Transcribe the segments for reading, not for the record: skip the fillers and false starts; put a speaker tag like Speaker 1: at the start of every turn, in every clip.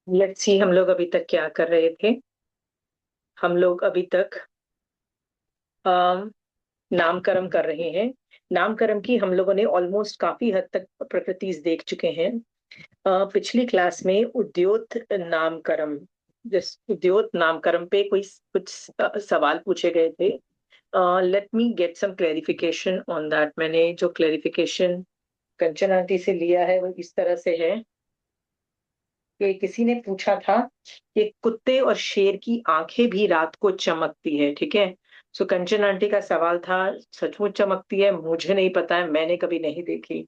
Speaker 1: Let's see हम लोग अभी तक क्या कर रहे थे। हम लोग अभी तक अम, नामकरण कर रहे हैं। नामकरण की हम लोगों ने ऑलमोस्ट काफी हद तक प्रकृति देख चुके हैं। पिछली क्लास में उद्योत नामकरण, जिस उद्योत नामकरण पे कोई कुछ सवाल पूछे गए थे। Let me get some clarification on that. मैंने जो क्लेरिफिकेशन कंचन आंटी से लिया है वो इस तरह से है कि किसी ने पूछा था कि कुत्ते और शेर की आंखें भी रात को चमकती है, ठीक है। सो कंचन आंटी का सवाल था, सचमुच चमकती है? मुझे नहीं पता है, मैंने कभी नहीं देखी।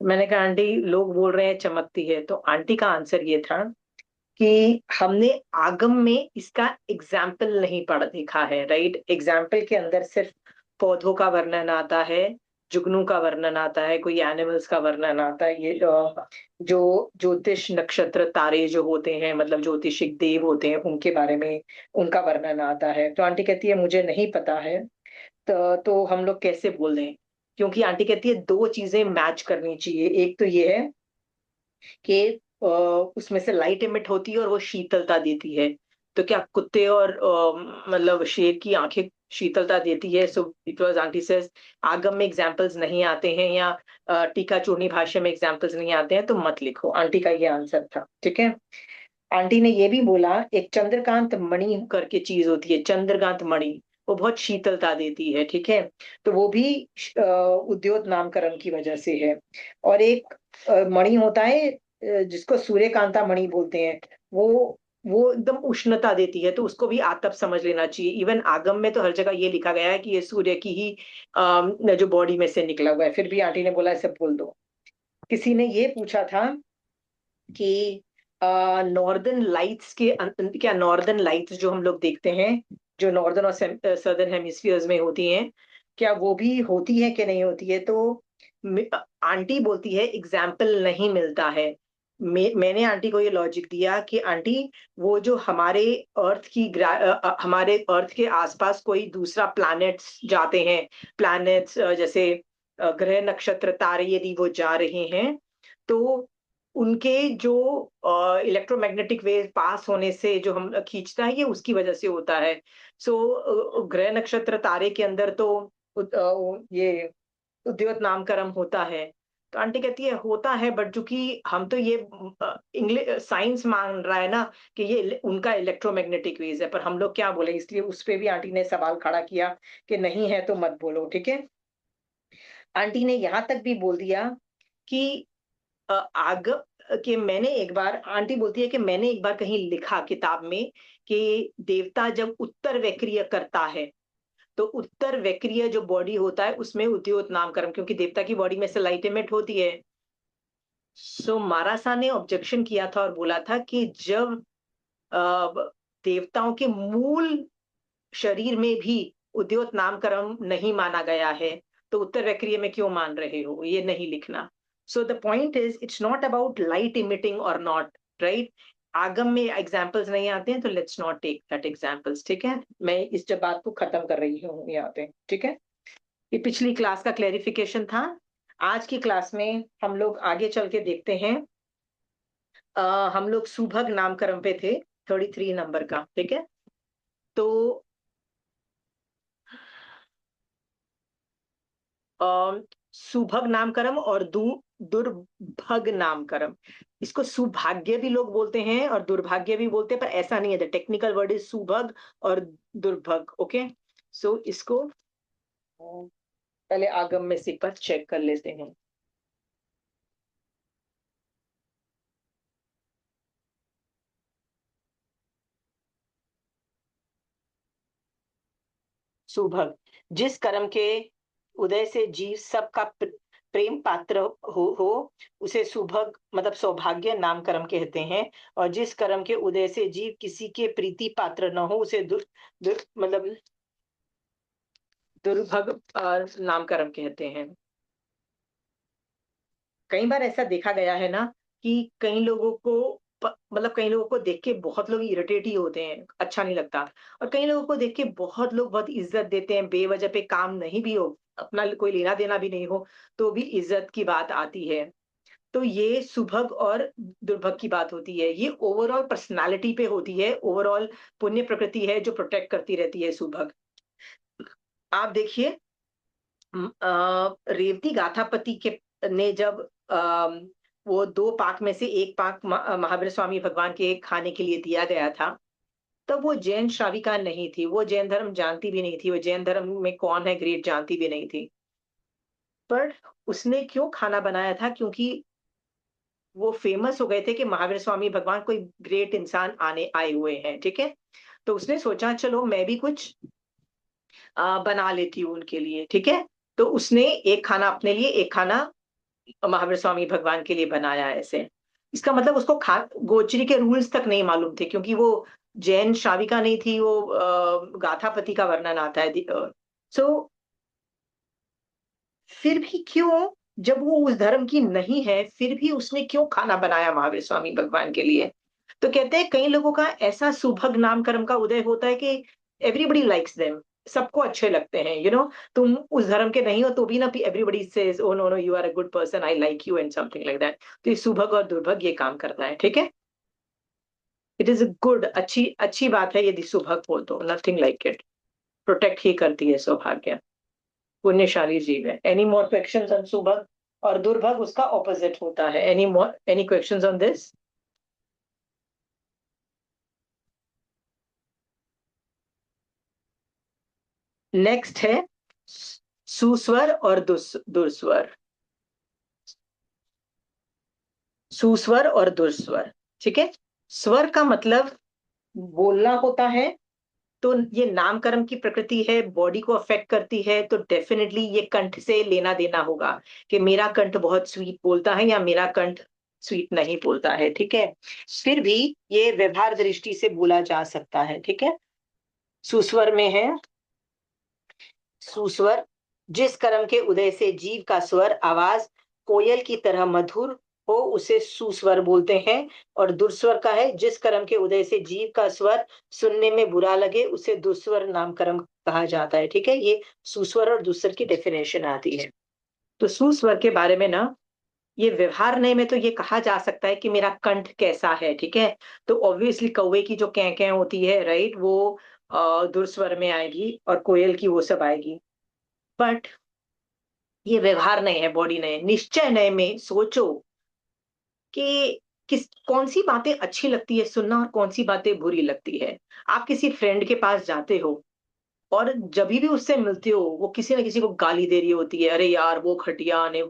Speaker 1: मैंने कहा आंटी लोग बोल रहे हैं चमकती है, तो आंटी का आंसर ये था कि हमने आगम में इसका एग्जाम्पल नहीं पढ़ देखा है, राइट। एग्जाम्पल के अंदर सिर्फ पौधों का वर्णन आता है, जुगनू का वर्णन आता है, कोई एनिमल्स का वर्णन आता है। ये जो ज्योतिष नक्षत्र तारे जो होते हैं, मतलब ज्योतिषिक देव होते हैं, उनके बारे में उनका वर्णन आता है। तो आंटी कहती है मुझे नहीं पता है। तो हम लोग कैसे बोल दें? क्योंकि आंटी कहती है दो चीजें मैच करनी चाहिए। एक तो ये है कि उसमें से लाइट एमिट होती है और वो शीतलता देती है। तो क्या कुत्ते और मतलब शेर की आंखें शीतलता देती है? सो बिकॉज आंटी सेज आगम में एग्जाम्पल्स नहीं आते हैं, या टीका चूर्णी भाष्य में एग्जाम्पल्स नहीं आते हैं, तो मत लिखो। आंटी का ये आंसर था, ठीक है। आंटी ने ये भी बोला एक चंद्रकांत मणि करके चीज होती है, चंद्रकांत मणि, वो बहुत शीतलता देती है, ठीक है। तो वो भी उद्योत नामकरण की वजह से है। और एक मणि होता है जिसको सूर्यकांता मणि बोलते हैं। वो एकदम उष्णता देती है, तो उसको भी आतप समझ लेना चाहिए। इवन आगम में तो हर जगह ये लिखा गया है कि ये सूर्य की ही जो बॉडी में से निकला हुआ है, फिर भी आंटी ने बोला ऐसे बोल दो। किसी ने ये पूछा था कि नॉर्दर्न लाइट्स के क्या नॉर्दर्न लाइट्स जो हम लोग देखते हैं, जो नॉर्दर्न और सदर्न हेमिस्फीयर्स में होती हैं, क्या वो भी होती है कि नहीं होती है? तो आंटी बोलती है एग्जाम्पल नहीं मिलता है। मैंने आंटी को ये लॉजिक दिया कि आंटी वो जो हमारे हमारे अर्थ के आसपास कोई दूसरा प्लैनेट्स जाते हैं, प्लैनेट्स जैसे ग्रह नक्षत्र तारे यदि वो जा रहे हैं, तो उनके जो इलेक्ट्रोमैग्नेटिक वेव पास होने से जो हम खींचता है, ये उसकी वजह से होता है। ग्रह नक्षत्र तारे के अंदर तो ये उद्योत नामकरण होता है। तो आंटी कहती है होता है, बट चूंकि हम तो ये इंग्लिश साइंस मान रहा है ना कि ये उनका इलेक्ट्रोमैग्नेटिक वेव है, पर हम लोग क्या बोले, इसलिए उस पे भी आंटी ने सवाल खड़ा किया कि नहीं है तो मत बोलो, ठीक है। आंटी ने यहां तक भी बोल दिया कि आग कि मैंने एक बार, आंटी बोलती है कि मैंने एक बार कहीं लिखा किताब में कि देवता जब उत्तर वक्रीय करता है, तो उत्तर वक्रीय जो बॉडी होता है उसमें उद्योत नामकरण, क्योंकि देवता की बॉडी में से लाइट एमिट होती है। सो मारासा ने ऑब्जेक्शन किया था और बोला था कि जब देवताओं के मूल शरीर में भी उद्योत नामकरण नहीं माना गया है, तो उत्तर वक्रीय में क्यों मान रहे हो? ये नहीं लिखना। So the point is it's not about light emitting और नॉट, राइट। आगम में एग्जाम्पल्स नहीं आते हैं तो let's not take that examples, ठीक है। मैं इस जब बात को खत्म कर रही हूँ यहाँ पे, ठीक है। ये पिछली क्लास का क्लेरिफिकेशन था। आज की क्लास में हम लोग आगे चल के देखते हैं। हम लोग सुभग नामकरण पे थे, 33 नंबर का, ठीक है। तो अ, सुभग नामकरण और दुर्भग नामकरण। इसको सुभाग्य भी लोग बोलते हैं और दुर्भाग्य भी बोलते हैं, पर ऐसा नहीं है। द टेक्निकल वर्ड इज सुभग और दुर्भग, ओके। सो इसको पहले आगम में से एक बार चेक कर लेते हैं। सुभग, जिस कर्म के उदय से जीव सबका प्रेम पात्र हो उसे सुभग मतलब सौभाग्य नाम कर्म कहते हैं। और जिस कर्म के उदय से जीव किसी के प्रीति पात्र न हो उसे दुर मतलब दुर्भग नाम कर्म कहते हैं। कई बार ऐसा देखा गया है ना कि कई लोगों को मतलब कई लोगों को देख के बहुत लोग इरिटेट ही होते हैं, अच्छा नहीं लगता। और कई लोगों को देख के बहुत लोग बहुत इज्जत देते हैं, बेवजह पे काम नहीं भी हो, अपना कोई लेना देना भी नहीं हो, तो भी इज्जत की बात आती है। तो ये सुभग और दुर्भग की बात होती है। ये ओवरऑल पर्सनालिटी पे होती है, ओवरऑल पुण्य प्रकृति है जो प्रोटेक्ट करती रहती है सुभग। आप देखिए, रेवती गाथापति के ने जब वो 2 पाक में से 1 पाक महावीर स्वामी भगवान के खाने के लिए दिया गया था, तब वो जैन श्राविका नहीं थी, वो जैन धर्म जानती भी नहीं थी, वो जैन धर्म में कौन है ग्रेट जानती भी नहीं थी। पर उसने क्यों खाना बनाया था? क्योंकि वो फेमस हो गए थे कि महावीर स्वामी भगवान कोई ग्रेट इंसान आने आए हुए हैं, ठीक है? तो उसने सोचा चलो मैं भी कुछ बना लेती हूँ उनके लिए, ठीक है? तो उसने एक खाना अपने लिए, एक खाना महावीर स्वामी भगवान के लिए बनाया ऐसे। इसका मतलब उसको खा गोचरी के रूल्स तक नहीं मालूम थे, क्योंकि वो जैन श्राविका नहीं थी, वो गाथापति का वर्णन आता है। सो फिर भी क्यों, जब वो उस धर्म की नहीं है, फिर भी उसने क्यों खाना बनाया महावीर स्वामी भगवान के लिए? तो कहते हैं कई लोगों का ऐसा सुभग नाम कर्म का उदय होता है कि एवरीबडी लाइक्स देम, सबको अच्छे लगते हैं, तुम उस धर्म के नहीं हो तो भी ना, everybody says oh no no you are a good person, I like you and something like that. तो ये सुभग और दुर्भग ये काम करता है, ठीक है? इट इज अ गुड, अच्छी अच्छी बात है यदि सुभग हो तो, नथिंग लाइक इट। प्रोटेक्ट ही करती है सौभाग्य, पुण्यशाली जीव है। एनी मोर क्वेश्चंस ऑन सुभग? और दुर्भग उसका ऑपोजिट होता है। Any more, any questions on this? Next है सुस्वर और दुस्वर। सुस्वर और दुस्वर, ठीक है? स्वर का मतलब बोलना होता है, तो ये नामकरण की प्रकृति है, बॉडी को अफेक्ट करती है, तो डेफिनेटली ये कंठ से लेना देना होगा कि मेरा कंठ बहुत स्वीट बोलता है या मेरा कंठ स्वीट नहीं बोलता है, ठीक है? फिर भी ये व्यवहार दृष्टि से बोला जा सकता है, ठीक है? सुस्वर में है, सुस्वर जिस कर्म के उदय से जीव का स्वर आवाज कोयल की तरह मधुर हो उसे सुस्वर बोलते हैं। और दुर्स्वर का है जिस कर्म के उदय से जीव का स्वर सुनने में बुरा लगे उसे दुस्वर नाम कर्म कहा जाता है, ठीक है? ये सुस्वर और दुस्वर की डेफिनेशन आती है। तो सुस्वर के बारे में ना, ये व्यवहार नय में तो ये कहा जा सकता है कि मेरा कंठ कैसा है, ठीक है? तो ऑब्वियसली कौवे की जो कैं कैं होती है, राइट, वो दुर्स्वर में आएगी और कोयल की वो सब आएगी। बट ये व्यवहार नय है, बॉडी नय है। निश्चय नय में सोचो कि किस कौन सी बातें अच्छी लगती है सुनना और कौन सी बातें बुरी लगती है। आप किसी फ्रेंड के पास जाते हो और जभी भी उससे मिलते हो, वो किसी न किसी को गाली दे रही होती है, "अरे यार, वो घटिया ने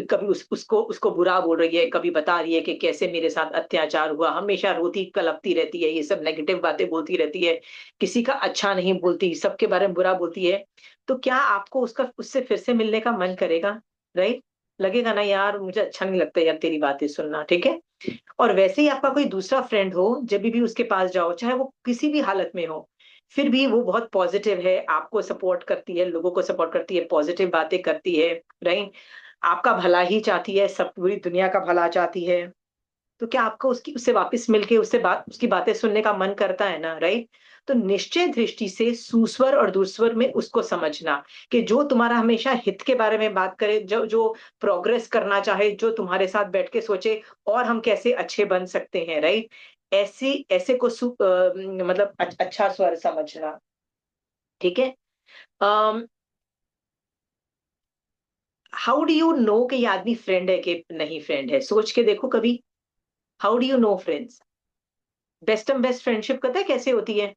Speaker 1: कभी उसको बुरा बोल रही है, कभी बता रही है कि कैसे मेरे साथ अत्याचार हुआ।" हमेशा रोती कलपती रहती है, ये सब नेगेटिव बातें बोलती रहती है, किसी का अच्छा नहीं बोलती, सबके बारे में बुरा बोलती है। तो क्या आपको उसका उससे फिर से मिलने का मन करेगा? राइट? लगेगा ना, यार मुझे अच्छा नहीं लगता यार तेरी बातें सुनना, ठीक है? और वैसे ही आपका कोई दूसरा फ्रेंड हो, जभी भी उसके पास जाओ, चाहे वो किसी भी हालत में हो, फिर भी वो बहुत पॉजिटिव है, आपको सपोर्ट करती है, लोगों को सपोर्ट करती है, पॉजिटिव बातें करती है, राइट? आपका भला ही चाहती है, सब पूरी दुनिया का भला चाहती है। तो क्या आपको उसकी उससे वापस मिलके उसकी बातें सुनने का मन करता है ना, राइट? तो निश्चय दृष्टि से सुस्वर और दुस्वर में उसको समझना कि जो तुम्हारा हमेशा हित के बारे में बात करे, जो जो प्रोग्रेस करना चाहे, जो तुम्हारे साथ बैठ के सोचे और हम कैसे अच्छे बन सकते हैं, राइट? ऐसे ऐसे को मतलब अच्छा स्वर समझना, ठीक है? अम, हाउ डू यू नो कि ये आदमी फ्रेंड है कि नहीं फ्रेंड है? सोच के देखो कभी। How do you know friends? Best friendship पता है कैसे होती है?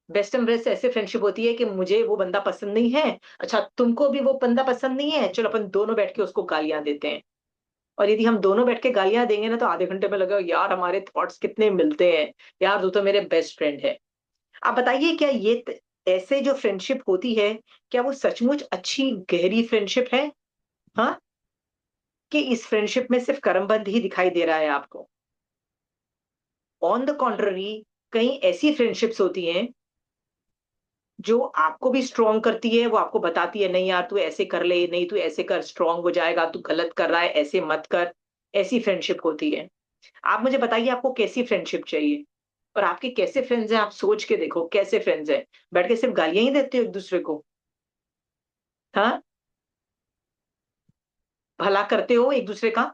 Speaker 1: बेस्ट एंड बेस्ट ऐसे फ्रेंडशिप होती है कि मुझे वो बंदा पसंद नहीं है, अच्छा तुमको भी वो बंदा पसंद नहीं है, चलो अपन दोनों बैठ के उसको गालियाँ देते हैं। और यदि हम दोनों बैठ के गालियाँ देंगे ना, तो आधे घंटे में लगेगा यार हमारे थॉट्स कितने मिलते हैं, यार तू तो मेरे बेस्ट फ्रेंड है। आप बताइए क्या ऐसे जो फ्रेंडशिप होती है, क्या वो सचमुच अच्छी गहरी फ्रेंडशिप है? हाँ? कि इस फ्रेंडशिप में सिर्फ कर्मबंध ही दिखाई दे रहा है आपको? ऑन द कॉन्ट्ररी, कई ऐसी फ्रेंडशिप्स होती हैं जो आपको भी स्ट्रॉन्ग करती है, वो आपको बताती है नहीं यार तू ऐसे कर ले, नहीं तू ऐसे कर स्ट्रॉन्ग हो जाएगा, तू गलत कर रहा है, ऐसे मत कर। ऐसी फ्रेंडशिप होती है। आप मुझे बताइए आपको कैसी फ्रेंडशिप चाहिए? और आपके कैसे फ्रेंड्स हैं, आप सोच के देखो कैसे फ्रेंड्स हैं? बैठ के सिर्फ गालियाँ ही देते हो एक-दूसरे को? हाँ? भला करते हो एक दूसरे का,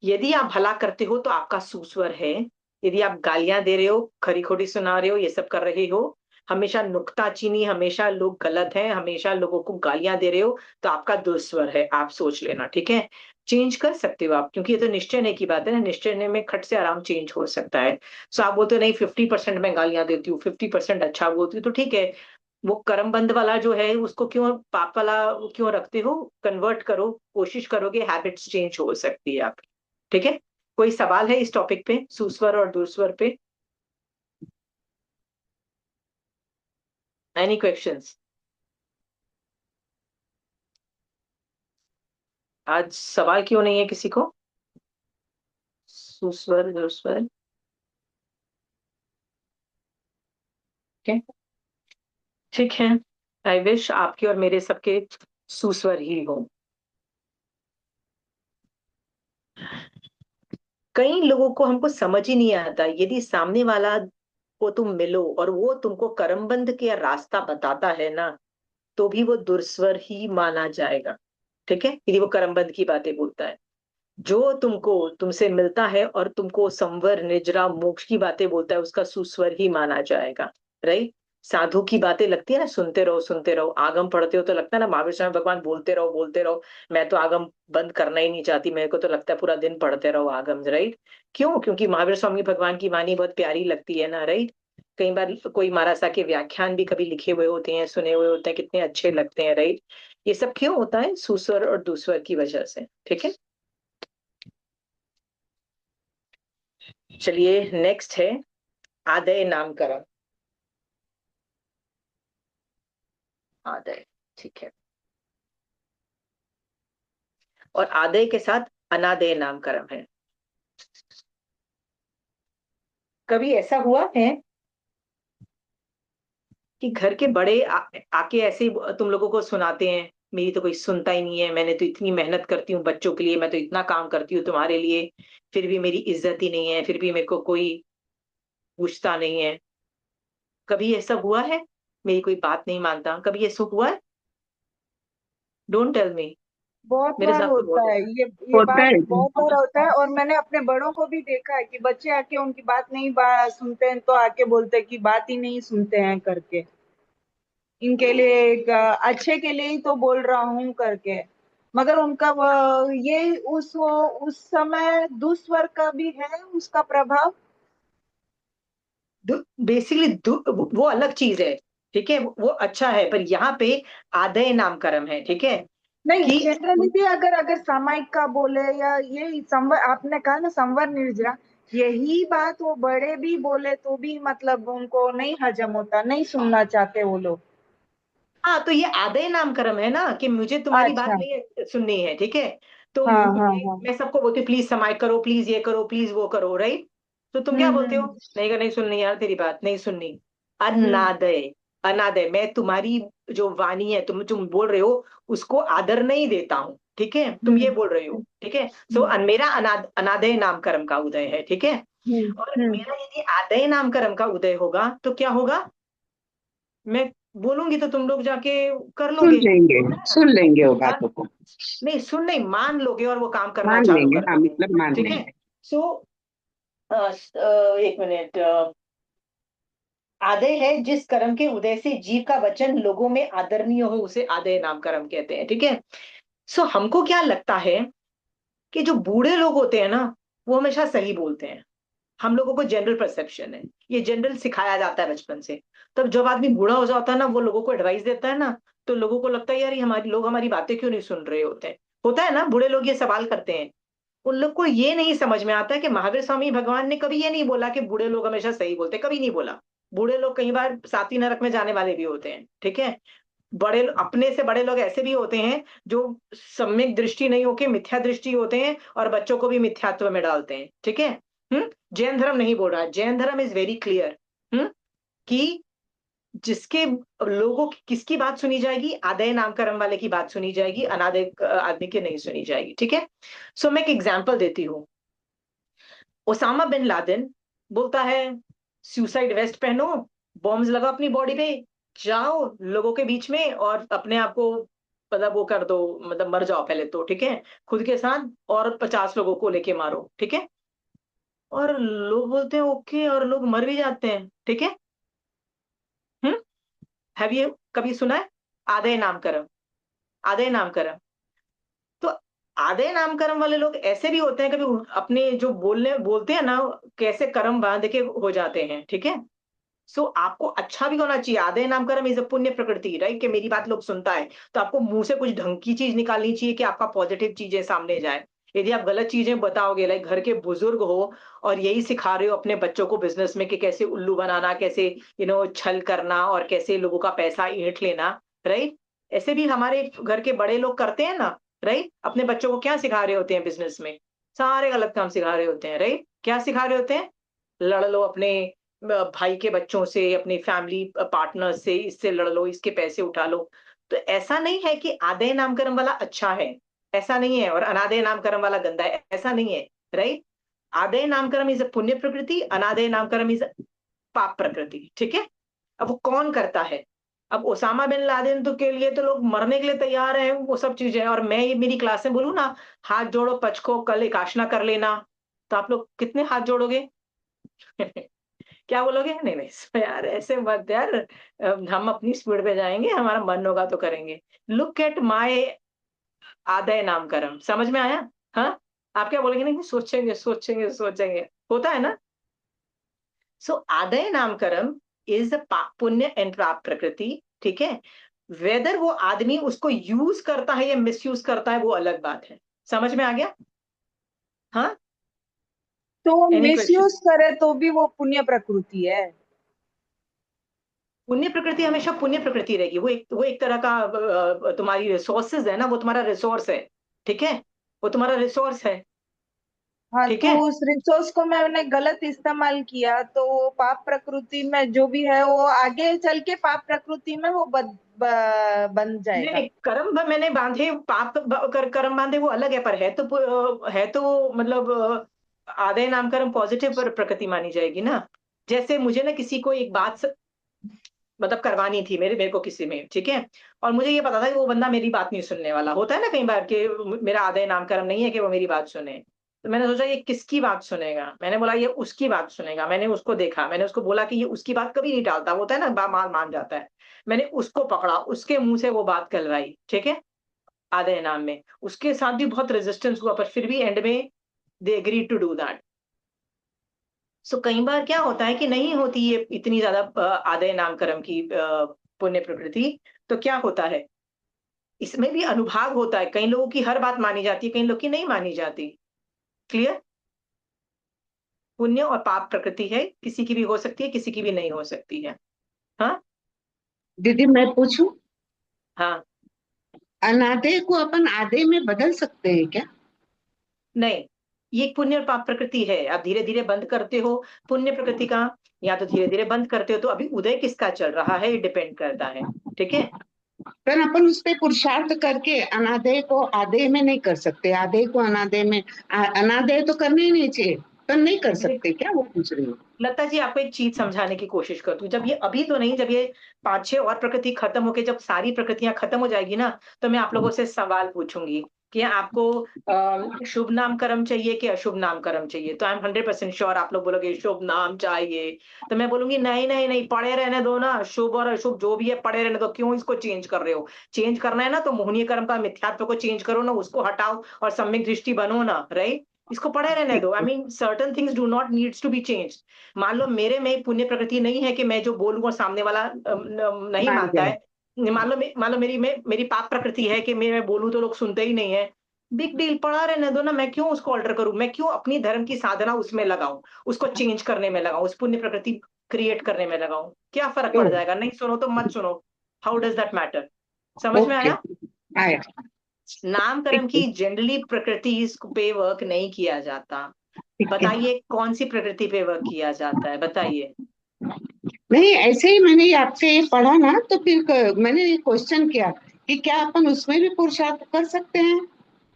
Speaker 1: यदि आप भला करते हो तो आपका सुस्वर है। यदि आप गालियां दे रहे हो, खरी खोटी सुना रहे हो, ये सब कर रहे हो, हमेशा नुक्ताचीनी, हमेशा लोग गलत हैं, हमेशा लोगों को गालियां दे रहे हो, तो आपका दुस्वर है, आप सोच लेना, ठीक है। चेंज कर सकते हो आप, क्योंकि ये तो निश्चय नहीं की बात है ना, निश्चय नहीं में खट से आराम चेंज हो सकता है। सो आप बोलते हो नहीं 50% मैं गालियां देती हूँ, 50% अच्छा बोलती हूँ, तो ठीक है। वो कर्मबंध वाला जो है उसको क्यों पाप वाला क्यों रखते हो, कन्वर्ट करो, कोशिश करोगे हैबिट्स चेंज हो सकती है आपकी, ठीक है। कोई सवाल है इस टॉपिक पे, सुस्वर और दुस्वर पे? Any questions? आज सवाल क्यों नहीं है किसी को? सुस्वर दुस्वर, ठीक है, ठीक है। आई विश आपके और मेरे सबके सुस्वर ही हो। कई लोगों को हमको समझ ही नहीं आता, यदि सामने वाला को तुम मिलो और वो तुमको कर्मबंध के रास्ता बताता है ना, तो भी वो दुर्स्वर ही माना जाएगा, ठीक है, यदि वो कर्मबंध की बातें बोलता है। जो तुमको तुमसे मिलता है और तुमको संवर निजरा मोक्ष की बातें बोलता है, उसका सुस्वर ही माना जाएगा, राइट। साधु की बातें लगती है ना, सुनते रहो, आगम पढ़ते हो तो लगता है ना, महावीर स्वामी भगवान बोलते रहो बोलते रहो, मैं तो आगम बंद करना ही नहीं चाहती, मेरे को तो लगता है पूरा दिन पढ़ते रहो आगम, राइट। क्यों? क्योंकि महावीर स्वामी भगवान की वाणी बहुत प्यारी लगती है ना, राइट। कई बार कोई महाराज साहब के व्याख्यान भी कभी लिखे हुए होते हैं, सुने हुए होते हैं, कितने अच्छे लगते हैं, राइट। ये सब क्यों होता है? सुस्वर और दुस्वर की वजह से, ठीक है। चलिए नेक्स्ट है आदय नामकरण। आदय, ठीक है। और आदय के साथ अनादय नामकरण है। कभी ऐसा हुआ है कि घर के बड़े आके ऐसे ही तुम लोगों को सुनाते हैं, मेरी तो कोई सुनता ही नहीं है, मैंने तो इतनी मेहनत करती हूँ बच्चों के लिए, मैं तो इतना काम करती हूँ तुम्हारे लिए, फिर भी मेरी इज्जत ही नहीं है, फिर भी मेरे को कोई पूछता नहीं है। कभी ऐसा हुआ है? मेरी कोई बात नहीं मानता, कभी ऐसा हुआ है? Don't tell me.
Speaker 2: बहुत
Speaker 1: मेरे
Speaker 2: बार
Speaker 1: साथ तो
Speaker 2: होता
Speaker 1: बहुत
Speaker 2: है ये
Speaker 3: होता
Speaker 2: बात
Speaker 3: है।
Speaker 2: बहुत बार होता है। और मैंने अपने बड़ों को भी देखा है कि बच्चे आके उनकी बात नहीं सुनते हैं तो आके बोलते हैं कि बात ही नहीं सुनते हैं करके, इनके लिए एक अच्छे के लिए ही तो बोल रहा हूँ करके। मगर उनका ये उस समय दुस्वर का भी है उसका प्रभाव।
Speaker 1: बेसिकली वो अलग चीज है, ठीक है, वो अच्छा है, पर यहाँ पे आदय नामकरण है, ठीक है,
Speaker 2: नहीं,
Speaker 1: कि
Speaker 2: जनरली भी अगर अगर सामायिक का बोले या ये संवर, आपने कहा ना संवर निर्जरा, यही बात वो बड़े भी बोले तो भी मतलब उनको नहीं हजम होता, नहीं सुनना चाहते वो लोग।
Speaker 1: हाँ, तो ये आदय नामकरण है ना, कि मुझे तुम्हारी बात
Speaker 2: अच्छा।
Speaker 1: नहीं सुननी है, ठीक है। तो
Speaker 2: हाँ हाँ हाँ।
Speaker 1: मैं सबको बोलती हूँ प्लीज समाय करो, प्लीज ये करो, प्लीज वो करो, राइट। तो तुम क्या बोलते हो?
Speaker 2: हम्म।
Speaker 1: नहीं सुननी यार, तेरी बात नहीं सुननी।
Speaker 2: हम्म
Speaker 1: अनादय, अनादय, मैं तुम्हारी जो वाणी है, तुम बोल रहे हो, उसको आदर नहीं देता हूँ, ठीक है, तुम
Speaker 2: हम्म
Speaker 1: ये बोल रहे हो, ठीक है। सो
Speaker 2: हम्म
Speaker 1: मेरा अनादय नामकरण का उदय है, ठीक है।
Speaker 2: हम्म
Speaker 1: और
Speaker 2: हम्म
Speaker 1: मेरा यदि आदय नामकरण का उदय होगा तो क्या होगा? मैं बोलूंगी तो तुम लोग जाके कर
Speaker 3: सुन
Speaker 1: लोगे,
Speaker 3: लेंगे,
Speaker 1: होता है ना।
Speaker 3: सुन लेंगे वो
Speaker 1: हाँ,
Speaker 3: बातों को।
Speaker 1: नहीं सुन नहीं, मान लोगे और वो काम करना
Speaker 3: मान
Speaker 1: चालू
Speaker 3: लेंगे,
Speaker 1: कर
Speaker 3: हाँ
Speaker 1: दोगे,
Speaker 3: मतलब मान
Speaker 1: ठीक है।
Speaker 3: लेंगे।
Speaker 1: सो एक मिनट, आदय है जिस कर्म के उदय से जीव का वचन लोगों में आदरणीय हो, उसे आदय नाम कर्म कहते हैं, ठीक है। सो हमको क्या लगता है कि जो बूढ़े लोग होते हैं ना, वो हमेशा सही बोलते हैं। हम लोगों को जनरल परसेप्शन है, ये जनरल सिखाया जाता है बचपन से। तब जब आदमी बूढ़ा हो जाता है ना, वो लोगों को एडवाइस देता है ना, तो लोगों को लगता है यार ये हमारी लोग हमारी बातें क्यों नहीं सुन रहे होते हैं। होता है ना, बूढ़े लोग ये सवाल करते हैं। उन लोग को ये नहीं समझ में आता है कि महावीर स्वामी भगवान ने कभी ये नहीं बोला कि बूढ़े लोग हमेशा सही बोलते, कभी नहीं बोला। बूढ़े लोग कई बार सातवीं नरक में जाने वाले भी होते हैं, ठीक है। बड़े अपने से बड़े लोग ऐसे भी होते हैं जो सम्यक दृष्टि नहीं होके मिथ्या दृष्टि होते हैं और बच्चों को भी मिथ्यात्व में डालते हैं, ठीक है। जैन धर्म नहीं बोल रहा है, जैन धर्म इज वेरी क्लियर, कि जिसके लोगों की किसकी बात सुनी जाएगी, आदय नाम कर्म वाले की बात सुनी जाएगी, अनादय आदमी की नहीं सुनी जाएगी, ठीक है। सो मैं एक एग्जांपल देती हूँ। ओसामा बिन लादेन बोलता है सुसाइड वेस्ट पहनो, बॉम्ब्स लगाओ अपनी बॉडी पे, जाओ लोगों के बीच में और अपने आप को मतलब वो कर दो, मतलब मर जाओ पहले तो, ठीक है, खुद के साथ और 50 लोगों को लेके मारो, ठीक है। और लोग बोलते हैं ओके, और लोग मर भी जाते हैं, ठीक है। हम्म। हैव यू कभी सुना है आधे नामकरण? आधे नामकरण। तो आधे नामकरण वाले लोग ऐसे भी होते हैं, कभी अपने जो बोलने बोलते हैं ना, कैसे कर्म बांध के हो जाते हैं, ठीक है। सो आपको अच्छा भी होना चाहिए। आधे नामकरण इज अ पुण्य प्रकृति, राइट, कि मेरी बात लोग सुनता है, तो आपको मुंह से कुछ ढंग की चीज निकालनी चाहिए कि आपका पॉजिटिव चीजें सामने जाए। यदि आप गलत चीजें बताओगे, लाइक घर के बुजुर्ग हो और यही सिखा रहे हो अपने बच्चों को बिजनेस में कि कैसे उल्लू बनाना, कैसे छल करना, और कैसे लोगों का पैसा ऐंठ लेना, राइट। ऐसे भी हमारे घर के बड़े लोग करते हैं ना, राइट। अपने बच्चों को क्या सिखा रहे होते हैं बिजनेस में? सारे गलत काम सिखा रहे होते हैं, राइट। क्या सिखा रहे होते हैं? लड़ लो अपने भाई के बच्चों से, अपनी फैमिली पार्टनर से, इससे लड़ लो, इसके पैसे उठा लो। तो ऐसा नहीं है कि आधे नामकरण वाला अच्छा है, ऐसा नहीं है, और अनादे नामकरण वाला गंदा है, ऐसा नहीं है, राइट। आधे नामकरण इज पुण्य प्रकृति, अनादे नामकरण इज पाप प्रकृति, ठीक है। अब वो कौन करता है? अब ओसामा बिन लादेन तो के लिए तो लोग मरने के लिए तैयार हैं, वो सब चीजें। और मैं ये मेरी क्लास में बोलूँ ना, हाथ जोड़ो पचको कल एक आशना कर लेना, तो आप लोग कितने हाथ जोड़ोगे? क्या बोलोगे? नहीं नहीं यार, ऐसे मत यार, हम अपनी स्पीड पे जाएंगे, हमारा मन होगा तो करेंगे। लुक एट माय आदय नामकरण, समझ में आया? हाँ। आप क्या बोलेंगे? नहीं सोचेंगे सोचेंगे सोचेंगे, होता है ना। सो आदय नामकरण इज पुण्य एंड पाप प्रकृति, ठीक है। वेदर वो आदमी उसको यूज करता है या मिस यूज करता है, वो अलग बात है। समझ में आ गया? हाँ।
Speaker 2: तो वो
Speaker 1: एनी
Speaker 2: मिस
Speaker 1: क्वेश्चन?
Speaker 2: यूज करे तो भी वो पुण्य प्रकृति है।
Speaker 1: पुण्य प्रकृति हमेशा पुण्य प्रकृति रहेगी। वो एक तरह का तुम्हारी रिसोर्सेज है ना, वो तुम्हारा रिसोर्स है, ठीक है। वो तुम्हारा रिसोर्स है,
Speaker 2: हाँ,
Speaker 1: ठीक
Speaker 2: तो
Speaker 1: है।
Speaker 2: उस रिसोर्स को मैंने गलत इस्तेमाल किया तो वो पाप प्रकृति में जो भी है वो आगे चल के पाप प्रकृति में वो बन
Speaker 1: नहीं
Speaker 2: जाएगा।
Speaker 1: नहीं, कर्म मैंने बांधे, पाप कर्म बांधे, वो अलग है, पर है तो है तो मतलब आधे नामकरण पॉजिटिव प्रकृति मानी जाएगी ना। जैसे मुझे ना किसी को एक बात मतलब करवानी थी, मेरे मेरे को किसी में, ठीक है। और मुझे ये पता था कि वो बंदा मेरी बात नहीं सुनने वाला, होता है ना कई बार कि मेरा आधे नामकरण नहीं है कि वो मेरी बात सुने। तो मैंने सोचा ये किसकी बात सुनेगा, मैंने बोला ये उसकी बात सुनेगा। मैंने उसको देखा, मैंने उसको बोला कि ये उसकी बात कभी नहीं टालता, होता है ना, मान मान जाता है। मैंने उसको पकड़ा, उसके मुंह से वो बात कहलवाई, ठीक है, आधे नाम में। उसके साथ भी बहुत रेजिस्टेंस हुआ, पर फिर भी एंड में they agree to do that. So कई बार क्या होता है कि नहीं होती ये इतनी ज्यादा आधे नामकरण की पुण्य प्रकृति। तो क्या होता है, इसमें भी अनुभाग होता है, कई लोगों की हर बात मानी जाती है, कई लोग की नहीं मानी जाती। क्लियर? पुण्य और पाप प्रकृति है, किसी की भी हो सकती है, किसी की भी नहीं हो सकती है। हाँ।
Speaker 3: दीदी मैं पूछूं,
Speaker 1: हाँ।
Speaker 3: अनादे को अपन आधे में बदल सकते हैं क्या?
Speaker 1: नहीं, ये एक पुण्य और पाप प्रकृति है, आप धीरे धीरे बंद करते हो पुण्य प्रकृति का, या तो धीरे धीरे बंद करते हो। तो अभी उदय किसका चल रहा है, ये डिपेंड करता है, ठीक है।
Speaker 3: पर अपन उस पे पुरुषार्थ करके अनादे को आधे में नहीं कर सकते, आधे को अनादे में, अनादे तो करने ही नहीं चाहिए, पर नहीं कर सकते क्या, वो पूछ रही हूँ।
Speaker 1: लता जी, आपको एक चीज समझाने की कोशिश करती हूँ। जब ये अभी तो नहीं, जब ये 5-6 और प्रकृति खत्म होके जब सारी प्रकृतियां खत्म हो जाएगी ना, तो मैं आप लोगों से सवाल पूछूंगी कि आपको शुभ नाम कर्म चाहिए कि अशुभ नाम कर्म चाहिए। तो आई एम 100% श्योर आप लोग बोलोगे शुभ नाम चाहिए। तो मैं बोलूंगी नहीं नहीं नहीं, पड़े रहने दो ना, शुभ और अशुभ जो भी है पड़े रहने दो, क्यों इसको चेंज कर रहे हो? चेंज करना है ना तो मोहनीय कर्म का मिथ्यात्व को चेंज करो ना, उसको हटाओ और सम्यक दृष्टि बनो ना, राइट। इसको पड़े रहने
Speaker 3: ठीक
Speaker 1: दो। आई
Speaker 3: है।
Speaker 1: Mean certain things do not needs to be change. मान लो मेरे में पुण्य प्रकृति नहीं है कि मैं जो बोलूं वो सामने वाला नहीं
Speaker 3: मान
Speaker 1: मानता
Speaker 3: जाए।
Speaker 1: है। मान लो मेरी पाप प्रकृति है कि मैं बोलूं तो लोग सुनते ही नहीं है। बिग डील, पड़ा रहने दो ना, मैं क्यों उसको ऑल्टर करूं? मैं क्यों अपनी धर्म की साधना उसमें लगाऊं, उसको चेंज करने में लगाऊं, उस पुण्य प्रकृति क्रिएट करने में लगाऊं? क्या फर्क
Speaker 3: तो
Speaker 1: पड़ जाएगा? नहीं सुनो तो मत सुनो। How does that matter? समझ में
Speaker 3: ओके,
Speaker 1: आया?
Speaker 3: आया। ठीक
Speaker 1: नामकरण
Speaker 3: है।
Speaker 1: की जनरली प्रकृति पे वर्क नहीं किया जाता।
Speaker 3: ठीक है।
Speaker 1: बताइए कौन सी प्रकृति पे वर्क किया जाता है, बताइए।
Speaker 3: नहीं, ऐसे ही मैंने ये आपसे ये पढ़ा ना, तो फिर मैंने ये क्वेश्चन किया कि क्या अपन उसमें भी पुरुषार्थ कर सकते हैं।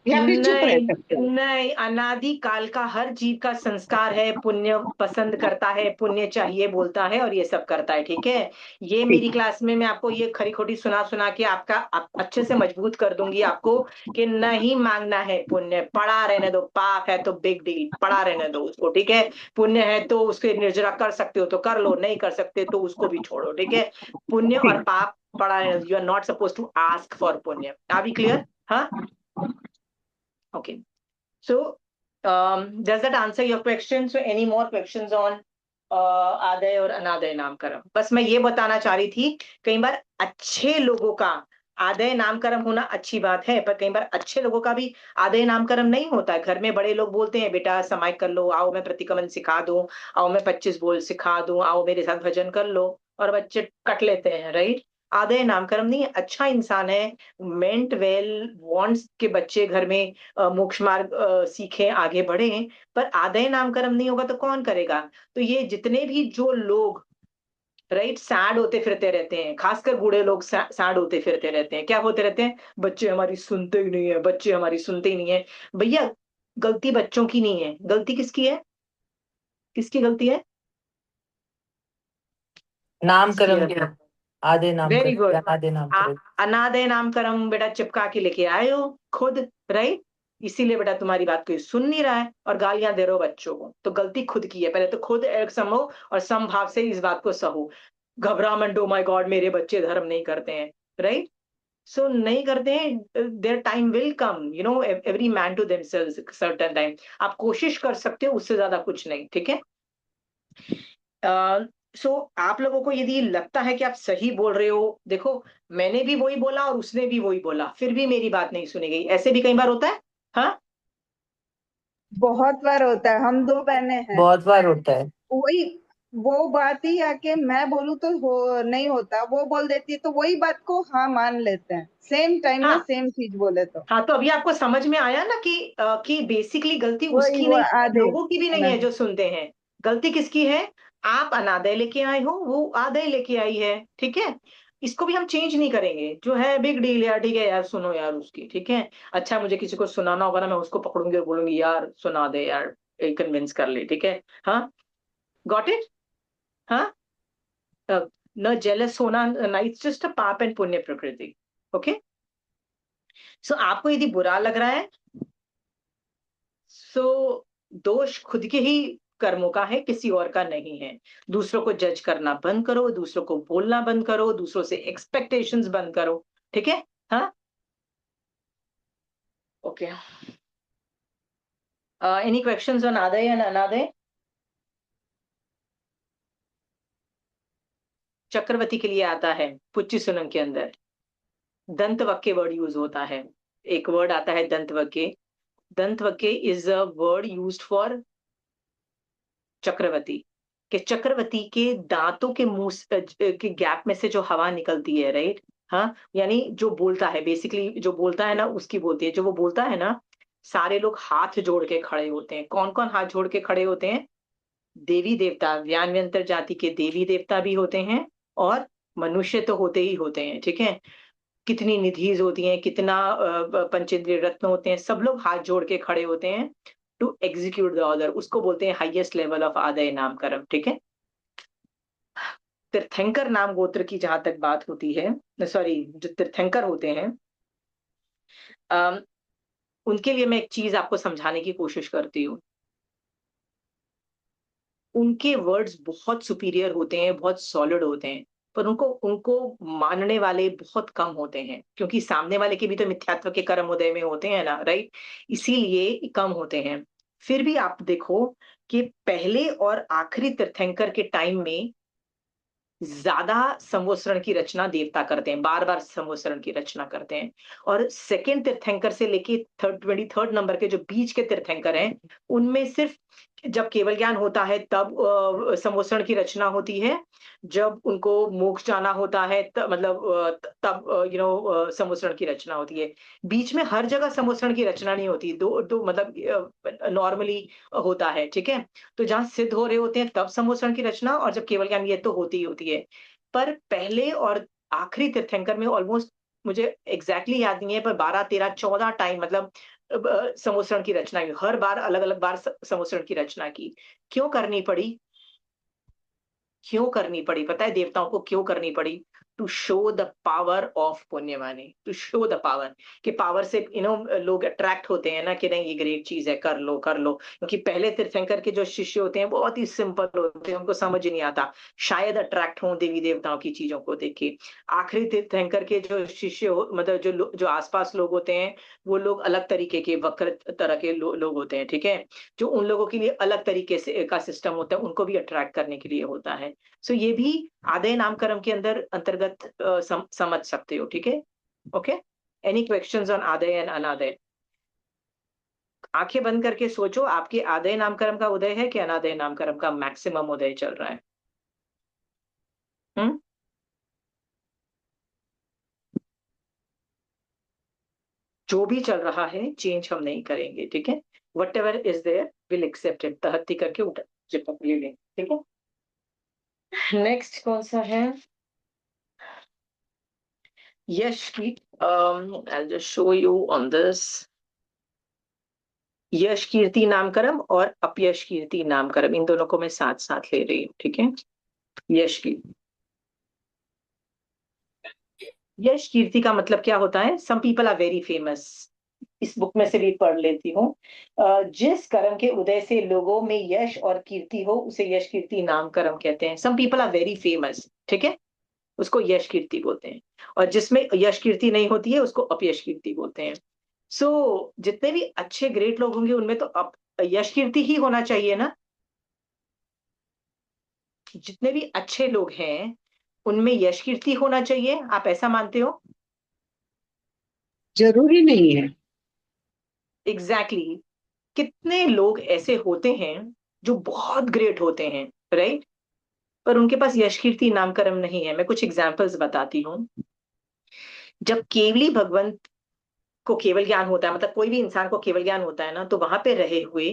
Speaker 3: या फिर चुप रह
Speaker 1: नहीं,
Speaker 3: सकते हो?
Speaker 1: नहीं, अनादि काल का हर जीव का संस्कार है, पुण्य पसंद करता है, पुण्य चाहिए बोलता है और ये सब करता है, ठीक है। ये
Speaker 3: ठीक
Speaker 1: मेरी क्लास में मैं आपको ये खरी खोटी सुना सुना के आपका अच्छे से मजबूत कर दूंगी आपको कि नहीं मांगना है पुण्य, पड़ा रहने दो, पाप है तो बिग डील, पड़ा रहने दो उसको, ठीक है। पुण्य है तो उसके निर्जरा कर सकते हो तो कर लो, नहीं कर सकते तो उसको भी छोड़ो, ठीक है। पुण्य और
Speaker 3: ठीक।
Speaker 1: पाप पड़ा रहने दो, you are not suppose to ask for punya, are we clear? हाँ, okay. So, does that answer your question? So, any more questions on आदय और अनादय नामकरण? बस मैं ये बताना चाह रही थी, कई बार अच्छे लोगों का आदय नामकरण होना अच्छी बात है, पर कई बार अच्छे लोगों का भी आदय नामकरण नहीं होता है। घर में बड़े लोग बोलते हैं बेटा समाई कर लो, आओ मैं प्रतिक्रमण सिखा दूं, आओ मैं 25 बोल सिखा दूं, आओ मेरे साथ भजन कर लो, और बच्चे कट लेते हैं, राइट। आदय नामकरण नहीं, अच्छा इंसान है, मेंट वेल, वांट्स के बच्चे घर में मोक्ष मार्ग सीखें, आगे बढ़े, पर आदय नामकरण नहीं होगा तो कौन करेगा? तो ये जितने भी जो लोग राइट सैड होते फिरते रहते हैं, खासकर बूढ़े लोग सैड होते फिरते रहते हैं, क्या होते रहते हैं? बच्चे हमारी सुनते ही नहीं है, बच्चे हमारी सुनते ही नहीं है। भैया, गलती बच्चों की नहीं है, गलती किसकी है? किसकी गलती है? किसकी
Speaker 4: नामकरण
Speaker 1: है?
Speaker 4: के, आधे
Speaker 1: वेरी
Speaker 4: नामकरण
Speaker 1: गुड।
Speaker 4: या आधे नामकरण।
Speaker 1: अनादय नामकरण बेटा चिपका के लेके आए हो खुद, राइट। इसीलिए बेटा तुम्हारी बात कोई सुन नहीं रहा है और गालियां दे रहे हो बच्चों को, तो गलती खुद की है। पहले तो खुद एक समो और समभाव से इस बात को सहो। घबरा मंडो, माय गॉड मेरे बच्चे धर्म नहीं करते हैं, राइट। सो नहीं करते हैं, their time will come, you know, every man to themselves certain time. आप कोशिश कर सकते हो, उससे ज्यादा कुछ नहीं, ठीक है। सो आप लोगों को यदि लगता है कि आप सही बोल रहे हो, देखो मैंने भी वही बोला और उसने भी वही बोला, फिर भी मेरी बात नहीं सुनी गई, ऐसे भी कई बार होता है। हाँ,
Speaker 2: बहुत बार होता है, हम दो बहनें हैं,
Speaker 4: बहुत बार होता है।
Speaker 2: वही वो बात ही आके मैं बोलूं तो नहीं होता, वो बोल देती है तो वही बात को हाँ मान लेते हैं, सेम टाइम में
Speaker 1: हाँ,
Speaker 2: सेम चीज बोले तो।
Speaker 1: हाँ, तो अभी आपको समझ में आया ना कि बेसिकली गलती
Speaker 2: वही
Speaker 1: उसकी
Speaker 2: वो
Speaker 1: नहीं है,
Speaker 2: आधे
Speaker 1: लोगों की भी नहीं है जो सुनते हैं। गलती किसकी है? आप अनादय लेके आए हो, वो आदय लेके आई है, ठीक है। इसको भी हम चेंज नहीं करेंगे, जो है बिग डील यार, ठीक है यार, सुनो यार उसकी, ठीक है। अच्छा, मुझे किसी को सुनाना होगा ना, मैं उसको पकड़ूंगी और बोलूंगी यार सुना दे यार, कन्विंस कर ले, ठीक है। हाँ, गॉट इट। हाँ, न जेलस होना ना, इट्स जस्ट अ पाप एंड पुण्य प्रकृति, ओके। सो आपको यदि बुरा लग रहा है, सो दोष खुद के ही कर्मों का है, किसी और का नहीं है। दूसरों को जज करना बंद करो, दूसरों को बोलना बंद करो, दूसरों से एक्सपेक्टेशंस बंद करो, ठीक है। हाँ, ओके। एनी क्वेश्चंस ऑन आदय एंड अनादय? चक्रवर्ती के लिए आता है पुच्ची सुनन के अंदर दंत वाक्य वर्ड यूज होता है। एक वर्ड आता है दंत वाक्य। दंत वाक्य is a word used for चक्रवर्ती, कि चक्रवर्ती के दांतों के मुंह के गैप में से जो हवा निकलती है, राइट। हाँ, यानी जो बोलता है, बेसिकली जो बोलता है ना उसकी बोलती है, जो वो बोलता है ना, सारे लोग हाथ जोड़ के खड़े होते हैं। कौन कौन हाथ जोड़ के खड़े होते हैं? देवी देवता, व्यान्यंतर जाति के देवी देवता भी होते हैं, और मनुष्य तो होते ही होते हैं, ठीक है। कितनी निधिज होती हैं, कितना पंचेंद्रिय रत्न होते हैं, सब लोग हाथ जोड़ के खड़े होते हैं टू एग्जीक्यूट द ऑर्डर। उसको बोलते हैं हाईएस्ट लेवल ऑफ आदय नामकरण, ठीक है। तीर्थंकर नाम गोत्र की जहां तक बात होती है, सॉरी, जो तीर्थंकर होते हैं, अम, उनके लिए मैं एक चीज आपको समझाने की कोशिश करती हूँ। उनके वर्ड्स बहुत सुपीरियर होते हैं, बहुत सॉलिड होते हैं, पर उनको उनको मानने वाले बहुत कम होते हैं, क्योंकि सामने वाले के भी तो मिथ्यात्व के कर्म उदय में होते हैं ना, राइट। इसीलिए कम होते हैं। फिर भी आप देखो कि पहले और आखिरी तीर्थंकर के टाइम में ज्यादा संवत्सरण की रचना देवता करते हैं, बार बार संवत्सरण की रचना करते हैं। और सेकंड तीर्थंकर से लेके 23rd नंबर के जो बीच के तीर्थंकर हैं, उनमें सिर्फ जब केवल ज्ञान होता है तब संवत्सरण की रचना होती है। जब उनको मोक्ष जाना होता है तब, मतलब तब संवत्सरण की रचना होती है। बीच में हर जगह संवत्सरण की रचना नहीं होती, दो दो मतलब नॉर्मली होता है, ठीक है। तो जहाँ सिद्ध हो रहे होते हैं तब संवत्सरण की रचना, और जब केवल ज्ञान, ये तो होती ही होती है। पर पहले और आखिरी तीर्थंकर में ऑलमोस्ट, मुझे एग्जैक्टली याद नहीं है, पर 12 13 14 टाइम, मतलब संवत्सरण की रचना की, हर बार अलग अलग बार संवत्सरण की रचना की। क्यों करनी पड़ी? क्यों करनी पड़ी पता है देवताओं को क्यों करनी पड़ी? To show the power of पुण्यवानी, टू शो द पावर, कि पावर से लोग अट्रैक्ट होते हैं ना, कि नहीं ये ग्रेट चीज है, कर लो कर लो। क्योंकि पहले तीर्थंकर के जो शिष्य होते हैं बहुत ही सिंपल होते हैं, उनको समझ ही नहीं आता, शायद अट्रैक्ट हों देवी देवताओं की चीजों को देख के। आखिरी तीर्थंकर के जो शिष्य मतलब जो आसपास लोग होते हैं, वो लोग अलग तरीके के वक्र तरह के लोग होते हैं, ठीक है, जो उन लोगों के लिए अलग तरीके से का सिस्टम होता है, उनको भी अट्रैक्ट करने के लिए होता है। सो ये भी आदेय नामकरण के अंदर अंतर्गत समझ सकते हो, ठीक है। ओके, एनी क्वेश्चंस ऑन आदेय एंड अनादेय? आंखें बंद करके सोचो, आपके आदेय नामकरण का उदय है कि अनादेय नामकरण का मैक्सिमम उदय चल रहा है? हम्म, जो भी चल रहा है चेंज हम नहीं करेंगे, ठीक है। Whatever is there will accept it, तहत्ती करके उठा चिपक ले लें, ठीक है। नेक्स्ट कौन सा है? यश की, I'll just show you on this। यश कीर्ति नामकरम और अपयश कीर्ति नामकरम, इन दोनों को मैं साथ साथ ले रही हूँ, ठीक है। यश की, यश कीर्ति का मतलब क्या होता है? Some people are very famous, इस बुक में से भी पढ़ लेती हूँ। जिस कर्म के उदय से लोगों में यश और कीर्ति हो उसे यश कीर्ति नामकरम कहते हैं। Some people are very famous, ठीक है, उसको यश कीर्ति बोलते हैं। और जिसमें यश कीर्ति नहीं होती है उसको अपयश कीर्ति बोलते हैं। जितने भी अच्छे ग्रेट लोग होंगे उनमें तो यश कीर्ति ही होना चाहिए ना। जितने भी अच्छे लोग हैं उनमें यश कीर्ति होना चाहिए, आप ऐसा मानते हो?
Speaker 3: जरूरी नहीं है।
Speaker 1: Exactly exactly। कितने लोग ऐसे होते हैं जो बहुत ग्रेट होते हैं, राइट, पर उनके पास यश कीर्ति नामकरण नहीं है। मैं कुछ एग्जांपल्स बताती हूँ। जब केवली भगवंत को केवल ज्ञान होता है, मतलब कोई भी इंसान को केवल ज्ञान होता है ना, तो वहां पे रहे हुए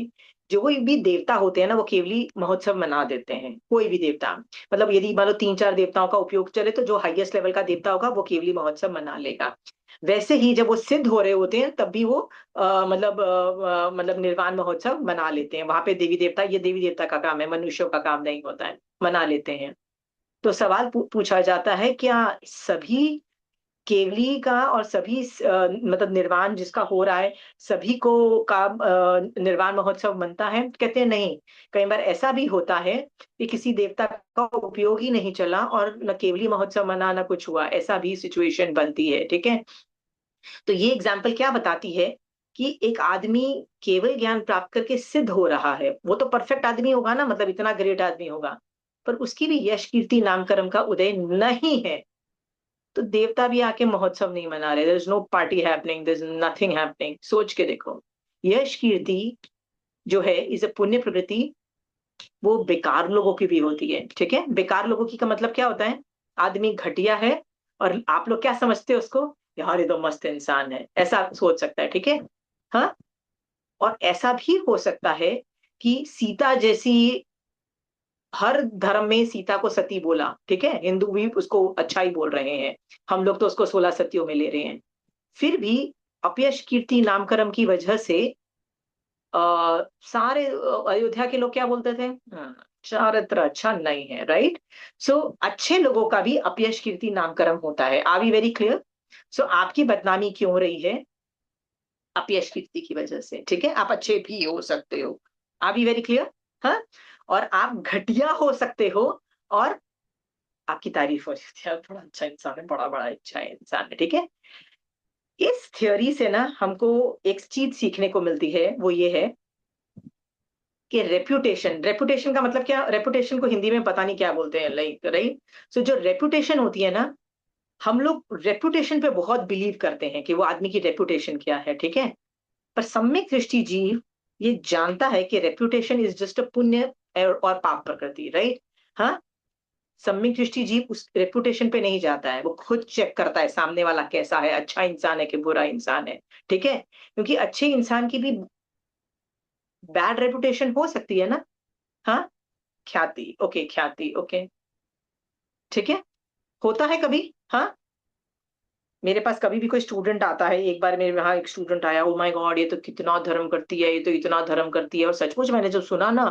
Speaker 1: जो कोई भी देवता होते हैं ना, वो केवली महोत्सव मना देते हैं। कोई भी देवता, मतलब यदि मान लो 3-4 देवताओं का उपयोग चले तो जो हाईएस्ट लेवल का देवता होगा वो केवली महोत्सव मना लेगा। वैसे ही जब वो सिद्ध हो रहे होते हैं तब भी वो मतलब निर्वाण महोत्सव मना लेते हैं। वहां पे देवी देवता, ये देवी देवता का काम है, मनुष्यों का काम नहीं होता है, मना लेते हैं। तो सवाल पूछा जाता है, क्या सभी केवली का और सभी मतलब निर्वाण जिसका हो रहा है सभी को का निर्वाण महोत्सव मनता है? कहते हैं नहीं। कई बार ऐसा भी होता है कि किसी देवता का उपयोग ही नहीं चला और न केवली महोत्सव मना न कुछ हुआ, ऐसा भी सिचुएशन बनती है, ठीक है। तो ये एग्जाम्पल क्या बताती है कि एक आदमी केवल ज्ञान प्राप्त करके सिद्ध हो रहा है, वो तो परफेक्ट आदमी होगा ना, मतलब इतना ग्रेट आदमी होगा, पर उसकी भी यश कीर्ति नामकरण का उदय नहीं है, तो देवता भी आके महोत्सव नहीं मना रहे। There is no party happening, there is nothing happening. सोच के देखो, यश कीर्ति जो है इज अ पुण्य प्रवृत्ति, वो बेकार लोगों की भी होती है, ठीक है। बेकार लोगों की का मतलब क्या होता है? आदमी घटिया है और आप लोग क्या समझते हो उसको? यार ये तो मस्त इंसान है, ऐसा सोच सकता है, ठीक है। हाँ, और ऐसा भी हो सकता है कि सीता जैसी, हर धर्म में सीता को सती बोला, ठीक है, हिंदू भी उसको अच्छा ही बोल रहे हैं, हम लोग तो उसको 16 सतियों में ले रहे हैं। फिर भी अपयश कीर्ति नामकरण की वजह से सारे अयोध्या के लोग क्या बोलते थे? चारित्र अच्छा नहीं है, राइट। अच्छे लोगों का भी अपयश कीर्ति नामकरण होता है। Are we very clear? आपकी बदनामी क्यों हो रही है? अपयश कीर्ति की वजह से, ठीक है। आप अच्छे भी हो सकते हो, आर वी वेरी क्लियर? हाँ, और आप घटिया हो सकते हो और आपकी तारीफ हो सकती है, बड़ा अच्छा इंसान है, बड़ा बड़ा अच्छा इंसान है, ठीक है। इस थ्योरी से ना हमको एक चीज सीखने को मिलती है, वो ये है कि रेपुटेशन, रेपुटेशन का मतलब क्या? रेपुटेशन को हिंदी में पता नहीं क्या बोलते हैं, लाइक, राइट। जो रेपुटेशन होती है ना, हम लोग रेपुटेशन पे बहुत बिलीव करते हैं कि वो आदमी की रेपुटेशन क्या है, ठीक है। पर सम्यक दृष्टि जीव ये जानता है कि रेपुटेशन इज जस्ट अ पुण्य और पाप प्रकृति, राइट। हाँ, सम्यक दृष्टि जीव उस रेपुटेशन पे नहीं जाता है, वो खुद चेक करता है सामने वाला कैसा है, अच्छा इंसान है कि बुरा इंसान है, ठीक है। क्योंकि अच्छे इंसान की भी बैड रेपुटेशन हो सकती है ना। हाँ, ख्याति, ओके, ख्याति, ओके, ठीक है, होता है कभी। हाँ, मेरे पास कभी भी कोई स्टूडेंट आता है, एक बार मेरे यहाँ एक स्टूडेंट आया, ओ माय गॉड ये तो कितना धर्म करती है, ये तो इतना धर्म करती है, और सचमुच मैंने जब सुना ना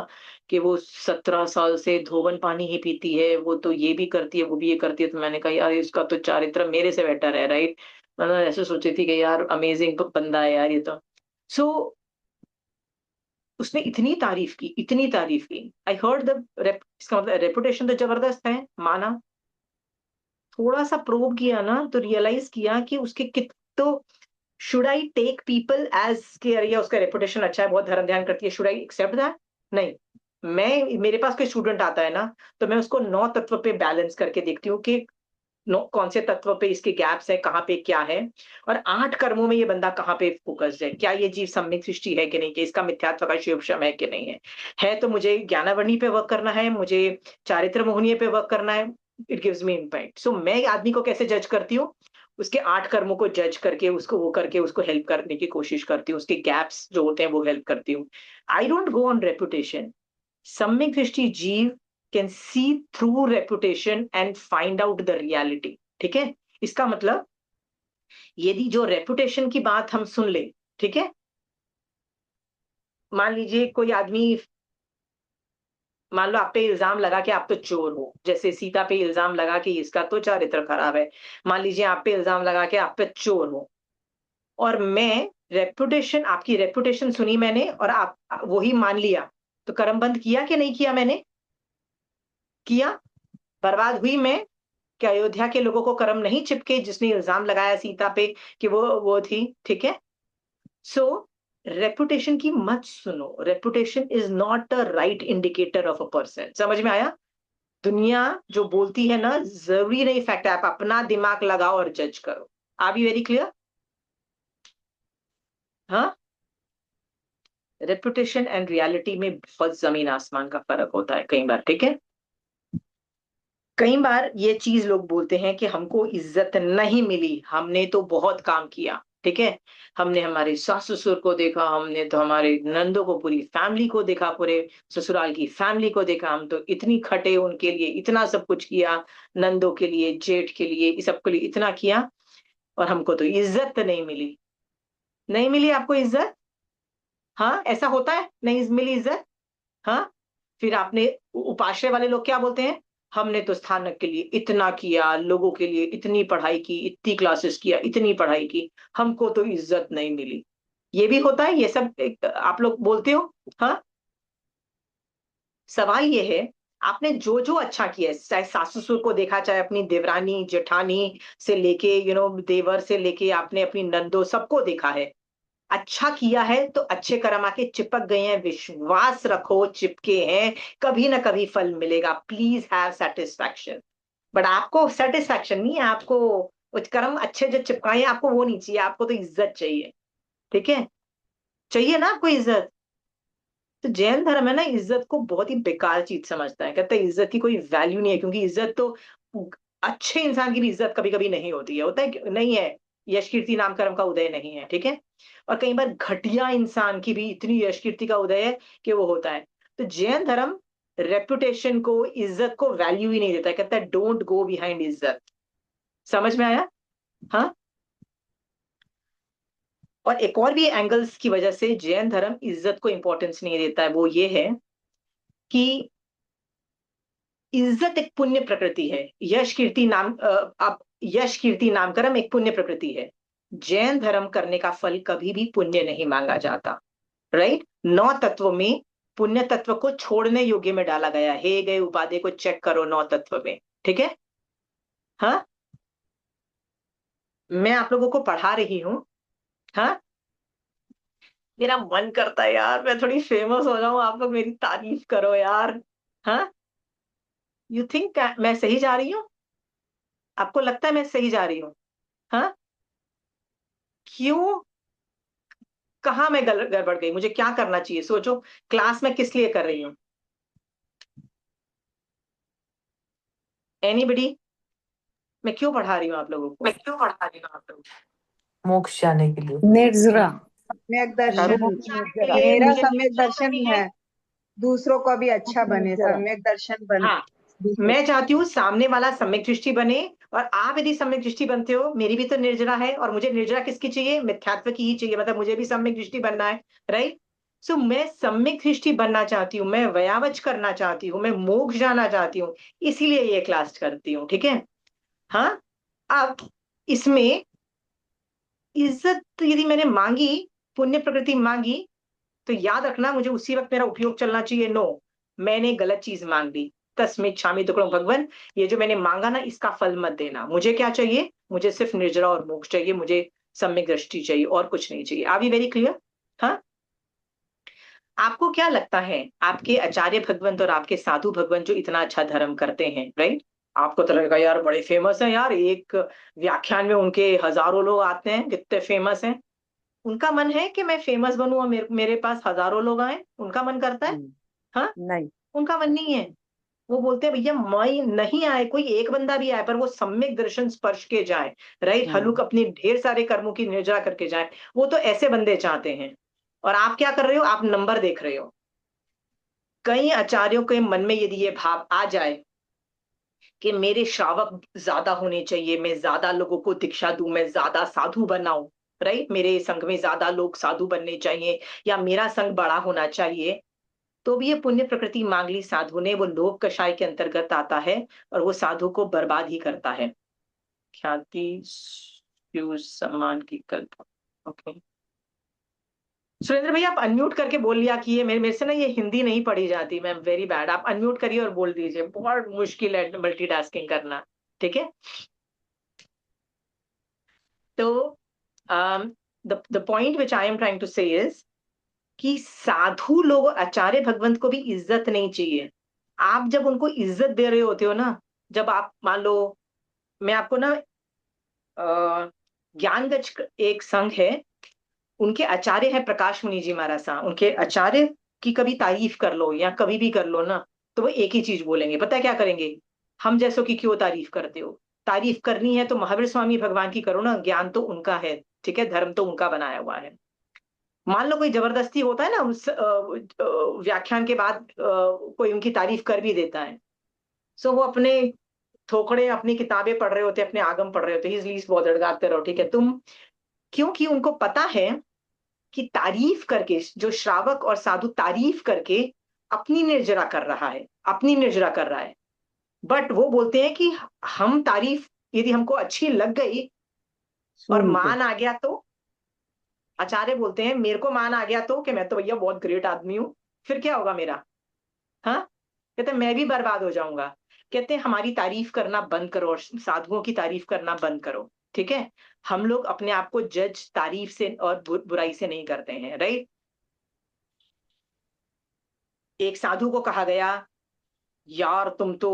Speaker 1: कि वो 17 साल से धोवन पानी ही पीती है, वो तो ये भी करती है वो भी ये करती है, तो मैंने कहा यार इसका तो चारित्र मेरे से बेटर है, राइट। मैंने ऐसे सोची थी कि यार अमेजिंग बंदा है यार ये तो। सो उसने इतनी तारीफ की, इतनी तारीफ की। आई हर्ड इसका मतलब रेपुटेशन तो जबरदस्त है, माना। थोड़ा सा प्रोब किया ना तो रियलाइज किया कि उसके कित तो should I take people as के अरे उसका रेपुटेशन अच्छा है, बहुत धर्म ध्यान करती है, शुड आई एक्सेप्ट दैट? नहीं। मैं मेरे पास कोई स्टूडेंट आता है ना तो मैं उसको 9 तत्व पे बैलेंस करके देखती हूँ कि कौन से तत्व पे इसके गैप्स है, कहाँ पे क्या है, और 8 कर्मों में ये बंदा कहाँ पे फोकस्ड है, क्या ये जीव सम्यक सृष्टि है कि नहीं, कि इसका मिथ्यात्व का शिवशम है कि नहीं है तो मुझे ज्ञानावर्णी पे वर्क करना है, मुझे चारित्र मोहनीय पे वर्क करना है। It gives me impact. So मैं आदमी को कैसे जज करती हूँ? उसके 8 कर्मों को जज करके उसको वो करके उसको हेल्प करने की कोशिश करती हूँ, उसके गैप्स जो होते हैं वो हेल्प करती हूँ। I don't go on reputation. सम्यक दृष्टि जीव can see through reputation and find out the reality. ठीक है? इसका मतलब यदि जो रेपुटेशन की बात हम सुन ले, ठीक है, मान लीजिए कोई आदमी, मान लो आप पे इल्जाम लगा कि आप तो चोर हो, जैसे सीता पे इल्जाम लगा कि इसका तो चारित्र खराब है। मान लीजिए आप पे इल्जाम लगा कि आप पे चोर हो, और मैं रेपुटेशन, आपकी रेपुटेशन सुनी मैंने और आप वही मान लिया, तो कर्म बंद किया कि नहीं किया मैंने? किया। बर्बाद हुई मैं? कि अयोध्या के लोगों को कर्म नहीं चिपके जिसने इल्जाम लगाया सीता पे कि वो थी? ठीक है। सो रेपुटेशन की मत सुनो। Reputation is not a right indicator of a person. समझ में आया? दुनिया जो बोलती है ना, जरूरी नहीं फैक्ट है, आप अपना दिमाग लगाओ और जज करो। R B very clear? हाँ। रेपुटेशन एंड रियलिटी में बहुत जमीन आसमान का फर्क होता है कई बार। ठीक है? कई बार ये चीज लोग बोलते हैं कि हमको इज्जत नहीं मिली, हमने तो बहुत काम किया। ठीक है? हमने हमारे सास ससुर को देखा, हमने तो हमारे नंदों को, पूरी फैमिली को देखा, पूरे ससुराल की फैमिली को देखा, हम तो इतनी खटे उनके लिए, इतना सब कुछ किया, नंदों के लिए, जेठ के लिए, इस सब के लिए इतना किया, और हमको तो इज्जत नहीं मिली। नहीं मिली आपको इज्जत? हाँ, ऐसा होता है, नहीं मिली इज्जत। हाँ। फिर आपने, उपाश्रय वाले लोग क्या बोलते हैं? हमने तो स्थानक के लिए इतना किया, लोगों के लिए इतनी पढ़ाई की, इतनी क्लासेस किया, इतनी पढ़ाई की, हमको तो इज्जत नहीं मिली। ये भी होता है, ये सब आप लोग बोलते हो। हाँ। सवाल ये है, आपने जो जो अच्छा किया है, चाहे सास ससुर को देखा, चाहे अपनी देवरानी जेठानी से लेके देवर से लेके आपने अपनी नंदो सबको देखा है, अच्छा किया है तो अच्छे कर्म आके चिपक गए हैं, विश्वास रखो चिपके हैं, कभी ना कभी फल मिलेगा। Please have satisfaction. बट आपको सेटिस्फैक्शन नहीं है, आपको कुछ कर्म अच्छे जो चिपकाए हैं आपको वो नहीं चाहिए, आपको तो इज्जत चाहिए। ठीक है? चाहिए ना आपको इज्जत? तो जैन धर्म है ना, इज्जत को बहुत ही बेकार चीज समझता है, कहता है इज्जत की कोई वैल्यू नहीं है, क्योंकि इज्जत तो अच्छे इंसान की भी इज्जत कभी कभी नहीं होती है, होता है नहीं है? यश कीर्ति नाम कर्म का उदय नहीं है। ठीक है? और कई बार घटिया इंसान की भी इतनी यश कीर्ति का उदय है कि वो होता है। तो जैन धर्म रेपुटेशन को, इज्जत को वैल्यू ही नहीं देता है, कहता है डोंट गो बिहाइंड इज्जत। समझ में आया? हाँ। और एक और भी एंगल्स की वजह से जैन धर्म इज्जत को इंपॉर्टेंस नहीं देता है, वो ये है कि इज्जत एक पुण्य प्रकृति है, यश कीर्ति नाम अब यश कीर्ति नामकरण एक पुण्य प्रकृति है। जैन धर्म करने का फल कभी भी पुण्य नहीं मांगा जाता। राइट? 9 तत्वों में पुण्य तत्व को छोड़ने योग्य में डाला गया। हे गए उपाधि को चेक करो 9 तत्व में। ठीक है? हाँ। मैं आप लोगों को पढ़ा रही हूँ। हाँ। मेरा मन करता है यार मैं थोड़ी फेमस हो जाऊं, आप लोग मेरी तारीफ करो यार। हाँ। यू थिंक मैं सही जा रही हूँ? आपको लगता है मैं सही जा रही हूँ? हाँ। क्यों? कहाँ मैं गड़बड़ गई? मुझे क्या करना चाहिए? सोचो, क्लास में किस लिए कर रही हूँ? एनीबडी? मैं क्यों पढ़ा रही हूँ आप लोगों को? मैं क्यों पढ़ा रही हूँ आप लोगों
Speaker 4: मोक्ष जाने के लिए।
Speaker 5: निर्जरा।
Speaker 2: सम्यक
Speaker 1: को?
Speaker 2: दर्शन,
Speaker 5: निर्जरा।
Speaker 2: मेरा
Speaker 1: मुझे
Speaker 2: सम्यक दर्शन है, दूसरों को भी अच्छा बने,
Speaker 5: निर्जरा।
Speaker 2: सम्यक दर्शन बने
Speaker 1: हाँ,
Speaker 2: दूसरों।
Speaker 1: मैं चाहती हूँ सामने वाला सम्यक दृष्टि बने, और आप यदि सम्यक दृष्टि बनते हो, मेरी भी तो निर्जरा है, और मुझे निर्जरा किसकी चाहिए? मिथ्यात्व की ही चाहिए, मतलब मुझे भी सम्यक दृष्टि बनना है, राइट? सो मैं सम्यक दृष्टि बनना चाहती हूँ, मैं वयावच करना चाहती हूँ, मैं मोक्ष जाना चाहती हूँ, इसीलिए ये क्लास करती हूँ, ठीक है? हाँ, अब इसमें इज्जत यदि मैंने मांगी, पुण्य प्रकृति मांगी, तो याद रखना मुझे उसी वक्त मेरा उपयोग चलना चाहिए। नो, मैंने गलत चीज मांग ली, तस्में क्षामी दुक्कड़म भगवन, ये जो मैंने मांगा ना, इसका फल मत देना। मुझे क्या चाहिए? मुझे सिर्फ निर्जरा और मोक्ष चाहिए, मुझे सम्यक दृष्टि चाहिए, और कुछ नहीं चाहिए। Are we very clear? हाँ, आपको क्या लगता है, आपके आचार्य भगवंत और आपके साधु भगवंत जो इतना अच्छा धर्म करते हैं, राइट, आपको तो लगेगा यार बड़े फेमस हैं यार, एक व्याख्यान में उनके हजारों लोग आते हैं, कितने फेमस हैं। उनका मन है कि मैं फेमस बनूं और मेरे पास हजारों लोग आए? उनका मन करता है? हाँ,
Speaker 5: नहीं।
Speaker 1: उनका मन नहीं है। वो बोलते हैं भैया मैं नहीं आए, कोई एक बंदा भी आए पर वो सम्यक दर्शन स्पर्श के जाए, राइट, हलुक अपनी ढेर सारे कर्मों की निर्जरा करके जाए, वो तो ऐसे बंदे चाहते हैं। और आप क्या कर रहे हो? आप नंबर देख रहे हो। कई आचार्यों के मन में यदि ये भाव आ जाए कि मेरे श्रावक ज्यादा होने चाहिए, मैं ज्यादा लोगों को दीक्षा दूं, मैं ज्यादा साधु बनाऊं, राइट, मेरे संघ में ज्यादा लोग साधु बनने चाहिए, या मेरा संघ बड़ा होना चाहिए, तो भी ये पुण्य प्रकृति मांग ली साधु ने, वो लोभ कषाय के अंतर्गत आता है, और वो साधु को बर्बाद ही करता है। ख्याति सम्मान की कल्प। ओके, सुरेंद्र भैया आप अनम्यूट करके बोल लिया कि ये मेरे से ना ये हिंदी नहीं पढ़ी जाती, मैं वेरी बैड। आप अनम्यूट करिए और बोल दीजिए, बहुत मुश्किल है मल्टीटास्किंग करना, ठीक है? तो the point which I am trying to say is कि साधु लोग और आचार्य भगवंत को भी इज्जत नहीं चाहिए। आप जब उनको इज्जत दे रहे होते हो ना, जब आप मान लो, मैं आपको ना ज्ञान गज एक संघ है, उनके आचार्य है प्रकाश मुनि जी महाराज साहब, उनके आचार्य की कभी तारीफ कर लो या कभी भी कर लो ना, तो वो एक ही चीज बोलेंगे, पता है क्या करेंगे? हम जैसों की क्यों तारीफ करते हो? तारीफ करनी है तो महावीर स्वामी भगवान की करो ना, ज्ञान तो उनका है, ठीक है, धर्म तो उनका बनाया हुआ है। मान लो कोई जबरदस्ती होता है ना, उस व्याख्यान के बाद कोई उनकी तारीफ कर भी देता है, सो वो अपने थोकड़े अपनी किताबें पढ़ रहे होते, अपने आगम पढ़ रहे होते, इज लीस्ट बॉदर्ड, गाते रहो, ठीक है तुम, क्योंकि उनको पता है कि तारीफ करके, जो श्रावक और साधु तारीफ करके अपनी निर्जरा कर रहा है, अपनी निर्जरा कर रहा है, बट वो बोलते हैं कि हम तारीफ यदि हमको अच्छी लग गई और
Speaker 5: सुन के।
Speaker 1: मान आ गया तो, आचार्य बोलते हैं मेरे को मान आ गया तो, कि मैं तो भैया बहुत ग्रेट आदमी हूं, फिर क्या होगा मेरा? हाँ, कहते हैं मैं भी बर्बाद हो जाऊंगा। कहते हैं हमारी तारीफ करना बंद करो और साधुओं की तारीफ करना बंद करो, ठीक है? हम लोग अपने आप को जज तारीफ से और बुराई से नहीं करते हैं, राइट? एक साधु को कहा गया, यार तुम तो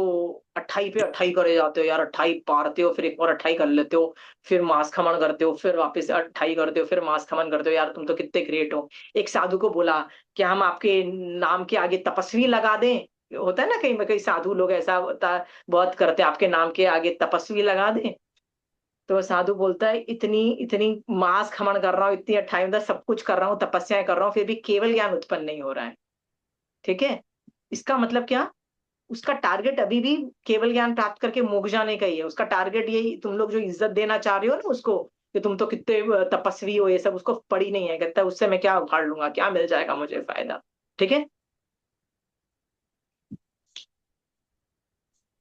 Speaker 1: अट्ठाई पे अट्ठाई करे जाते हो यार, अट्ठाई पारते हो, फिर एक और अट्ठाई कर लेते हो, फिर मांस खमन करते हो, फिर वापस अट्ठाई करते हो, फिर मांस खमन करते हो, यार तुम तो कितने ग्रेट हो। एक साधु को बोला, क्या हम आपके नाम के आगे तपस्वी लगा दें? होता है ना कहीं कहीं साधु लोग ऐसा होता, बहुत करते हैं, आपके नाम के आगे तपस्वी लगा दें। तो वो साधु बोलता है, इतनी इतनी मांस खमन कर रहा हूँ, इतनी अट्ठाई मतलब सब कुछ कर रहा हूँ, तपस्याएं कर रहा हूँ, फिर भी केवल ज्ञान उत्पन्न नहीं हो रहा है, ठीक है? इसका मतलब क्या? उसका टारगेट अभी भी केवल ज्ञान प्राप्त करके मोक्ष जाने का ही है। उसका टारगेट यही, तुम लोग जो इज्जत देना चाह रहे हो ना उसको, कि तुम तो कितने तपस्वी हो, ये सब उसको पड़ी नहीं है, कहता है उससे मैं क्या उखाड़ लूंगा, क्या मिल जाएगा मुझे फायदा, ठीक है?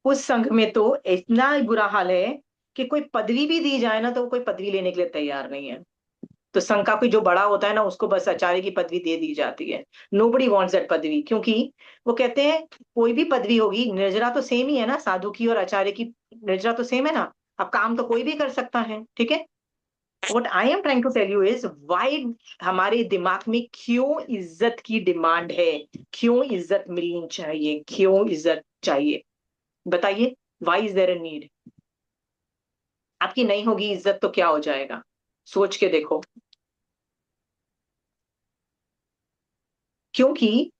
Speaker 1: उस संघ में तो इतना ही बुरा हाल है कि कोई पदवी भी दी जाए ना, तो वो कोई पदवी लेने के लिए तैयार नहीं है। तो संघ का कोई जो बड़ा होता है ना, उसको बस आचार्य की पदवी दे दी जाती है। नोबडी वांट्स दैट पदवी, क्योंकि वो कहते हैं कोई भी पदवी होगी, निर्जरा तो सेम ही है ना, साधु की और आचार्य की निर्जरा तो सेम है ना, अब काम तो कोई भी कर सकता है, ठीक है? What I am trying to tell you is why हमारे दिमाग में क्यों इज्जत की डिमांड है, क्यों इज्जत मिलनी चाहिए, क्यों इज्जत चाहिए, बताइए? Why is there a need? आपकी नहीं होगी इज्जत तो क्या हो जाएगा? सोच के देखो। क्योंकि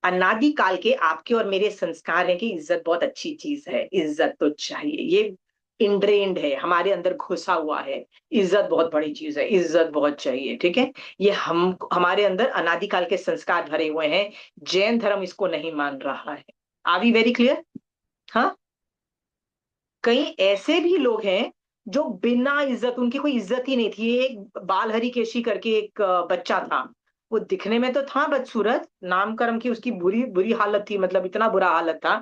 Speaker 1: अनादि काल के आपके और मेरे संस्कार है कि इज्जत बहुत अच्छी चीज है, इज्जत तो चाहिए, ये इंड्रेन्ड है, हमारे अंदर घुसा हुआ है, इज्जत बहुत बड़ी चीज है, इज्जत बहुत चाहिए, ठीक है? ये हम हमारे अंदर अनादि काल के संस्कार भरे हुए हैं। जैन धर्म इसको नहीं मान रहा है। Are we very clear? हाँ, कई ऐसे भी लोग हैं जो बिना इज्जत, उनकी कोई इज्जत ही नहीं थी। एक बाल हरिकेशी करके एक बच्चा था, वो दिखने में तो था बदसूरत, नामकरण की उसकी बुरी बुरी हालत थी, मतलब इतना बुरा हालत था,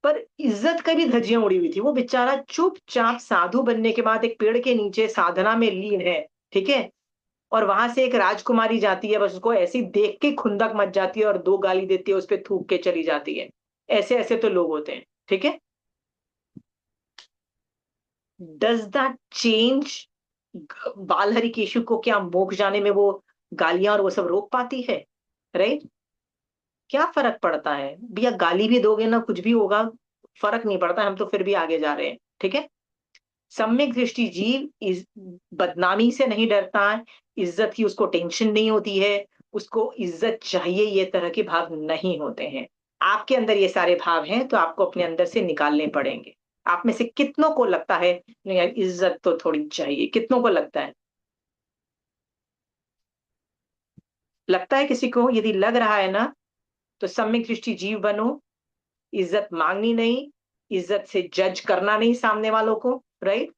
Speaker 1: पर इज्जत का भी धज्जियां उड़ी हुई थी। वो बेचारा चुपचाप साधु बनने के बाद एक पेड़ के नीचे साधना में लीन है, ठीक है। और वहां से एक राजकुमारी जाती है, बस उसको ऐसी देख के खुंदक मच जाती है और दो गाली देती है, उस पर थूक के चली जाती है। ऐसे ऐसे तो लोग होते हैं, ठीक है। डज दैट चेंज बाल हरिकेशु को? क्या मोक्ष जाने में वो गालियां और वो सब रोक पाती है? राइट? क्या फर्क पड़ता है भैया, गाली भी दोगे ना, कुछ भी होगा, फर्क नहीं पड़ता, हम तो फिर भी आगे जा रहे हैं, ठीक है। सम्यक दृष्टि जीव इस बदनामी से नहीं डरता है, इज्जत की उसको टेंशन नहीं होती है, उसको इज्जत चाहिए, ये तरह के भाव नहीं होते हैं। आपके अंदर ये सारे भाव हैं तो आपको अपने अंदर से निकालने पड़ेंगे। आप में से कितनों को लगता है नहीं यार इज्जत तो थोड़ी चाहिए? कितनों को लगता है? लगता है किसी को? यदि लग रहा है ना, तो सम्यक दृष्टि जीव बनो। इज्जत मांगनी नहीं, इज्जत से जज करना नहीं सामने वालों को, राइट?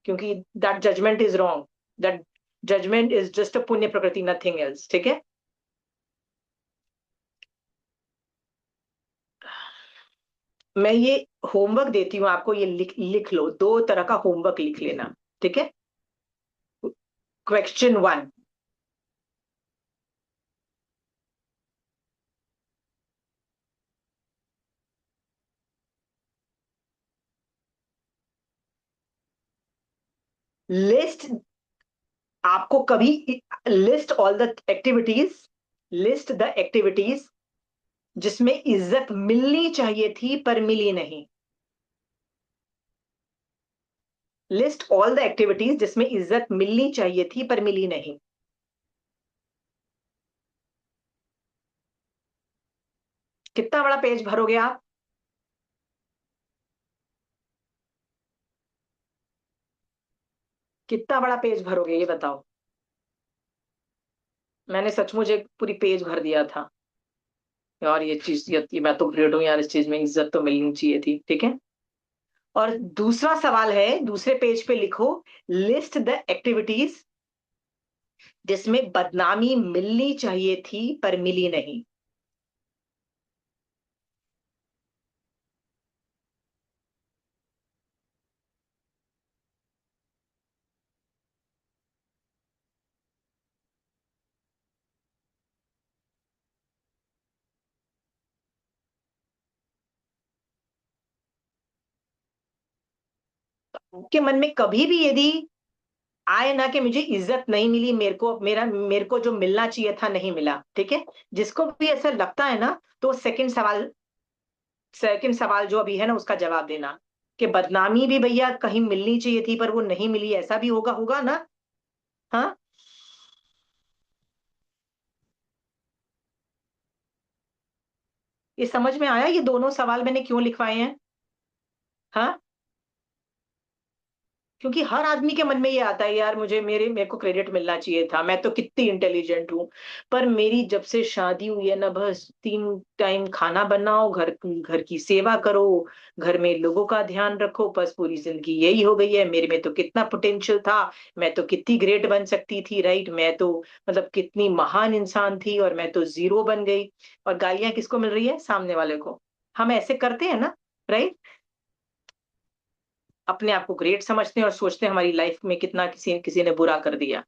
Speaker 1: क्योंकि that judgement is wrong, that judgement is just a पुण्य प्रकृति, नथिंग एल्स, ठीक है। मैं ये होमवर्क देती हूँ आपको, ये लिख लिख लो, दो तरह का होमवर्क लिख लेना, ठीक है। क्वेश्चन 1, लिस्ट, आपको कभी list all the activities, list the activities जिसमें इज्जत मिलनी चाहिए थी पर मिली नहीं। लिस्ट ऑल द एक्टिविटीज जिसमें इज्जत मिलनी चाहिए थी पर मिली नहीं। कितना बड़ा पेज भरोगे आप? कितना बड़ा पेज भरोगे ये बताओ? मैंने सचमुच एक पूरी पेज भर दिया था यार, ये चीज, ये मैं तो ग्रेट हूं यार, इस चीज में इज्जत तो मिलनी चाहिए थी, ठीक है। और दूसरा सवाल है, दूसरे पेज पे लिखो, लिस्ट द एक्टिविटीज जिसमें बदनामी मिलनी चाहिए थी पर मिली नहीं। के मन में कभी भी यदि आए ना कि मुझे इज्जत नहीं मिली, मेरे को जो मिलना चाहिए था नहीं मिला, ठीक है, जिसको भी ऐसा लगता है ना, तो सेकंड सवाल जो अभी है ना उसका जवाब देना, कि बदनामी भी भैया कहीं मिलनी चाहिए थी पर वो नहीं मिली, ऐसा भी होगा, होगा ना? हाँ, ये समझ में आया ये दोनों सवाल मैंने क्यों लिखवाए हैं? हाँ, क्योंकि हर आदमी के मन में ये आता है यार, मेरे को क्रेडिट मिलना चाहिए था, मैं तो कितनी इंटेलिजेंट हूँ, पर मेरी जब से शादी हुई है ना, बस 3 टाइम खाना बनाओ, घर घर की सेवा करो, घर में लोगों का ध्यान रखो, बस पूरी जिंदगी यही हो गई है। मेरे में तो कितना पोटेंशियल था, मैं तो कितनी ग्रेट बन सकती थी, राइट? मैं तो मतलब कितनी महान इंसान थी और मैं तो जीरो बन गई। और गालियां किसको मिल रही है? सामने वाले को। हम ऐसे करते हैं ना, राइट? अपने आप को ग्रेट समझते हैं और सोचते हैं हमारी लाइफ में कितना किसी किसी ने बुरा कर दिया।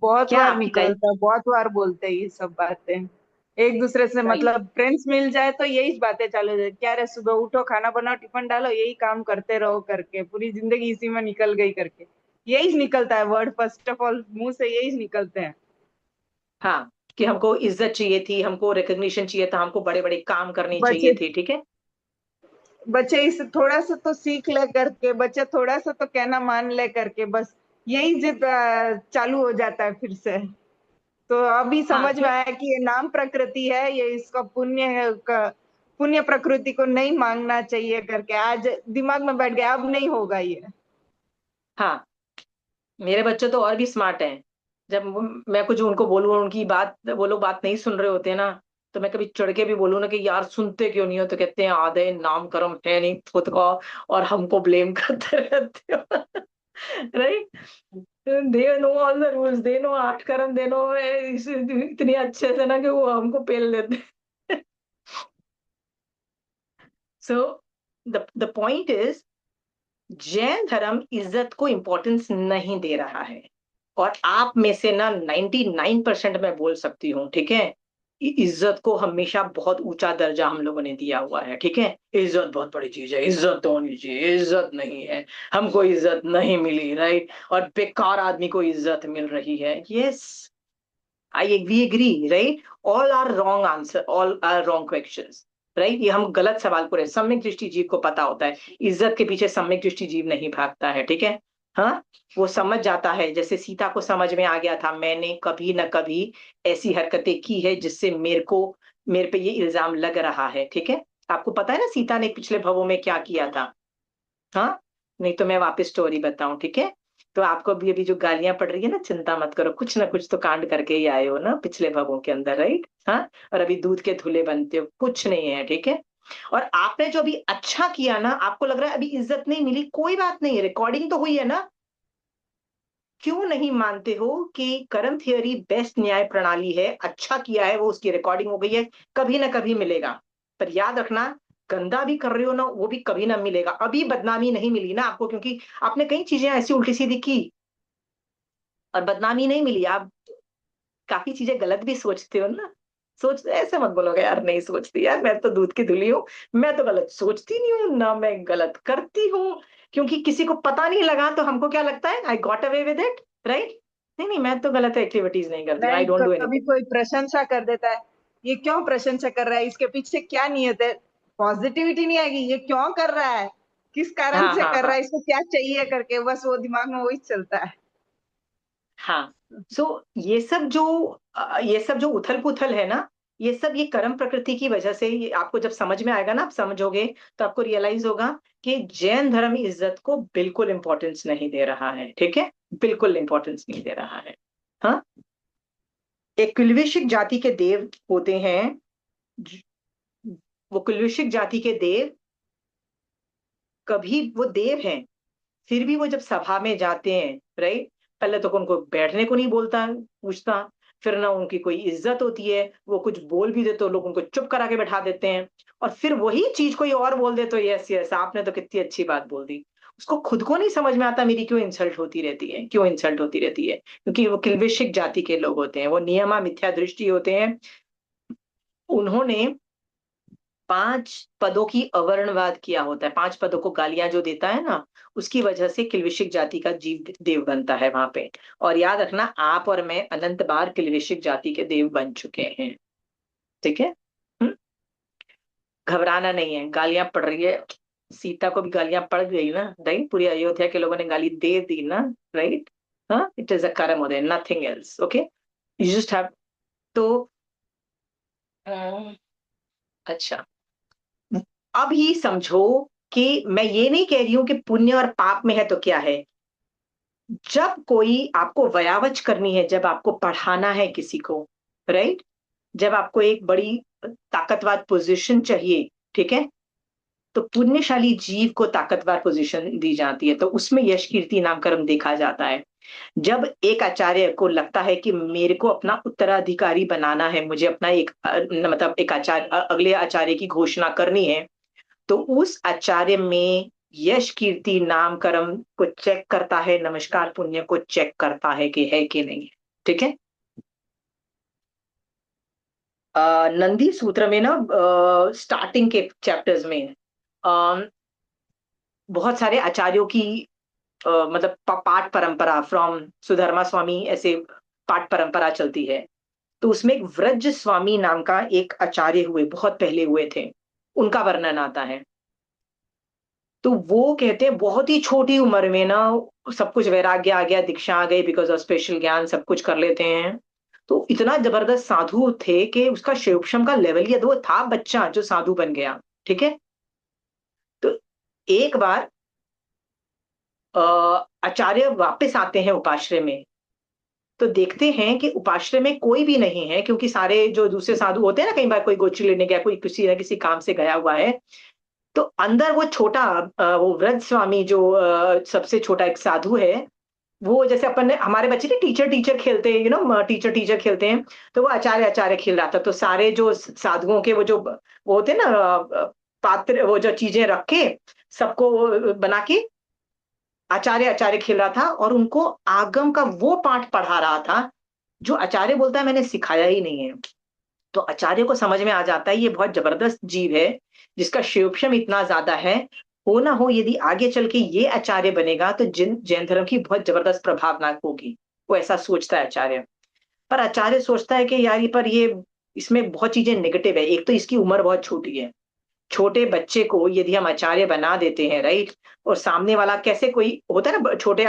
Speaker 2: बहुत
Speaker 1: क्या
Speaker 2: बार
Speaker 1: आपकी लाइफ?
Speaker 2: निकलता है, बहुत बार बोलते हैं ये सब बातें एक दूसरे से, मतलब फ्रेंड्स मिल जाए तो यही बातें चालू हो जाती, क्या रे सुबह उठो, खाना बनाओ, टिफिन डालो, यही काम करते रहो करके पूरी जिंदगी इसी में निकल गई करके, यही निकलता है वर्ड, फर्स्ट ऑफ ऑल मुंह से यही निकलते हैं।
Speaker 1: हाँ, कि हमको इज्जत चाहिए थी, हमको रिकग्निशन चाहिए था, हमको बड़े बड़े काम करने
Speaker 2: बच्चे
Speaker 1: चाहिए थे, ठीक है।
Speaker 2: बच्चे इस थोड़ा सा तो सीख ले करके, बच्चे थोड़ा सा तो कहना मान ले करके, बस यही जिद चालू हो जाता है फिर से। तो अभी
Speaker 1: हाँ
Speaker 2: समझ में आया कि ये नाम प्रकृति है, ये इसका पुण्य प्रकृति को नहीं मांगना चाहिए करके आज दिमाग में बैठ गया, अब नहीं होगा ये।
Speaker 1: हाँ, मेरे बच्चे तो और भी स्मार्ट हैं। जब मैं कुछ उनको बोलूँ, उनकी बात वो लोग बात नहीं सुन रहे होते ना, तो मैं कभी चढ़ के भी बोलूँ ना कि यार सुनते क्यों नहीं हो, तो कहते हैं आधे नाम कर्म है नहीं खुद का, और हमको ब्लेम करते रहते हो। Right, they know all the rules, they know आठ कर्म, दे नो इतनी अच्छे से ना कि वो हमको पेल देते। सो द पॉइंट इज, जैन धर्म इज्जत को इंपॉर्टेंस नहीं दे रहा है। और आप में से ना 99% मैं बोल सकती हूँ, ठीक है, इज्जत को हमेशा बहुत ऊंचा दर्जा हम लोगों ने दिया हुआ है। ठीक है, इज्जत बहुत बड़ी चीज है, इज्जत तो होनी चाहिए, इज्जत नहीं है, हमको इज्जत नहीं मिली, राइट, और बेकार आदमी को इज्जत मिल रही है। Yes, I we agree, right, all are wrong answer, all are wrong questions, right, ये हम गलत सवाल पूरे। सम्यक दृष्टि जीव को पता होता है इज्जत के पीछे सम्यक दृष्टि जीव नहीं भागता है। ठीक है, हाँ, वो समझ जाता है, जैसे सीता को समझ में आ गया था मैंने कभी न कभी ऐसी हरकतें की है जिससे मेरे पे ये इल्जाम लग रहा है। ठीक है, आपको पता है ना सीता ने पिछले भवों में क्या किया था। हाँ, नहीं तो मैं वापस स्टोरी बताऊं, ठीक है। तो आपको भी अभी जो गालियां पड़ रही है ना, चिंता मत करो, कुछ ना कुछ तो कांड करके ही आए हो ना पिछले भवों के अंदर, राइट। हाँ, और अभी दूध के धुले बनते हो, कुछ नहीं है, ठीक है। और आपने जो अभी अच्छा किया ना, आपको लग रहा है अभी इज्जत नहीं मिली, कोई बात नहीं, रिकॉर्डिंग तो हुई है ना। क्यों नहीं मानते हो कि कर्म थियरी बेस्ट न्याय प्रणाली है, अच्छा किया है वो, उसकी रिकॉर्डिंग हो गई है, कभी ना कभी मिलेगा। पर याद रखना, गंदा भी कर रहे हो ना, वो भी कभी ना मिलेगा। अभी बदनामी नहीं मिली ना आपको, क्योंकि आपने कई चीजें ऐसी उल्टी सीधी की और बदनामी नहीं मिली। आप काफी चीजें गलत भी सोचते हो ना। सोच ऐसे मत बोलोगे यार, नहीं सोचती यार, मैं तो दूध की धुली हूँ, मैं तो गलत सोचती नहीं हूँ ना, मैं गलत करती हूँ, क्योंकि किसी को पता नहीं लगा तो हमको क्या लगता है, I got away with it, right. नहीं नहीं, मैं तो गलत एक्टिविटीज नहीं करती, आई
Speaker 2: नहीं,
Speaker 1: डोंट डू
Speaker 2: कभी
Speaker 1: एनीथिंग।
Speaker 2: कोई प्रशंसा कर देता है, ये क्यों प्रशंसा कर रहा है, इसके पीछे क्या नियत है, पॉजिटिविटी नहीं आएगी, ये क्यों कर रहा है, किस कारण
Speaker 1: हाँ
Speaker 2: से
Speaker 1: हाँ
Speaker 2: कर रहा
Speaker 1: हाँ
Speaker 2: है, इसको क्या चाहिए करके, बस वो दिमाग में वही चलता है।
Speaker 1: हाँ। सो ये सब जो उथल पुथल है ना, ये सब ये कर्म प्रकृति की वजह से, ये आपको जब समझ में आएगा ना, आप समझोगे, तो आपको रियलाइज होगा कि जैन धर्म इज्जत को बिल्कुल इंपॉर्टेंस नहीं दे रहा है। ठीक है, बिल्कुल इंपॉर्टेंस नहीं दे रहा है। हाँ, एक कुलविशिक जाति के देव होते हैं, ज- वो कुलविशिक जाति के देव, कभी वो देव हैं, फिर भी वो जब सभा में जाते हैं, राइट, पहले तो उनको बैठने को नहीं बोलता पूछता, फिर ना उनकी कोई इज्जत होती है, वो कुछ बोल भी दे तो लोग उनको चुप करा के बैठा देते हैं, और फिर वही चीज कोई और बोल दे तो यस यस आपने तो कितनी अच्छी बात बोल दी। उसको खुद को नहीं समझ में आता मेरी क्यों इंसल्ट होती रहती है, क्यों इंसल्ट होती रहती है, क्योंकि वो किल्विशिक जाति के लोग होते हैं, वो नियमा मिथ्या दृष्टि होते हैं। उन्होंने 5 पदों की अवर्णवाद किया होता है, 5 पदों को गालियां जो देता है ना, उसकी वजह से किल्विशिक जाति का जीव देव बनता है वहां पे। और याद रखना, आप और मैं अनंत बार किल्विशिक जाति के देव बन चुके हैं। ठीक है, हम्म? घबराना नहीं है, गालियां पड़ रही है, सीता को भी गालियां पड़ गई ना, राइट, पूरी अयोध्या के लोगों ने गाली दे दी ना, राइट। हाँ, इट इज अ कर्म उदय, nothing else, okay, you just have. तो अच्छा, अब ही समझो कि मैं ये नहीं कह रही हूं कि पुण्य और पाप में है तो क्या है। जब कोई आपको वयावच करनी है, जब आपको पढ़ाना है किसी को, राइट, जब आपको एक बड़ी ताकतवर पोजीशन चाहिए, ठीक है, तो पुण्यशाली जीव को ताकतवर पोजीशन दी जाती है, तो उसमें यश कीर्ति नाम कर्म देखा जाता है। जब एक आचार्य को लगता है कि मेरे को अपना उत्तराधिकारी बनाना है, मुझे अपना एक मतलब एक आचार्य, अगले आचार्य की घोषणा करनी है, तो उस आचार्य में यश कीर्ति नाम कर्म को चेक करता है, नमस्कार पुण्य को चेक करता है कि है कि नहीं। ठीक है, नंदी सूत्र में ना, स्टार्टिंग के चैप्टर्स में अ, बहुत सारे आचार्यों की मतलब पाठ परंपरा फ्रॉम सुधर्मा स्वामी, ऐसे पाठ परंपरा चलती है। तो उसमें एक व्रज स्वामी नाम का एक आचार्य हुए, बहुत पहले हुए थे, उनका वर्णन आता है। तो वो कहते हैं बहुत ही छोटी उम्र में ना सब कुछ वैराग्य आ गया, दीक्षा आ गई, बिकॉज ऑफ स्पेशल ज्ञान सब कुछ कर लेते हैं। तो इतना जबरदस्त साधु थे कि उसका शिवक्षम का लेवल, ये दो था बच्चा जो साधु बन गया। ठीक है, तो एक बार आचार्य वापस आते हैं उपाश्रय में, तो देखते हैं कि उपाश्रय में कोई भी नहीं है, क्योंकि सारे जो दूसरे साधु होते हैं ना, कई बार कोई गोची लेने गया, कोई किसी न किसी काम से गया हुआ है, तो अंदर वो छोटा वो वृद्ध स्वामी जो सबसे छोटा एक साधु है, वो जैसे अपन ने हमारे बच्चे ने टीचर टीचर खेलते हैं, टीचर टीचर खेलते हैं, तो वो आचार्य आचार्य खेल रहा था। तो सारे जो साधुओं के वो होते हैं ना, पात्र, वो जो चीजें रख के सबको बना के आचार्य आचार्य खेल रहा था, और उनको आगम का वो पाठ पढ़ा रहा था जो आचार्य बोलता है मैंने सिखाया ही नहीं है। तो आचार्य को समझ में आ जाता है ये बहुत जबरदस्त जीव है, जिसका शिवक्षम इतना ज्यादा है, हो ना हो यदि आगे चल के ये आचार्य बनेगा तो जिन जैन धर्म की बहुत जबरदस्त प्रभावना होगी। वो ऐसा सोचता है आचार्य। पर आचार्य सोचता है कि यार ये इसमें बहुत चीजें नेगेटिव है। एक तो इसकी उम्र बहुत छोटी है, छोटे बच्चे को यदि हम आचार्य बना देते हैं, राइट, और सामने वाला कैसे, कोई होता है ना छोटे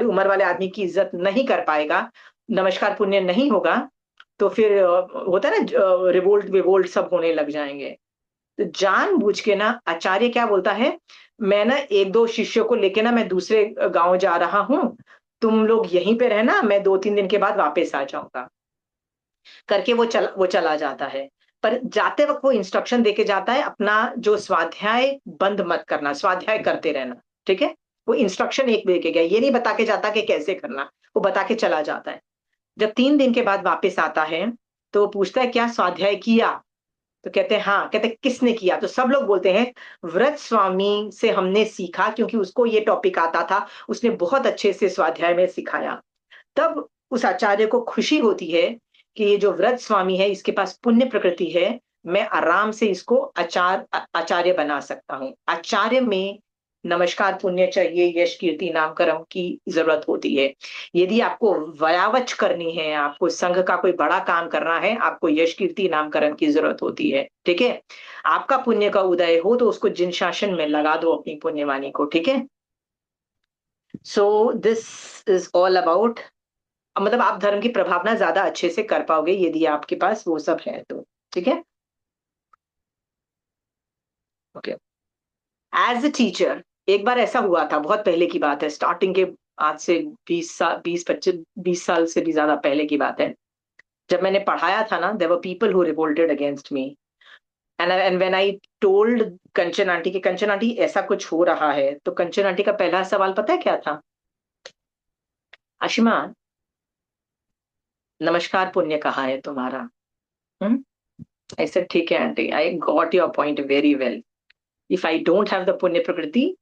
Speaker 1: उम्र वाले आदमी की इज्जत नहीं कर पाएगा, नमस्कार पुण्य नहीं होगा, तो फिर होता है ना रिवोल्ट विवोल्ट सब होने लग जाएंगे। तो जानबूझ के ना आचार्य क्या बोलता है, मैं ना एक दो शिष्यों को लेके ना मैं दूसरे गांव जा रहा हूँ, तुम लोग यहीं पे रहना, मैं 2-3 दिन के बाद वापस आ जाऊंगा करके वो चला जाता है। पर जाते वक्त वो इंस्ट्रक्शन देके जाता है, अपना जो स्वाध्याय बंद मत करना, स्वाध्याय करते रहना, ठीक है। वो इंस्ट्रक्शन एक दे के गया, ये नहीं बता के जाता कि कैसे करना, वो बता के चला जाता है। जब 3 दिन के बाद वापस आता है तो वो पूछता है क्या स्वाध्याय किया, तो कहते हैं हाँ, कहते हैं किसने किया, तो सब लोग बोलते हैं व्रत स्वामी से हमने सीखा, क्योंकि उसको ये टॉपिक आता था, उसने बहुत अच्छे से स्वाध्याय में सिखाया। तब उस आचार्य को खुशी होती है कि ये जो व्रत स्वामी है इसके पास पुण्य प्रकृति है, मैं आराम से इसको आचार्य बना सकता हूँ। आचार्य में नमस्कार पुण्य चाहिए, यश कीर्ति नाम कर्म की जरूरत होती है। यदि आपको व्यावच करनी है, आपको संघ का कोई बड़ा काम करना है, आपको यश कीर्ति नाम कर्म की जरूरत होती है, ठीक है। आपका पुण्य का उदय हो तो उसको जिन शासन में लगा दो अपनी पुण्यवाणी को, ठीक है। So this is all about, मतलब आप धर्म की प्रभावना ज्यादा अच्छे से कर पाओगे यदि आपके पास वो सब है तो, ठीक है। ओके। एज ए टीचर, एक बार ऐसा हुआ था, बहुत पहले की बात है, स्टार्टिंग के, आज से 20 साल, 20 25 20 साल से भी ज्यादा पहले की बात है। जब मैंने पढ़ाया था ना, there were people who revolted against me, and when I told Kanchan aunty कि कंचन आंटी ऐसा कुछ हो रहा है, तो कंचन आंटी का पहला सवाल पता है क्या था, आशिमा नमस्कार पुण्य कहाँ है तुम्हारा। हम्म, ऐसे ठीक है aunty, I got your point very well, if I don't have the पुण्य प्रकृति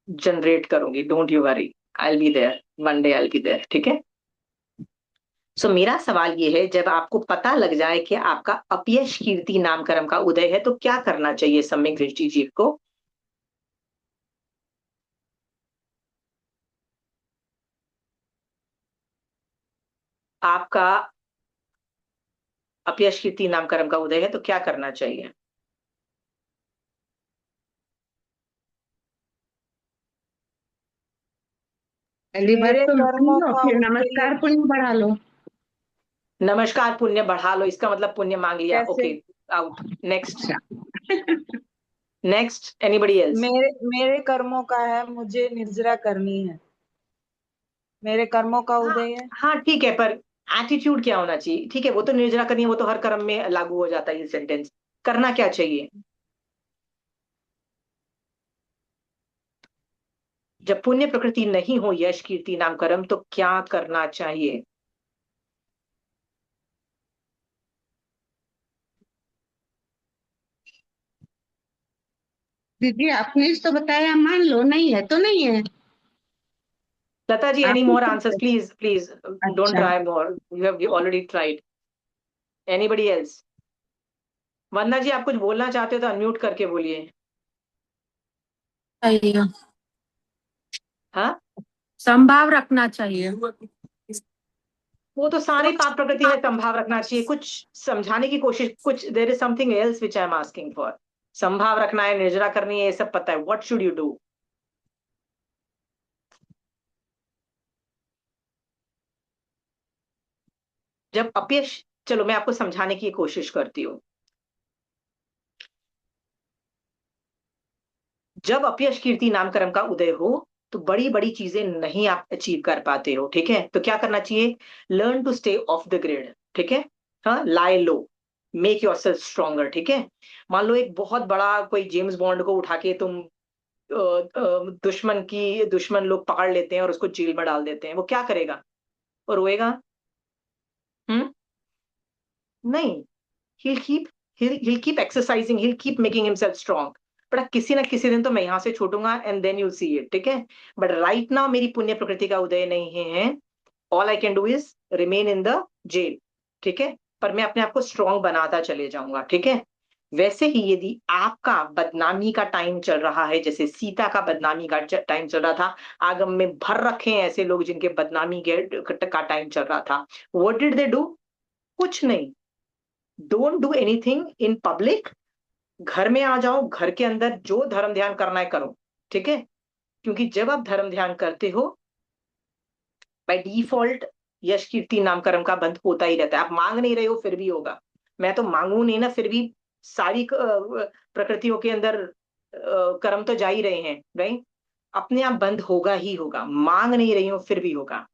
Speaker 1: जनरेट करूंगी, don't you worry, I will be there, one day I will be there, ठीक है। सो मेरा सवाल ये है, जब आपको पता लग जाए कि आपका अपयश कीर्ति नाम कर्म का उदय है तो क्या करना चाहिए सम्यक दृष्टि जीव को। आपका अपयश कीर्ति नाम कर्म का उदय है तो क्या करना चाहिए।
Speaker 3: पहली बात
Speaker 2: मेरे
Speaker 3: तो मान
Speaker 2: कर्मों
Speaker 3: लो,
Speaker 2: का
Speaker 3: फिर
Speaker 2: उनके लिए
Speaker 3: नमस्कार पुण्य बढ़ा लो।
Speaker 1: नमस्कार पुण्य बढ़ा लो, इसका मतलब पुण्य मांग लिया,
Speaker 2: कैसे?
Speaker 1: Okay, out, next.
Speaker 3: अच्छा।
Speaker 1: Next, anybody else.
Speaker 2: मेरे मेरे कर्मों का है, मुझे निर्जरा करनी है, मेरे कर्मों का
Speaker 1: हाँ,
Speaker 2: उदय है।
Speaker 1: हाँ ठीक है, पर एटीट्यूड क्या होना चाहिए, ठीक है, वो तो निर्जरा करनी है, वो तो हर कर्म में लागू हो जाता है ये सेंटेंस। करना क्या चाहिए जब पुण्य प्रकृति नहीं हो, यश कीर्ति नाम कर्म, तो क्या करना चाहिए।
Speaker 3: दीदी आपने तो बताया, मान लो नहीं है तो नहीं है।
Speaker 1: लता जी,
Speaker 3: आप
Speaker 1: एनी
Speaker 3: ही
Speaker 1: मोर
Speaker 3: तो-
Speaker 1: आंसर्स प्लीज प्लीज, डोंट
Speaker 3: अच्छा।
Speaker 1: Try more, you have already tried. Anybody else. Vandana ji, आप कुछ बोलना चाहते हो तो अनम्यूट करके बोलिए।
Speaker 5: चाहिए,
Speaker 1: हाँ,
Speaker 5: संभाव रखना चाहिए।
Speaker 1: वो तो सारी पाप प्रकृति में संभाव रखना चाहिए, कुछ समझाने की कोशिश, कुछ there is something else which I am asking for. संभाव रखना है, निर्जरा करनी है, ये सब पता है, व्हाट शुड यू डू। जब अपयश, चलो मैं आपको समझाने की कोशिश करती हूँ। जब अपयश कीर्ति नाम कर्म का उदय हो तो बड़ी बड़ी चीजें नहीं आप अचीव कर पाते हो, ठीक है। तो क्या करना चाहिए, learn to stay off the grid, ठीक है। हाँ, lie low, make yourself stronger, ठीक है। मान लो एक बहुत बड़ा कोई जेम्स बॉन्ड को उठा के तुम दुश्मन लोग पकड़ लेते हैं और उसको जेल में डाल देते हैं, वो क्या करेगा, वो रोएगा? हम्म, नहीं। he'll keep he'll keep exercising, he'll keep making himself strong। But किसी ना किसी दिन तो मैं यहां से छूटूंगा and then you see it, ठीक है। बट राइट नाउ मेरी पुण्य प्रकृति का उदय नहीं है, all I can do is remain in the jail, ठीक है। पर मैं अपने आप को स्ट्रांग बनाता चले जाऊंगा, ठीक है। वैसे ही यदि आपका बदनामी का टाइम चल रहा है, जैसे सीता का बदनामी का टाइम चल रहा था, आगम में भर रखे हैं ऐसे लोग जिनके बदनामी का टाइम चल रहा था, व्हाट डिड दे डू? कुछ नहीं। Don't do anything in public, घर में आ जाओ, घर के अंदर जो धर्म ध्यान करना है करो, ठीक है। क्योंकि जब आप धर्म ध्यान करते हो, बाय डिफॉल्ट यश कीर्ति नाम कर्म का बंध होता ही रहता है। आप मांग नहीं रहे हो फिर भी होगा। मैं तो मांगू नहीं ना, फिर भी सारी प्रकृतियों के अंदर कर्म तो जा ही रहे हैं, राइट। अपने आप बंद होगा ही होगा, मांग नहीं रही हो फिर भी होगा,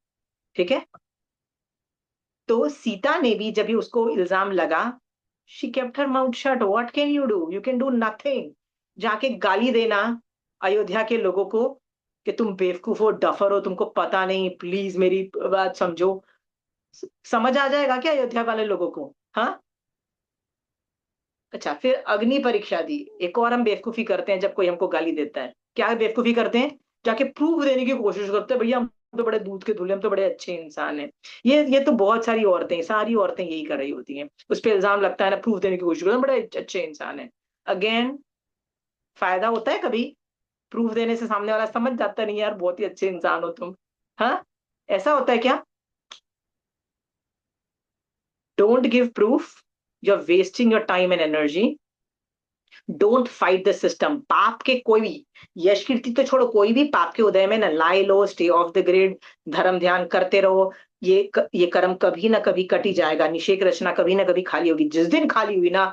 Speaker 1: ठीक है। तो सीता ने भी जब भी उसको इल्जाम लगा, she kept her mouth shut. What can you do? You can do nothing. जाके गाली देना अयोध्या के लोगों को कि तुम बेवकूफ हो, डफर हो, तुमको पता नहीं, प्लीज मेरी बात समझो। समझ आ जाएगा क्या अयोध्या वाले लोगों को? हाँ, अच्छा। फिर अग्नि परीक्षा दी। एक और हम बेवकूफी करते हैं जब कोई हमको गाली देता है, क्या बेवकूफी करते हैं, जाके प्रूफ देने की कोशिश करते हैं, भैया हम तो बड़े दूध के धुले, हम तो बड़े अच्छे इंसान हैं। ये तो बहुत सारी औरतें यही कर रही होती हैं। उस पर इल्जाम लगता है ना, प्रूफ देने की कोशिश करते हैं, बड़े अच्छे इंसान है। अगेन, फायदा होता है कभी? प्रूफ देने से सामने वाला समझ जाता नहीं यार बहुत ही अच्छे इंसान हो तुम। हाँ, ऐसा होता है क्या? Don't give proof, you are wasting your time and energy. Don't fight the system. पाप के कोई भी, यश कीर्ति तो छोड़ो, कोई भी पाप के उदय में ना लाई लो, स्टे ऑफ द ग्रिड, धर्म ध्यान करते रहो। ये कर्म कभी ना कभी कट ही जाएगा। निषेक रचना कभी ना कभी खाली होगी। जिस दिन खाली हुई ना,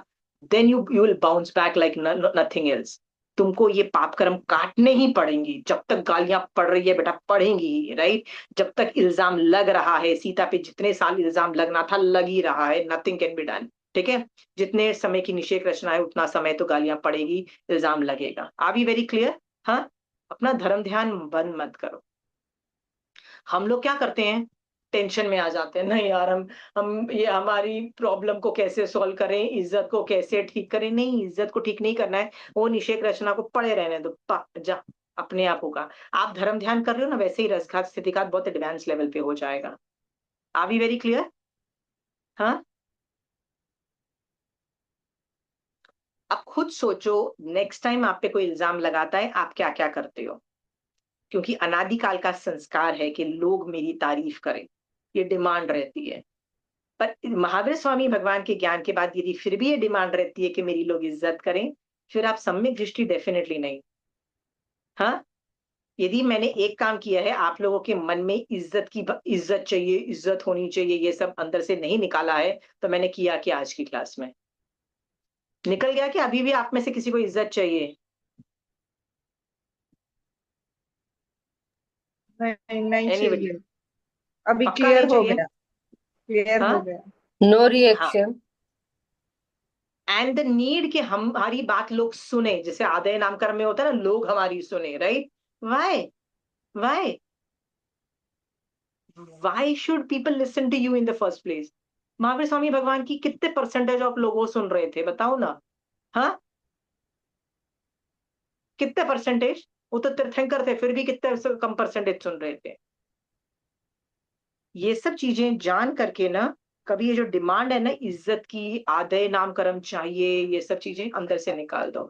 Speaker 1: then you will bounce back like nothing else. तुमको ये पाप कर्म काटने ही पड़ेंगी। जब तक गालियां पड़ रही है बेटा, पढ़ेंगी ही, राइट। जब तक इल्जाम लग रहा है, सीता पे जितने साल इल्जाम लगना था लग ही रहा है, नथिंग कैन बी डन, ठीक है। जितने समय की निषेक रचना है उतना समय तो गालियां पड़ेगी, इल्जाम लगेगा। R B very clear? हाँ, अपना धर्म ध्यान बंद मत करो। हम लोग क्या करते हैं, टेंशन में आ जाते हैं, नहीं यार हम ये हमारी प्रॉब्लम को कैसे सॉल्व करें, इज्जत को कैसे ठीक करें। नहीं, इज्जत को ठीक नहीं करना है, वो निषेक रचना को पड़े रहने दो, जा, अपने आप होगा। आप धर्म ध्यान कर रहे हो ना, वैसे ही रसघात स्थितिघात बहुत एडवांस लेवल पे हो जाएगा। R B very clear? हाँ, अब खुद सोचो, नेक्स्ट टाइम आप पे कोई इल्जाम लगाता है आप क्या क्या करते हो। क्योंकि अनादिकाल का संस्कार है कि लोग मेरी तारीफ करें, ये डिमांड रहती है। पर महावीर स्वामी भगवान के ज्ञान के बाद यदि फिर भी ये डिमांड रहती है कि मेरी लोग इज्जत करें, फिर आप सम्यक दृष्टि डेफिनेटली नहीं। हाँ, यदि मैंने एक काम किया है, आप लोगों के मन में इज्जत चाहिए, इज्जत होनी चाहिए, ये सब अंदर से नहीं निकाला है, तो मैंने किया क्या आज की क्लास में? निकल गया कि अभी भी आप में से किसी को इज्जत चाहिए?
Speaker 2: नहीं, नहीं
Speaker 1: एनीबडी?
Speaker 2: चाहिए। अभी
Speaker 1: पक्का
Speaker 2: क्लियर
Speaker 1: नहीं
Speaker 2: हो
Speaker 1: चाहिए?
Speaker 2: गया, क्लियर हो
Speaker 1: हाँ,
Speaker 2: गया।
Speaker 5: नो
Speaker 1: हाँ।
Speaker 5: रिएक्शन।
Speaker 1: एंड द नीड कि हमारी बात लोग सुने, जैसे आदय नामकरण में होता है ना, लोग हमारी सुने, right. Why why why should people listen to you in the first place? Mahavir Swami भगवान की कितने परसेंटेज ऑफ लोगों सुन रहे थे, बताओ ना। हाँ, कितने परसेंटेज? वो तो तीर्थंकर थे, फिर भी कितने कम परसेंटेज सुन रहे थे। ये सब चीजें जान करके ना, कभी ये जो डिमांड है ना इज्जत की, आदय नामकरण चाहिए, ये सब चीजें अंदर से निकाल दो।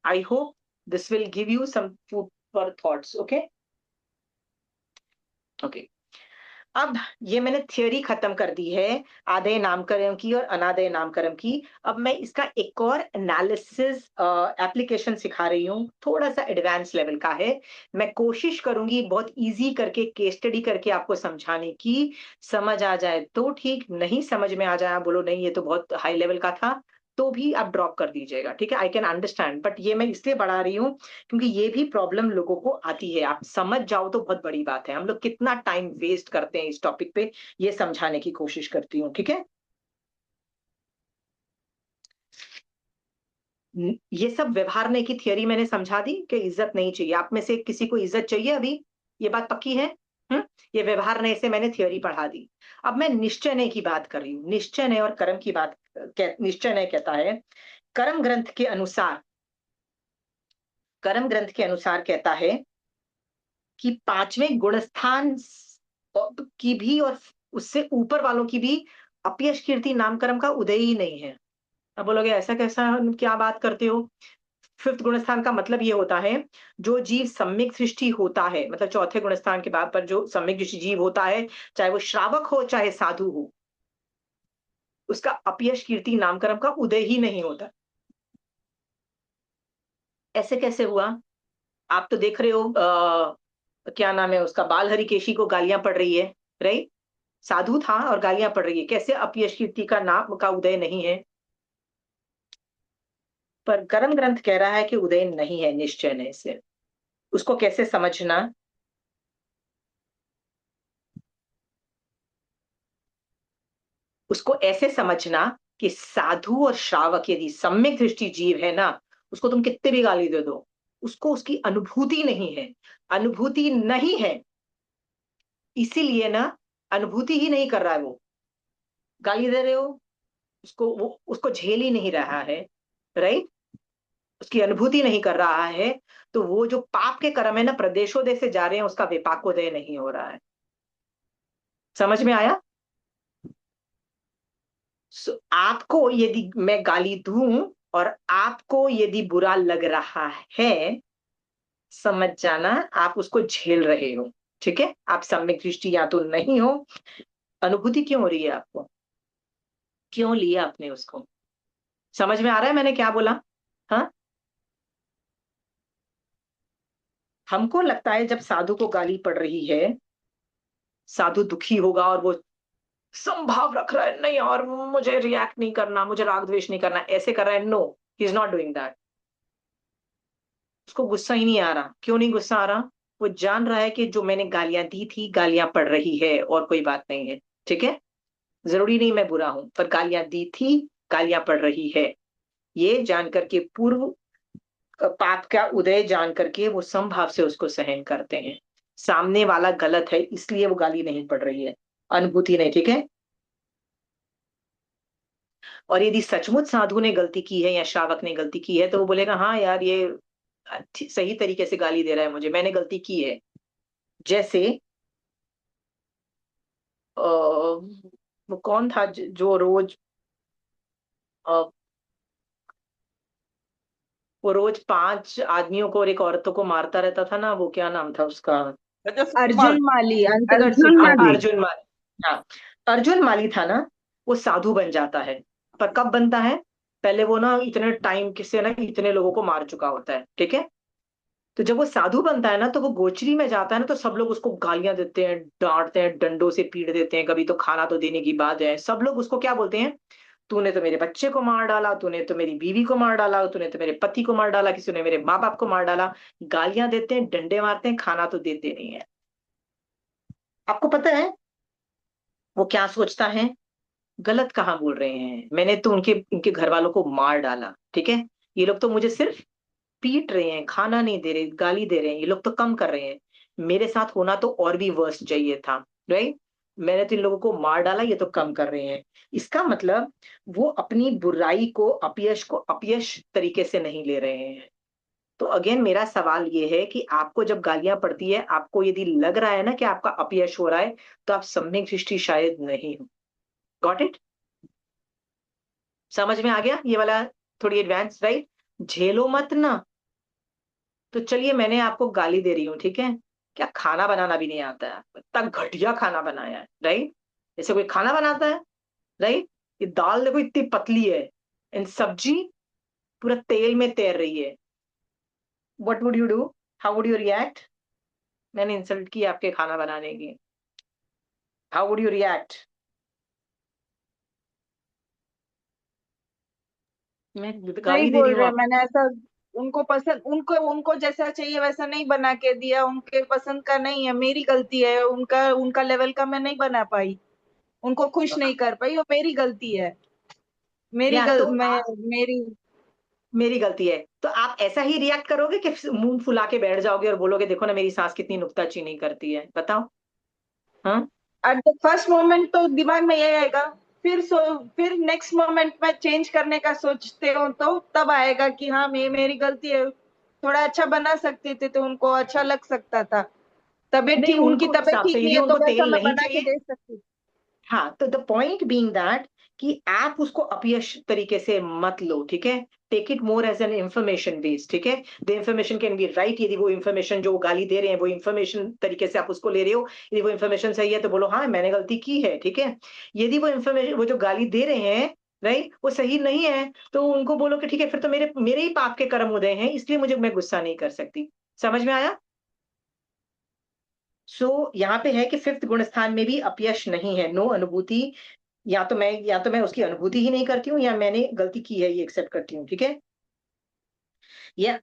Speaker 1: I hope this will give you some food for thoughts. Okay, okay. अब ये मैंने थ्योरी खत्म कर दी है आदय नामकरण की और अनादय नामकरण की। अब मैं इसका एक और एनालिसिस एप्लीकेशन सिखा रही हूँ, थोड़ा सा एडवांस लेवल का है। मैं कोशिश करूंगी बहुत इजी करके केस स्टडी करके आपको समझाने की। समझ आ जाए तो ठीक, नहीं समझ में आ जाए बोलो नहीं ये तो बहुत हाई लेवल का था, तो भी आप ड्रॉप कर दीजिएगा, ठीक है। आई कैन अंडरस्टैंड, बट ये मैं इसलिए बढ़ा रही हूँ क्योंकि ये भी प्रॉब्लम लोगों को आती है। आप समझ जाओ तो बहुत बड़ी बात है। हम लोग कितना टाइम वेस्ट करते हैं इस टॉपिक पे, ये समझाने की कोशिश करती हूँ, ठीक है। ये सब व्यवहार की थियरी मैंने समझा दी कि इज्जत नहीं चाहिए। आप में से किसी को इज्जत चाहिए अभी? ये बात पक्की है? ये व्यवहार नय से मैंने थियरी पढ़ा दी। अब मैं निश्चय नय की बात कर रही हूँ। निश्चय नय और कर्म की बात। निश्चय नय कहता है, कर्म ग्रंथ के अनुसार, कर्म ग्रंथ के अनुसार कहता है कि पांचवें गुणस्थान की भी और उससे ऊपर वालों की भी अपयश कीर्ति नाम कर्म का उदय ही नहीं है। अब बोलोगे ऐसा कैसा, क्या बात करते हो? फिफ्थ गुणस्थान का मतलब ये होता है, जो जीव सम्यक सृष्टि होता है, मतलब चौथे गुणस्थान के बाद पर जो सम्यक दृष्टि जीव होता है, चाहे वो श्रावक हो चाहे साधु हो, उसका अपयश कीर्ति नामकर्म का उदय ही नहीं होता। ऐसे कैसे हुआ? आप तो देख रहे हो क्या नाम है उसका, बाल हरिकेशी को गालियां पड़ रही है, राइट? साधु था और गालियां पड़ रही है, कैसे अपयश कीर्ति का नाम का उदय नहीं है? पर कर्म ग्रंथ कह रहा है कि उदय नहीं है निश्चय नहीं से। उसको कैसे समझना? उसको ऐसे समझना कि साधु और श्रावक यदि सम्यक दृष्टि जीव है ना, उसको तुम कितने भी गाली दे दो, उसको उसकी अनुभूति नहीं है। अनुभूति नहीं है, इसीलिए ना अनुभूति ही नहीं कर रहा है वो। गाली दे रहे हो उसको, वो उसको झेल ही नहीं रहा है, राइट? उसकी अनुभूति नहीं कर रहा है, तो वो जो पाप के कर्म है ना प्रदेशोदय से जा रहे हैं, उसका विपाकोदय नहीं हो रहा है। समझ में आया? आपको यदि मैं गाली दूं और आपको यदि बुरा लग रहा है, समझ जाना आप उसको झेल रहे हो, ठीक है। आप सम्यक दृष्टि या तो नहीं हो। अनुभूति क्यों हो रही है आपको? क्यों लिया आपने उसको? समझ में आ रहा है मैंने क्या बोला? हाँ, हमको लगता है जब साधु को गाली पड़ रही है, साधु दुखी होगा और वो संभाव रख रहा है, नहीं और मुझे रिएक्ट नहीं करना, मुझे राग द्वेष नहीं करना, ऐसे कर रहा है। No, he is not doing that. उसको गुस्सा ही नहीं आ रहा। क्यों नहीं गुस्सा आ रहा? वो जान रहा है कि जो मैंने गालियां दी थी, गालियां पड़ रही है और कोई बात नहीं है, ठीक है। जरूरी नहीं मैं बुरा हूं, पर गालियां दी थी, गालियां पड़ रही है, ये जान करके, पूर्व पाप का उदय जान करके वो समभाव से उसको सहन करते हैं। सामने वाला गलत है इसलिए वो गाली नहीं पड़ रही है, अनुभूति नहीं, ठीक है। और यदि सचमुच साधु ने गलती की है या श्रावक ने गलती की है, तो वो बोलेगा हाँ यार ये सही तरीके से गाली दे रहा है मुझे, मैंने गलती की है। जैसे वो कौन था जो रोज वो रोज 5 आदमियों को और एक औरतों को मारता रहता था ना, वो क्या नाम था उसका?
Speaker 2: अर्जुन माली, अंतगढ़
Speaker 3: अर्जुन
Speaker 2: सुनते
Speaker 3: माली।
Speaker 1: अर्जुन माली। हाँ, अर्जुन माली था ना, वो साधु बन जाता है। पर कब बनता है? पहले वो ना इतने टाइम किसे ना इतने लोगों को मार चुका होता है, ठीक है। तो जब वो साधु बनता है ना, तो वो गोचरी में जाता है ना, तो सब लोग उसको गालियां देते हैं, डांटते हैं, डंडों से पीट देते हैं, कभी तो खाना तो देने की बात है। सब लोग उसको क्या बोलते हैं? तूने तो मेरे बच्चे को मार डाला, तूने तो मेरी बीवी को मार डाला, तूने तो मेरे पति को मार डाला, किसी ने मेरे माँ बाप को मार डाला। गालियां देते हैं, डंडे मारते हैं, खाना तो देते नहीं है। आपको पता है वो क्या सोचता है? गलत कहाँ बोल रहे हैं, मैंने तो उनके उनके घर वालों को मार डाला, ठीक है। ये लोग तो मुझे सिर्फ पीट रहे हैं, खाना नहीं दे रहे, गाली दे रहे हैं, ये लोग तो कम कर रहे हैं। मेरे साथ होना तो और भी वर्स्ट चाहिए था, राइट? मैंने तो इन लोगों को मार डाला, ये तो कम कर रहे हैं। इसका मतलब वो अपनी बुराई को, अपयश को अपयश तरीके से नहीं ले रहे हैं। तो अगेन मेरा सवाल ये है कि आपको जब गालियां पड़ती है, आपको यदि लग रहा है ना कि आपका अपयश हो रहा है, तो आप सम्यक दृष्टि शायद नहीं हो। Got it? समझ में आ गया ये वाला? थोड़ी एडवांस, राइट? झेलो मत ना। तो चलिए मैंने आपको गाली दे रही हूँ, ठीक है। क्या खाना बनाना भी नहीं आता है आपको? इतना घटिया खाना बनाया है, राइट? जैसे कोई खाना बनाता है, राइट? ये दाल देखो इतनी पतली है, एंड सब्जी पूरा तेल में तैर रही है। What would you do? How would you react? मैंने इंसल्ट की आपके खाना बनाने की, हाउ वुड यू रिएक्ट? मैं
Speaker 2: नहीं
Speaker 1: गाली दे रही
Speaker 2: बोल
Speaker 1: हूँ
Speaker 2: रहे,
Speaker 1: आप?
Speaker 2: मैंने ऐसा उनको पसंद, उनको उनको जैसा चाहिए वैसा नहीं बना के दिया, उनके पसंद का नहीं है, मेरी गलती है, उनका उनका लेवल का मैं नहीं बना पाई, उनको खुश नहीं कर पाई, वो मेरी गलती है।
Speaker 1: या तो
Speaker 2: मैं
Speaker 1: आप,
Speaker 2: मेरी
Speaker 1: मेरी गलती है तो आप ऐसा ही रिएक्ट करोगे कि मुंह फुला के बैठ जाओगे और बोलोगे देखो ना मेरी सास कितनी नुक्ताचीनी करती है, बताओ। हाँ,
Speaker 2: एट द फर्स्ट मोमेंट तो दिमाग में यही आएगा, फिर नेक्स्ट मोमेंट में चेंज करने का सोचते हो तो तब आएगा कि हाँ मेरी गलती है, थोड़ा अच्छा बना सकते थे तो उनको अच्छा लग सकता था, तबीयत
Speaker 1: नहीं
Speaker 2: ठीक, उनकी
Speaker 1: उनको
Speaker 2: तबीयत
Speaker 1: हिसाब
Speaker 2: ठीक
Speaker 1: से
Speaker 2: नहीं
Speaker 1: यदि
Speaker 2: है तो
Speaker 1: उनको
Speaker 2: वैसा
Speaker 1: तेल
Speaker 2: मैं
Speaker 1: नहीं
Speaker 2: बना के
Speaker 1: चाहिए,
Speaker 2: दे सकती।
Speaker 1: हाँ, तो द पॉइंट बीइंग दैट कि आप उसको अपयश तरीके से मत लो, ठीक है। Take it more as an information based, ठीक है। The information can be right, यदि वो इंफॉर्मेशन जो वो गाली दे रहे हैं वो इंफॉर्मेशन तरीके से आप उसको ले रहे हो, यदि वो इंफॉर्मेशन सही है तो बोलो हाँ मैंने गलती की है, ठीक है। यदि वो इंफॉर्मेशन, वो जो गाली दे रहे हैं, राइट, वो सही नहीं है, तो उनको बोलो कि ठीक है फिर तो मेरे मेरे ही पाप के कर्म उदय हैं, इसलिए मुझे, मैं गुस्सा नहीं कर सकती। समझ में आया? यहाँ पे है कि फिफ्थ गुण स्थान में भी अपयश नहीं है, नो अनुभूति। या तो मैं उसकी अनुभूति ही नहीं करती हूँ या मैंने गलती की है ये एक्सेप्ट करती हूँ, ठीक है। या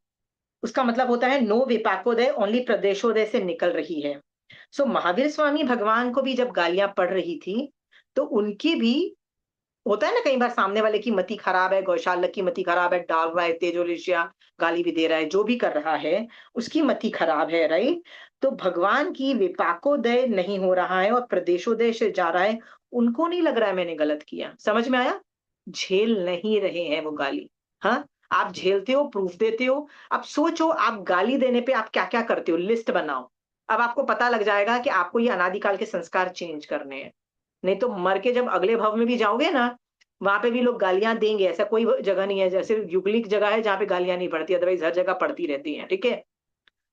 Speaker 1: उसका मतलब होता है नो विपाकोदय, ओनली प्रदेशोदय से निकल रही है। महावीर स्वामी भगवान को भी जब गालियां पड़ रही थी तो उनकी भी, होता है ना कई बार सामने वाले की मति खराब है, गौशालक की मति खराब है, डाल रहा है तेजोलिशिया, गाली भी दे रहा है, जो भी कर रहा है उसकी मति खराब है, राइट। तो भगवान की विपाकोदय नहीं हो रहा है और प्रदेशोदय से जा रहा है, उनको नहीं लग रहा है मैंने गलत किया। समझ में आया? झेल नहीं रहे हैं वो गाली। हाँ, आप झेलते हो, प्रूफ देते हो। अब सोचो आप गाली देने पे आप क्या क्या करते हो, लिस्ट बनाओ। अब आपको पता लग जाएगा कि आपको ये अनादिकाल के संस्कार चेंज करने हैं। नहीं तो मर के जब अगले भव में भी जाओगे ना, वहां पे भी लोग गालियां देंगे, ऐसा कोई जगह नहीं है, जैसे युगलिक जगह है जहाँ पे गालियां नहीं पड़ती, अदरवाइज हर जगह पड़ती रहती हैं, ठीक है।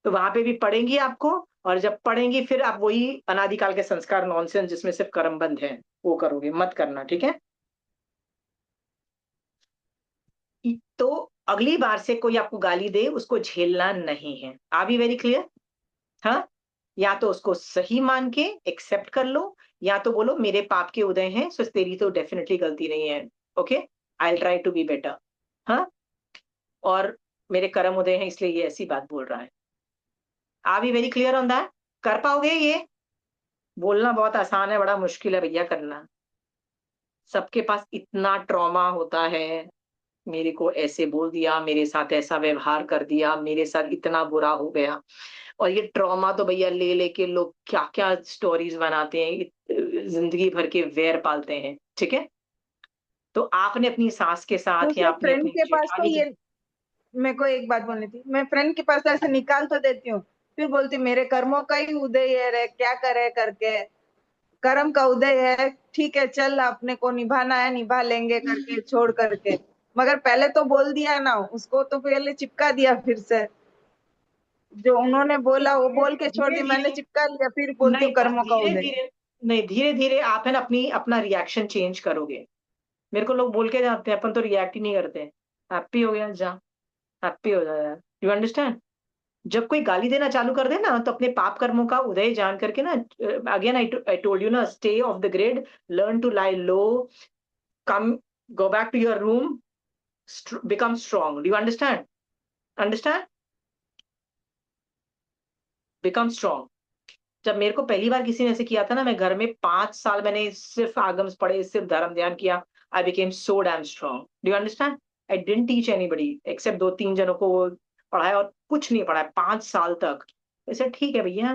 Speaker 1: तो वहां पे भी पड़ेंगी आपको, और जब पड़ेंगी फिर आप वही अनादिकाल के संस्कार नॉनसेंस जिसमें सिर्फ कर्मबंध है वो करोगे, मत करना, ठीक है। तो अगली बार से कोई आपको गाली दे उसको झेलना नहीं है। R B very clear? हाँ, या तो उसको सही मान के एक्सेप्ट कर लो, या तो बोलो मेरे पाप के उदय हैं, सो तेरी तो डेफिनेटली गलती नहीं है, okay, I will try to be better. हाँ, और मेरे कर्म उदय हैं इसलिए ये ऐसी बात बोल रहा है। Are we very clear on that? कर पाओगे ये? बोलना बहुत आसान है, बड़ा मुश्किल है भैया करना। सबके पास इतना ट्रॉमा होता है, मेरे को ऐसे बोल दिया, मेरे साथ ऐसा व्यवहार कर दिया, मेरे साथ इतना बुरा हो गया। और ये ट्रॉमा तो भैया ले लेके लोग क्या क्या स्टोरीज बनाते हैं, जिंदगी भर के वैर पालते हैं, ठीक है। तो आपने अपनी सास के साथ या
Speaker 2: दूसरे
Speaker 1: आपने
Speaker 2: फ्रेंड
Speaker 1: अपनी
Speaker 2: के पास तो
Speaker 1: जेठानी के,
Speaker 2: ये, मेरे को एक बात बोलनी थी, मैं फ्रेंड के पास ऐसे निकाल तो देती हूँ, फिर बोलती मेरे कर्मों का ही उदय है रे, क्या करे करके, कर्म का उदय है, ठीक है चल अपने को निभाना है निभा लेंगे करके छोड़ करके, मगर पहले तो बोल दिया ना उसको, तो पहले चिपका दिया फिर से, जो उन्होंने बोला वो बोल के छोड़
Speaker 1: धीरे
Speaker 2: दी, मैंने
Speaker 1: धीरे,
Speaker 2: चिपका लिया, फिर बोलती
Speaker 1: नहीं
Speaker 2: हूँ
Speaker 1: बस
Speaker 2: कर्मों का
Speaker 1: धीरे
Speaker 2: उदय।
Speaker 1: धीरे, नहीं धीरे धीरे आप है ना अपनी अपना रिएक्शन चेंज करोगे। मेरे को लोग बोल के जाते हैं अपन तो रिएक्ट ही नहीं करते। हैप्पी हो गया जा, हैप्पी हो जाए यार, यू अंडरस्टैंड। जब कोई गाली देना चालू कर दे ना तो अपने पाप कर्मों का उदय जान करके ना, अगेन आई टोल्ड यू ना, stay off the grid, learn to lie low, come, go back to your room, become strong, do you understand? Understand? Become strong. जब मेरे को पहली बार किसी ने ऐसे किया था ना, मैं घर में 5 साल मैंने सिर्फ आगम्स पढ़े, सिर्फ धर्म ध्यान किया, I became so damn strong, do you understand. I didn't teach anybody except 2-3 जनों को वो पढ़ाया, और कुछ नहीं पढ़ाया 5 साल तक। ऐसे ठीक है भैया,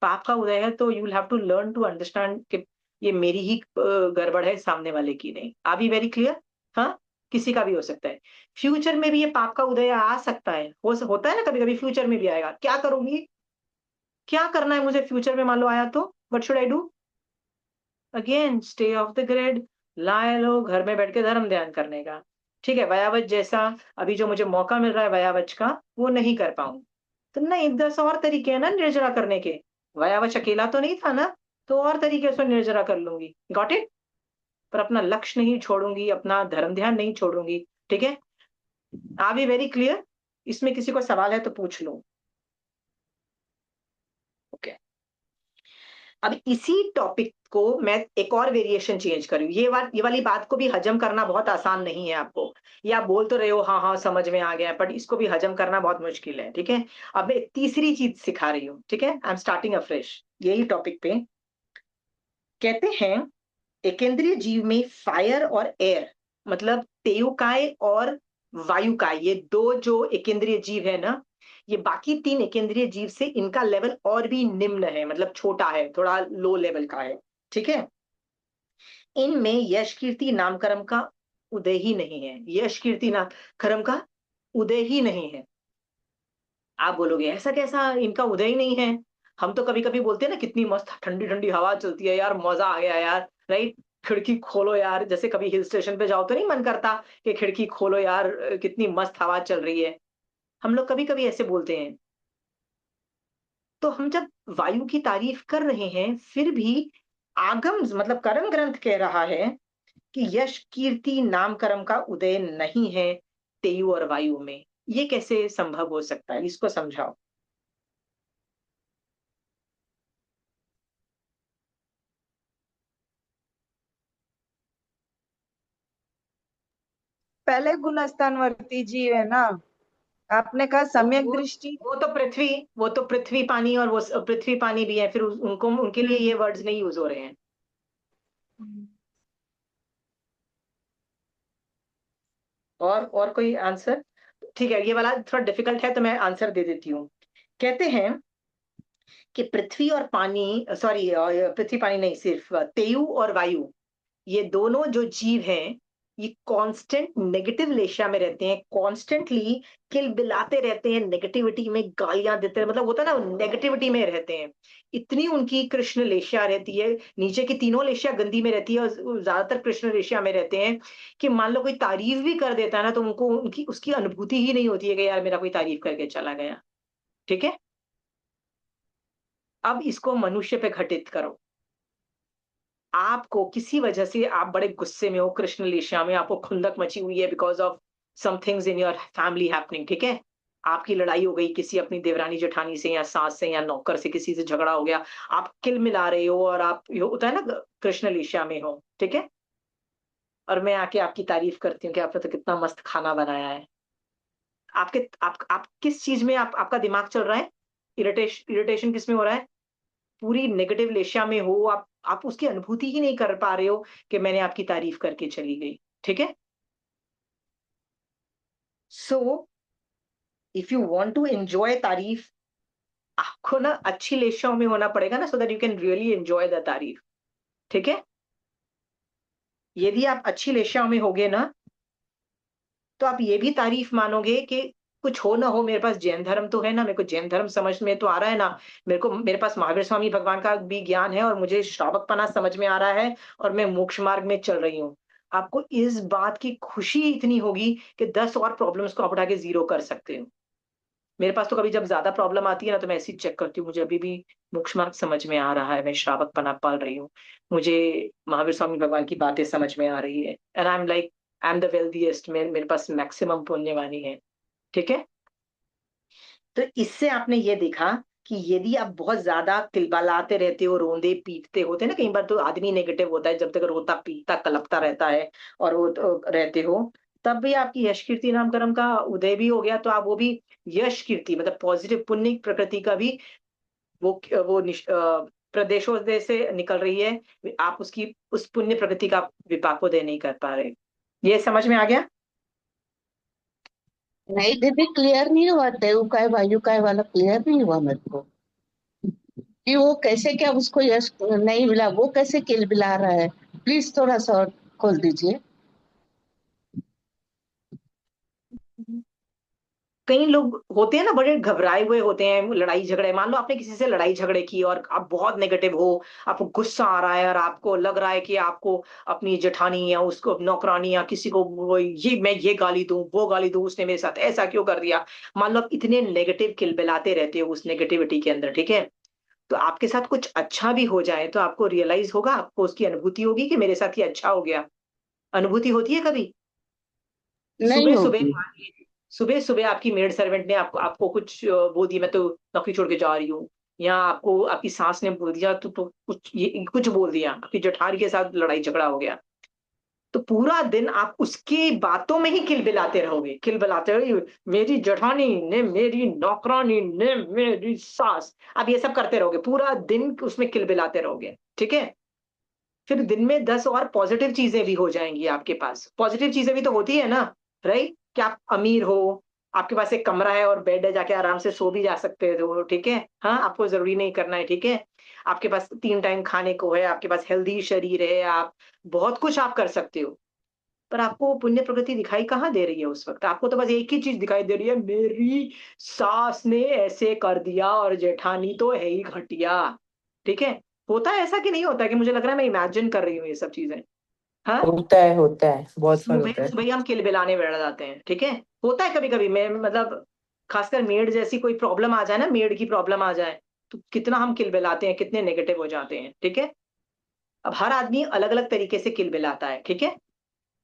Speaker 1: पाप का उदय है तो you will have to learn to understand कि ये मेरी ही गड़बड़ है, सामने वाले की नहीं। R B very clear? हाँ, किसी का भी हो सकता है, फ्यूचर में भी ये पाप का उदय आ सकता है, होता है ना, कभी कभी फ्यूचर में भी आएगा। क्या करूंगी, क्या करना है मुझे फ्यूचर में, मान लो आया तो what should I do? Again stay off the grid, लाए लो घर में बैठ के धर्म ध्यान करने का, ठीक है। वयावच जैसा अभी जो मुझे मौका मिल रहा है वयावच का, वो नहीं कर पाऊं तो नहीं, 10 और तरीके हैं ना निर्जरा करने के। वयावच अकेला तो नहीं था ना, तो और तरीके से निर्जरा कर लूंगी, गॉट इट। पर अपना लक्ष्य नहीं छोड़ूंगी, अपना धर्म ध्यान नहीं छोड़ूंगी, ठीक है। R B very clear? इसमें किसी को सवाल है तो पूछ लो, ओके। अब इसी टॉपिक को मैं एक और वेरिएशन चेंज करूँ, ये वाली बात को भी हजम करना बहुत आसान नहीं है आपको। ये आप बोल तो रहे हो हाँ हाँ समझ में आ गया, बट इसको भी हजम करना बहुत मुश्किल है, ठीक है। अब मैं एक तीसरी चीज सिखा रही हूँ, ठीक है, आई एम स्टार्टिंग अफ्रेश यही टॉपिक पे। कहते हैं एकेंद्रीय जीव में फायर और एयर, मतलब तेयुकाय और वायुकाय, ये दो जो एकेंद्रीय जीव है ना, ये बाकी तीन एकेंद्रीय जीव से इनका लेवल और भी निम्न है, मतलब छोटा है, थोड़ा लो लेवल का है, ठीक है। इनमें यश कीर्ति नामकरण का उदय ही नहीं है, यश कीर्ति नामकरण का उदय ही नहीं है। आप बोलोगे ऐसा कैसा, इनका उदय ही नहीं है। हम तो कभी कभी बोलते हैं ना कितनी मस्त ठंडी ठंडी हवा चलती है यार, मजा आ गया यार, राइट। खिड़की खोलो यार, जैसे कभी हिल स्टेशन पे जाओ तो नहीं मन करता कि खिड़की खोलो यार, कितनी मस्त हवा चल रही है। हम लोग कभी कभी ऐसे बोलते हैं। तो हम जब वायु की तारीफ कर रहे हैं, फिर भी आगम मतलब कर्म ग्रंथ कह रहा है कि यश कीर्ति नाम कर्म का उदय नहीं है तेयु और वायु में। ये कैसे संभव हो सकता है, इसको समझाओ।
Speaker 2: पहले गुणस्थानवर्ती जीव है ना, आपने कहा
Speaker 1: वो
Speaker 2: सम्यक
Speaker 1: वो
Speaker 2: दृष्टि।
Speaker 1: वो तो पृथ्वी पानी, और वो पृथ्वी पानी भी है, फिर उनको उनके लिए ये वर्ड्स नहीं यूज हो रहे हैं। और कोई आंसर? ठीक है, ये वाला थोड़ा डिफिकल्ट है तो मैं आंसर दे देती हूँ। कहते हैं कि पृथ्वी और पानी, सॉरी पृथ्वी पानी नहीं, सिर्फ तेयु और वायु, ये दोनों जो जीव हैं, ये कांस्टेंट नेगेटिव लेशा में रहते हैं, कॉन्स्टेंटली किलबिलाते रहते हैं, नेगेटिविटी में गालियां देते हैं, मतलब होता है ना, नेगेटिविटी में रहते हैं। इतनी उनकी कृष्ण लेशा रहती है, नीचे की तीनों लेशा गंदी में रहती है और ज्यादातर कृष्ण लेशा में रहते हैं, कि मान लो कोई तारीफ भी कर देता है ना, तो उनको उनकी उसकी अनुभूति ही नहीं होती है कि यार मेरा कोई तारीफ करके चला गया, ठीक है। अब इसको मनुष्य पे घटित करो। आपको किसी वजह से आप बड़े गुस्से में हो, कृष्ण लीशा में आपको खुंदक मची हुई है because of some things in your family happening, ठीक है। आपकी लड़ाई हो गई किसी अपनी देवरानी जेठानी से या सास से या नौकर से, किसी से झगड़ा हो गया, आप किल मिला रहे हो और आप होता है ना कृष्ण लीशा में हो, ठीक है। और मैं आके आपकी तारीफ करती हूँ कि आपने तो कितना मस्त खाना बनाया है। आप किस चीज में आपका दिमाग चल रहा है, इरिटेशन किस में हो रहा है, पूरी नेगेटिव लेशा में हो आप उसकी अनुभूति ही नहीं कर पा रहे हो कि मैंने आपकी तारीफ करके चली गई, ठीक है। So if you want to enjoy तारीफ, आपको ना अच्छी लेशाओं में होना पड़ेगा ना, so that you can really enjoy the तारीफ, ठीक है। यदि आप अच्छी लेशाओं में होगे ना, तो आप ये भी तारीफ मानोगे कि कुछ हो ना हो, मेरे पास जैन धर्म तो है ना, मेरे को जैन धर्म समझ में तो आ रहा है ना, मेरे पास महावीर स्वामी भगवान का भी ज्ञान है और मुझे श्रावकपना समझ में आ रहा है और मैं मोक्ष मार्ग में चल रही हूँ। आपको इस बात की खुशी इतनी होगी कि 10 और प्रॉब्लम्स को आप उठा के जीरो कर सकते हो। मेरे पास तो कभी जब ज्यादा प्रॉब्लम आती है ना, तो मैं ऐसे ही चेक करती हूँ, मुझे अभी भी मोक्ष मार्ग समझ में आ रहा है, मैं श्रावकपना पाल रही हूँ, मुझे महावीर स्वामी भगवान की बातें समझ में आ रही है, and I am like I am the wealthiest, मेरे पास मैक्सिमम पुण्यवानी है, ठीक है। तो इससे आपने ये देखा कि यदि आप बहुत ज्यादा किलबलाते रहते हो, रोंदे पीटते होते हैं ना, कई बार तो आदमी नेगेटिव होता है, जब तक रोता पीटता कलपता रहता है और वो तो रहते हो, तब भी आपकी यश कीर्ति नाम कर्म का उदय भी हो गया, तो आप वो भी यश कीर्ति मतलब पॉजिटिव पुण्य प्रकृति का भी वो प्रदेशों से निकल रही है, आप उसकी उस पुण्य प्रकृति का विपाकोदय नहीं कर पा रहे। ये समझ में आ गया?
Speaker 3: नहीं दीदी, क्लियर नहीं हुआ, तेऊ काय वायु काय वाला क्लियर नहीं हुआ मेरे को कि वो कैसे, क्या उसको यश नहीं मिला, वो कैसे किलबिला रहा है। प्लीज थोड़ा सा और खोल दीजिए।
Speaker 1: कई लोग होते हैं ना बड़े घबराए हुए होते हैं, लड़ाई झगड़े, मान लो आपने किसी से लड़ाई झगड़े की और आप बहुत नेगेटिव हो, आपको गुस्सा आ रहा है और आपको लग रहा है कि आपको अपनी जेठानी या उसको नौकरानी या किसी को मैं ये गाली दूं वो गाली दूं, उसने मेरे साथ ऐसा क्यों कर दिया। मान लो आप इतने नेगेटिव किलबिलाते रहते हो उस नेगेटिविटी के अंदर, ठीक है। तो आपके साथ कुछ अच्छा भी हो जाए तो आपको रियलाइज होगा, आपको उसकी अनुभूति होगी कि मेरे साथ ये अच्छा हो गया। अनुभूति होती है कभी?
Speaker 3: नहीं
Speaker 1: सुबह सुबह
Speaker 3: होगी।
Speaker 1: सुबह सुबह आपकी मेड सर्वेंट ने आपको आपको कुछ बोल दिया, मैं तो नौकरी छोड़ के जा रही हूँ, या आपको आपकी सास ने बोल दिया तो कुछ बोल दिया, आपकी जेठानी के साथ लड़ाई झगड़ा हो गया, तो पूरा दिन आप उसकी बातों में ही किलबिलाते रहोगे, किलबिलाते रहोगे, मेरी जेठानी ने, मेरी नौकरानी ने, मेरी सास, आप ये सब करते रहोगे पूरा दिन, उसमें किलबिलाते रहोगे, ठीक है। फिर दिन में 10 और पॉजिटिव चीजें भी हो जाएंगी आपके पास, पॉजिटिव चीजें भी तो होती है ना, राइट, कि आप अमीर हो, आपके पास एक कमरा है और बेड है, जाके आराम से सो भी जा सकते हो, ठीक है, हाँ, आपको जरूरी नहीं करना है, ठीक है, आपके पास 3 टाइम खाने को है, आपके पास हेल्दी शरीर है, आप बहुत कुछ आप कर सकते हो। पर आपको वो पुण्य प्रगति दिखाई कहाँ दे रही है उस वक्त, आपको तो बस एक ही चीज दिखाई दे रही है, मेरी सास ने ऐसे कर दिया और जेठानी तो है ही घटिया, ठीक है। होता है ऐसा कि नहीं होता, कि मुझे लग रहा है मैं इमेजिन कर रही हूँ ये सब चीजें, हाँ।
Speaker 4: होता है, बहुत बार होता
Speaker 1: सुबह
Speaker 4: है।
Speaker 1: सुबह हम किलबिलाने बैठ जाते हैं, ठीक है। होता है कभी कभी, मैं मतलब खासकर मेड जैसी कोई प्रॉब्लम आ जाए ना, मेड की प्रॉब्लम आ जाए, तो कितना हम किलबिलाते हैं, कितने नेगेटिव हो जाते हैं, ठीक है। अब हर आदमी अलग अलग तरीके से किलबिलाता है, ठीक है।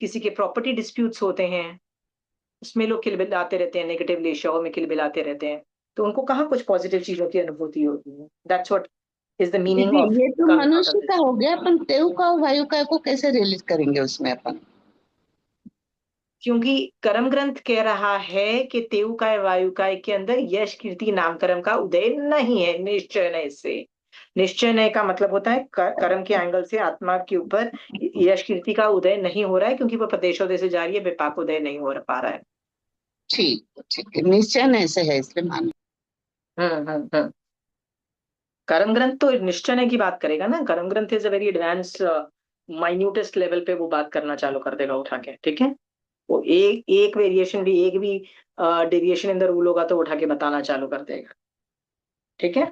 Speaker 1: किसी के प्रॉपर्टी डिस्प्यूट्स होते हैं, उसमें लोग खिलबिलाते रहते हैं, नेगेटिवली शो में खिलबिलाते रहते हैं, तो उनको कहाँ कुछ पॉजिटिव चीजों की अनुभूति होती है। That's what is the meaning
Speaker 3: दीदी
Speaker 1: ऑफ
Speaker 3: ये तो
Speaker 1: कमिंग आउट ऑफ
Speaker 3: मनुष्य
Speaker 1: दिस।
Speaker 3: का हो गया, अपन तेऊ का और वायु का को कैसे रिलीज करेंगे उसमें अपन?
Speaker 1: क्योंकि कर्म ग्रंथ कह रहा है कि तेउकाय वायुकाय के अंदर यश कीर्ति नाम कर्म का उदय नहीं है, निश्चय नय से। निश्चय नय का मतलब होता है कर्म के एंगल से आत्मा के ऊपर यश कीर्ति का उदय नहीं हो रहा है, क्योंकि वह प्रदेशोदय से जा रही है, विपाक उदय नहीं हो पा रहा है।
Speaker 3: ठीक है, निश्चय ऐसे है इसलिए मान।
Speaker 1: हम्म। कर्म ग्रंथ तो निश्चय की बात करेगा ना, कर्म ग्रंथ is a very advance minutest level पे वो बात करना चालू कर देगा उठा के, ठीक है। वो एक एक वेरिएशन भी, एक भी डेविएशन इन द रूल होगा तो उठा के बताना चालू कर देगा, ठीक है।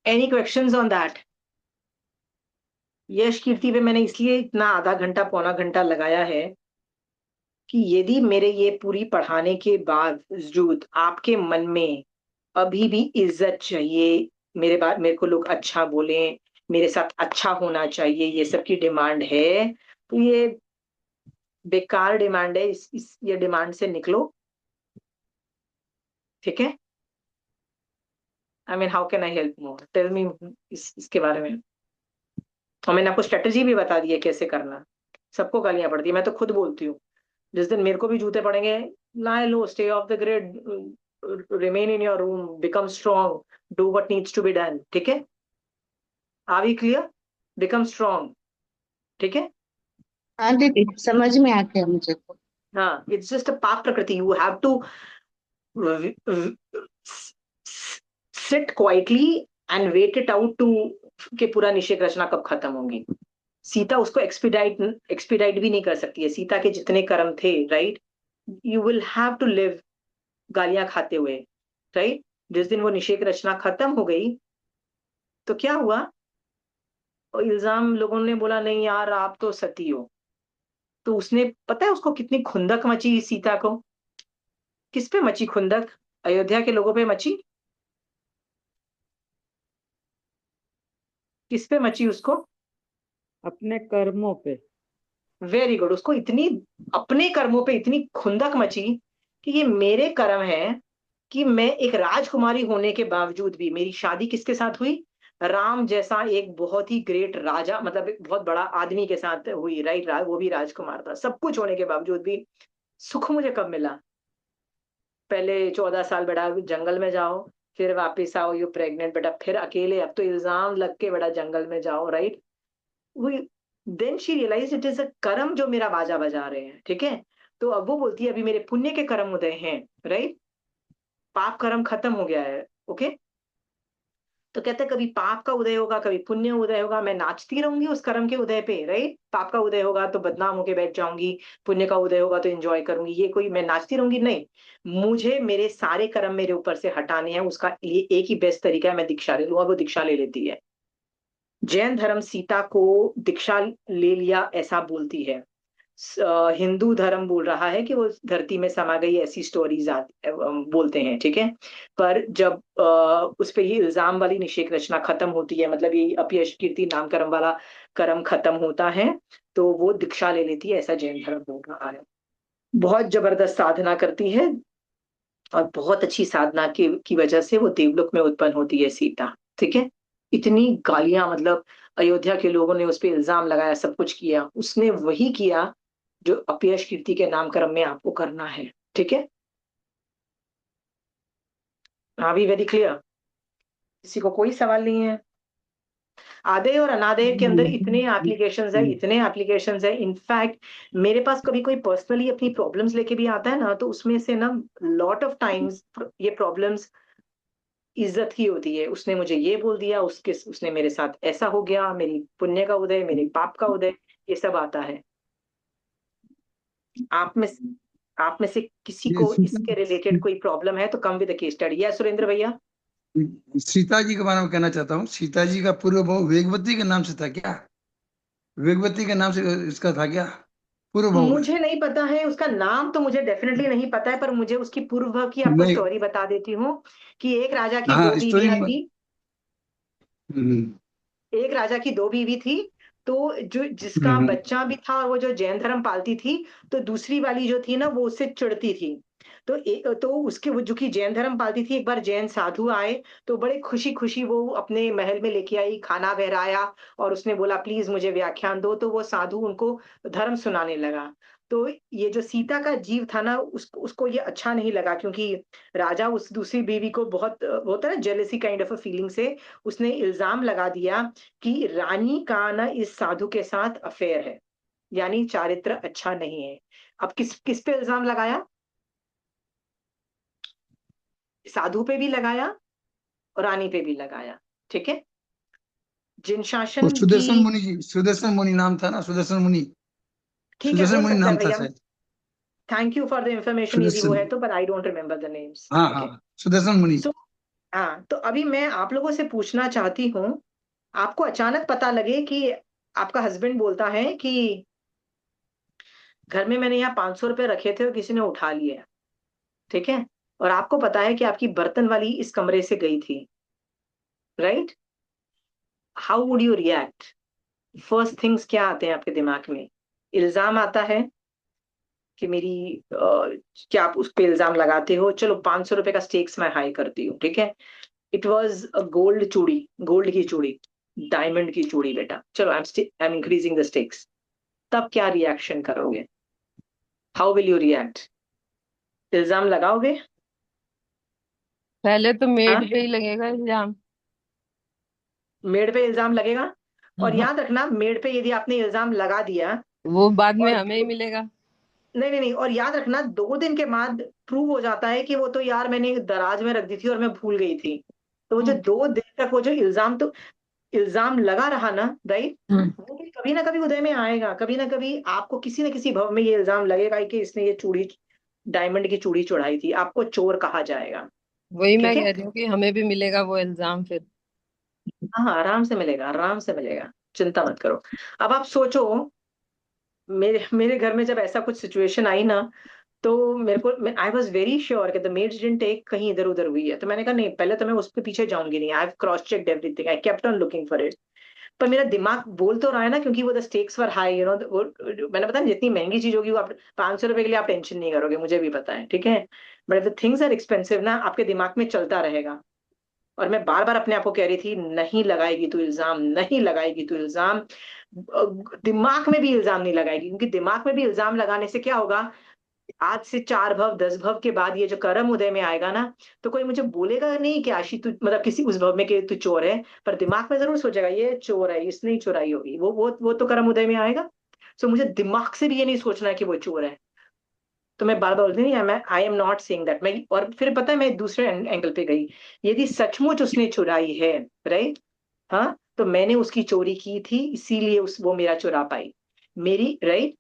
Speaker 1: Any questions on that? यश कीर्ति पे मैंने इसलिए इतना आधा घंटा पौना घंटा लगाया है कि यदि मेरे ये पूरी पढ़ाने के बावजूद आपके मन में अभी भी इज्जत चाहिए, मेरे बाद मेरे को लोग अच्छा बोले, मेरे साथ अच्छा होना चाहिए, ये सब की डिमांड है, तो ये बेकार डिमांड है, इस ये डिमांड से निकलो, ठीक है। I mean how can I help more, tell me इसके बारे में। और मैंने आपको स्ट्रेटेजी भी बता दी है कैसे करना। सबको गालियां पड़ती है, मैं तो खुद बोलती हूँ, जिस दिन मेरे को भी जूते पड़ेंगे, lie low, stay off the grid, remain in your room, become strong, do what needs to be done, ठीक है। Are we clear? Become strong, ठीक है।
Speaker 3: हाँ दीदी, समझ में आ गया मुझे तो।
Speaker 1: हाँ, इट्स जस्ट अ पाप प्रकृति, you have to sit quietly and wait it out to, के पूरा निषेध रचना कब खत्म होगी। सीता उसको एक्सपीडाइट भी नहीं कर सकती है, सीता के जितने कर्म थे, right, you will have to live गालियां खाते हुए, राइट। जिस दिन वो निषेध रचना खत्म हो गई, तो क्या हुआ, और इल्जाम लोगों ने बोला नहीं यार आप तो सती हो, तो उसने, पता है उसको कितनी खुंदक मची सीता को, किस पे मची खुंदक, अयोध्या के लोगों पे मची, किस पे मची उसको,
Speaker 2: अपने कर्मों पे।
Speaker 1: वेरी गुड, उसको इतनी अपने कर्मों पे इतनी खुंदक मची कि ये मेरे कर्म है कि मैं एक राजकुमारी होने के बावजूद भी, मेरी शादी किसके साथ हुई, राम जैसा एक बहुत ही ग्रेट राजा, मतलब एक बहुत बड़ा आदमी के साथ हुई, राइट, वो भी राजकुमार था, सब कुछ होने के बावजूद भी सुख मुझे कब मिला, पहले 14 साल बेटा जंगल में जाओ, फिर वापस आओ, यू प्रेग्नेंट बेटा, फिर अकेले, अब तो इल्जाम लग के बेटा जंगल में जाओ, राइट। वो then she realise it is a कर्म जो मेरा बाजा बजा रहे हैं, ठीक है। तो अब वो बोलती है अभी मेरे पुण्य के कर्म उदय हैं, राइट, पाप कर्म खत्म हो गया है, ओके। तो कहते हैं कभी पाप का उदय होगा, कभी पुण्य उदय होगा, मैं नाचती रहूंगी उस कर्म के उदय पे, राइट। पाप का उदय होगा तो बदनाम होके बैठ जाऊंगी, पुण्य का उदय होगा तो एंजॉय करूंगी, ये कोई मैं नाचती रहूंगी, नहीं। मुझे मेरे सारे कर्म मेरे ऊपर से हटाने हैं, उसका ये एक ही बेस्ट तरीका है, मैं दीक्षा ले लूं, और वो दीक्षा ले लेती है। जैन धर्म सीता को दीक्षा ले लिया ऐसा बोलती है, हिंदू धर्म बोल रहा है कि वो धरती में समा गई, ऐसी स्टोरीज बोलते हैं, ठीक है। पर जब उस पे ये इल्जाम वाली निषेध रचना खत्म होती है, मतलब ये अपयश कीर्ति नाम कर्म वाला कर्म खत्म होता है, तो वो दीक्षा ले लेती है, ऐसा जैन धर्म बोल रहा है। बहुत जबरदस्त साधना करती है, और बहुत अच्छी साधना की वजह से वो देवलोक में उत्पन्न होती है सीता। ठीक है। इतनी गालियां, मतलब अयोध्या के लोगों ने उस पर इल्जाम लगाया, सब कुछ किया, उसने वही किया जो अपयश कीर्ति के नामकरण में आपको करना है। ठीक है। हाँ भी वेरी क्लियर। किसी को कोई सवाल नहीं है? आदेय और अनादेय के अंदर इतने एप्लीकेशंस है, इतने एप्लीकेशंस है। इनफैक्ट मेरे पास कभी कोई पर्सनली अपनी प्रॉब्लम्स लेके भी आता है ना, तो उसमें से ना लॉट ऑफ टाइम्स ये प्रॉब्लम्स इज्जत की होती है। उसने मुझे ये बोल दिया, उसने मेरे साथ ऐसा हो गया, मेरी पुण्य का उदय, मेरे पाप का उदय, ये सब आता है। आप में आप में से किसी
Speaker 6: ये
Speaker 1: को इसके रिलेटेड कोई प्रॉब्लम है तो कम विद केस स्टडी। या सुरेंद्र भैया?
Speaker 6: सीता जी के बारे में कहना चाहता हूँ। सीता जी का पूर्व भाव वेगवती के नाम से था क्या? वेगवती के नाम से इसका था क्या पूर्व भाव में?
Speaker 1: मुझे नहीं पता है उसका नाम, तो मुझे डेफिनेटली नहीं पता है, पर मुझे उसकी पूर्व की आपको
Speaker 6: नहीं।
Speaker 1: स्टोरी बता देती हूँ कि एक राजा की दो
Speaker 6: हाँ, स्टोरी।
Speaker 1: बीवियां थी।
Speaker 6: हम्म।
Speaker 1: एक राजा की दो बीवी थी, तो जो जिसका
Speaker 6: हम्म।
Speaker 1: बच्चा भी था, वो जो जैन धर्म पालती थी, तो दूसरी वाली जो थी ना, वो उससे चिढ़ती थी। तो उसके वो जो कि जैन धर्म पालती थी, एक बार जैन साधु आए, तो बड़े खुशी खुशी वो अपने महल में लेके आई, खाना बहराया, और उसने बोला प्लीज मुझे व्याख्यान दो, तो वो साधु उनको धर्म सुनाने लगा। तो ये जो सीता का जीव था ना, उसको ये अच्छा नहीं लगा, क्योंकि राजा उस दूसरी बीवी को बहुत होता है ना, jealousy kind of a feeling से उसने इल्जाम लगा दिया कि रानी का ना इस साधु के साथ अफेयर है, यानी चारित्र अच्छा नहीं है। अब किस किस पे इल्जाम लगाया? साधु पे भी लगाया और रानी पे भी लगाया। ठीक है। जिन
Speaker 6: वो
Speaker 1: शासन की।
Speaker 6: सुदर्शन मुनि जी, सुदर्शन मुनि नाम था ना, सुदर्शन मुनि।
Speaker 1: ठीक है,
Speaker 6: सुदर्शन
Speaker 1: हो
Speaker 6: मुनि
Speaker 1: सकता है
Speaker 6: नाम था
Speaker 1: भैया।
Speaker 6: शायद।
Speaker 1: Thank you for the information, यदि वो
Speaker 6: सुदर्शन।
Speaker 1: है तो, पर I don't remember the names.
Speaker 6: हाँ
Speaker 1: ठीक है।
Speaker 6: हाँ, सुदर्शन मुनि।
Speaker 1: सो हाँ, तो अभी मैं आप लोगों से पूछना चाहती हूँ, आपको अचानक पता लगे कि आपका हस्बैंड बोलता है कि घर में मैंने यहाँ 500 रुपए रखे थे और किसी ने उठा लिए। ठीक है। और आपको पता है कि आपकी बर्तन वाली इस कमरे से गई थी, right? How would you react? First things क्या आते हैं आपके दिमाग में? इल्जाम आता है कि क्या आप उस पे इल्जाम लगाते हो? चलो 500 रुपए का स्टेक्स मैं हाई करती हूँ। ठीक है। इट वॉज अ गोल्ड चूड़ी, गोल्ड की चूड़ी, डायमंड की चूड़ी बेटा। चलो I am increasing the stakes. तब क्या रिएक्शन करोगे? How will you react? इल्जाम लगाओगे?
Speaker 5: पहले तो
Speaker 1: हाँ,
Speaker 5: मेड पे ही लगेगा इल्जाम।
Speaker 1: मेड पे इल्जाम लगेगा। और
Speaker 5: हाँ,
Speaker 1: याद रखना, मेड पे यदि आपने इल्जाम लगा दिया
Speaker 5: वो बाद में
Speaker 1: और
Speaker 5: हमें ही मिलेगा।
Speaker 1: नहीं नहीं नहीं, और याद रखना 2 दिन के बाद प्रूव हो जाता है कि वो तो यार मैंने दराज में रख दी थी और मैं भूल गई थी, तो वो जो
Speaker 5: हम्म
Speaker 1: 2 दिन तक वो जो इल्जाम लगा रहा ना, राइट,
Speaker 5: हम्म।
Speaker 1: वो भी कभी ना कभी उदय में आएगा। कभी ना कभी आपको किसी न किसी भव में ये इल्जाम लगेगा कि इसने ये चूड़ी, डायमंड की चूड़ी चुराई थी, आपको चोर कहा जाएगा।
Speaker 5: वही मैं
Speaker 1: ठीक है।
Speaker 5: कह रही हूँ कि हमें भी मिलेगा वो इल्जाम फिर।
Speaker 1: हाँ हाँ, आराम से मिलेगा, आराम से मिलेगा, चिंता मत करो। अब आप सोचो, मेरे मेरे घर में जब ऐसा कुछ सिचुएशन आई ना, तो मेरे को, आई वॉज वेरी श्योर कि द मेड्स डिडंट टेक, कहीं इधर उधर हुई है। तो मैंने कहा नहीं, पहले तो मैं उसके पीछे जाऊंगी नहीं। I have cross checked everything, I kept on looking for it. पर मेरा दिमाग बोल तो रहा है ना, क्योंकि वो द स्टेक्स वर हाई, वो मैंने पता नहीं, जितनी महंगी चीज होगी वो आप 500 रुपए के लिए आप टेंशन नहीं करोगे, मुझे भी पता है। ठीक है। But the things are expensive ना, आपके दिमाग में चलता रहेगा। और मैं बार बार अपने आप को कह रही थी, नहीं लगाएगी तू इल्जाम, नहीं लगाएगी तू इल्जाम। दिमाग में भी इल्जाम नहीं लगाएगी, क्योंकि दिमाग में भी इल्जाम लगाने से क्या होगा, आज से 4 भव 10 भव के बाद ये जो कर्म उदय में आएगा ना, तो कोई मुझे बोलेगा नहीं कि आशी तू, मतलब किसी उस भव में कि तू चोर है, पर दिमाग में जरूर सोचेगा ये चोर है, इसने ही चुराई होगी। वो तो कर्म उदय में आएगा। सो मुझे दिमाग से भी ये नहीं सोचना है कि वो चोर है। तो मैं बार बार बोलती नहीं, मैं आई एम नॉट सेइंग दैट। मैं, और फिर पता है, मैं दूसरे एंगल पे गई। यदि सचमुच उसने चुराई है, राइट, हाँ, तो मैंने उसकी चोरी की थी, इसीलिए उस वो मेरा चुरा पाई, मेरी, राइट,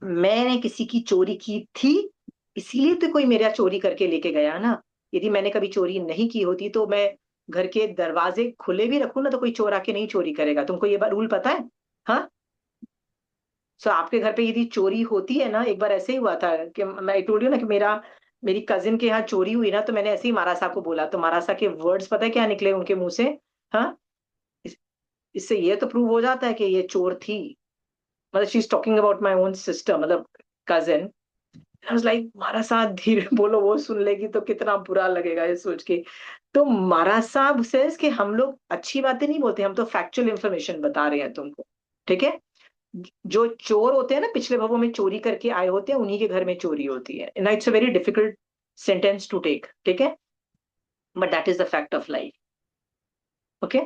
Speaker 1: मैंने किसी की चोरी की थी, इसीलिए तो कोई मेरा चोरी करके लेके गया ना। यदि मैंने कभी चोरी नहीं की होती, तो मैं घर के दरवाजे खुले भी रखूं ना, तो कोई चोर आके नहीं चोरी करेगा। तुमको ये रूल पता है? हाँ। सो आपके घर पे यदि चोरी होती है ना, एक बार ऐसे ही हुआ था कि मैं टोल्ड यू ना कि मेरी कजिन के यहाँ चोरी हुई ना, तो मैंने ऐसे ही मारासा को बोला, तो मारासा के वर्ड्स पता है क्या निकले उनके मुंह से? हाँ। इस, इससे ये तो प्रूव हो जाता है कि ये चोर थी। मतलब she is talking about my own sister, मतलब कजिन। लाइक मारा साहब धीरे बोलो, वो सुन लेगी तो कितना बुरा लगेगा ये सोच के। तो महाराज साहब सेज कि हम लोग अच्छी बातें नहीं बोलते, हम तो फैक्चुअल इंफॉर्मेशन बता रहे हैं तुमको, ठीक है। जो चोर होते हैं ना, पिछले भवों में चोरी करके आए होते हैं, उन्हीं के घर में चोरी होती है। ना it's a very difficult sentence to take, ठीक है, but that is the fact of life. Okay.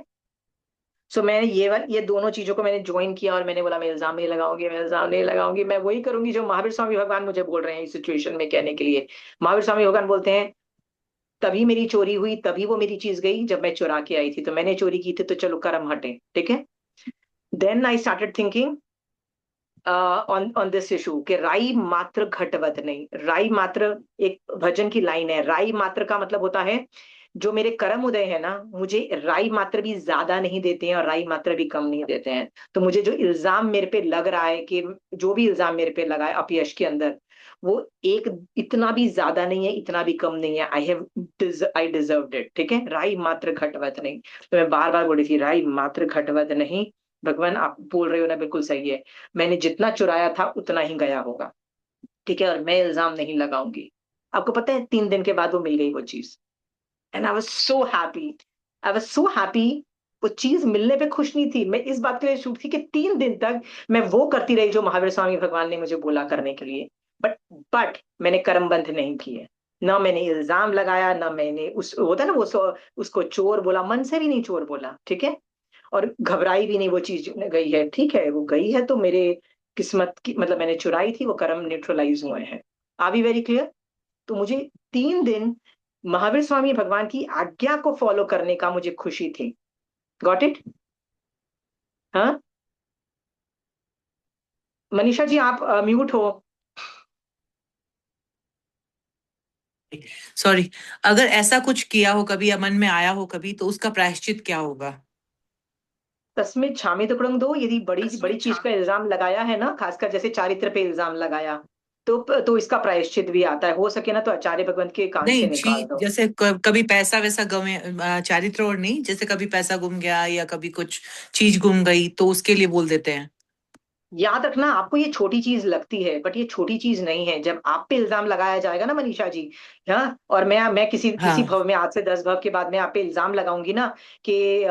Speaker 1: So मैंने ये दोनों चीजों को मैंने ज्वाइन किया और मैंने बोला मैं इल्जाम नहीं लगाऊंगी, मैं इल्जाम नहीं लगाऊंगी, मैं वही करूंगी जो महावीर स्वामी भगवान मुझे बोल रहे हैं इस सिचुएशन में कहने के लिए। महावीर स्वामी भगवान बोलते हैं तभी मेरी चोरी हुई, तभी वो मेरी चीज गई जब मैं चुरा के आई थी, तो मैंने चोरी की थी, तो चलो कर्म हटे, ठीक है। Then I started thinking on on this issue कि राई मात्र घटवत नहीं। राई मात्र एक भजन की लाइन है, राई मात्र का मतलब होता है जो मेरे कर्म उदय है ना, मुझे राई मात्र भी ज्यादा नहीं देते हैं और राई मात्र भी कम नहीं देते हैं। तो मुझे जो इल्जाम मेरे पे लग रहा है कि जो भी इल्जाम मेरे पे लगा है अपयश के अंदर, वो एक इतना भी ज्यादा नहीं है, इतना भी कम नहीं है। आई डिजर्व्ड इट, ठीक है। राई मात्र घटवत नहीं। तो मैं बार बार बोल रही थी राई मात्र घटवत नहीं। भगवान आप बोल रहे हो ना, बिल्कुल सही है। मैंने जितना चुराया था उतना ही गया होगा, ठीक है, और मैं इल्जाम नहीं लगाऊंगी। आपको पता है 3 दिन के बाद वो मिल गई वो चीज, and I was so happy. I was so happy. वो चीज मिलने पे खुश नहीं थी, मैं इस बात के लिए शुभ थी कि 3 दिन तक मैं वो करती रही जो महावीर स्वामी भगवान ने मुझे बोला करने के लिए। बट मैंने कर्म बंध नहीं किए। ना मैंने इल्जाम लगाया, ना मैंने उस होता है ना उसको चोर बोला, मन से भी नहीं चोर बोला, ठीक है। और घबराई भी नहीं, वो चीज गई है, ठीक है, वो गई है तो मेरे किस्मत की, मतलब मैंने चुराई थी, वो कर्म न्यूट्रलाइज हुए हैं। R B very clear. तो मुझे 3 दिन महावीर स्वामी भगवान की आज्ञा को फॉलो करने का मुझे खुशी थी। Got it. हाँ, मनीषा जी आप म्यूट हो।
Speaker 4: सॉरी। अगर ऐसा कुछ किया हो कभी या मन में आया हो कभी, तो उसका प्रायश्चित क्या होगा?
Speaker 1: तस्मित छामी तो दो, यदि बड़ी बड़ी चीज का इल्जाम लगाया है ना, खासकर जैसे चारित्र पे इल्जाम लगाया, तो इसका प्रायश्चित भी आता है। हो सके ना तो आचार्य भगवंत के कान से
Speaker 4: नहीं,
Speaker 1: निकाल दो।
Speaker 4: जैसे कभी पैसा वैसा गवे, चारित्र और नहीं, जैसे कभी पैसा गुम गया या कभी कुछ चीज गुम गई, तो उसके लिए बोल देते हैं।
Speaker 1: याद रखना, आपको ये छोटी चीज लगती है, बट ये छोटी चीज नहीं है। जब आप पे इल्जाम लगाया जाएगा ना मनीषा जी, हाँ, और मैं किसी किसी
Speaker 4: हाँ।
Speaker 1: भव में आज से 10 भव के बाद मैं आप पे इल्जाम लगाऊंगी ना कि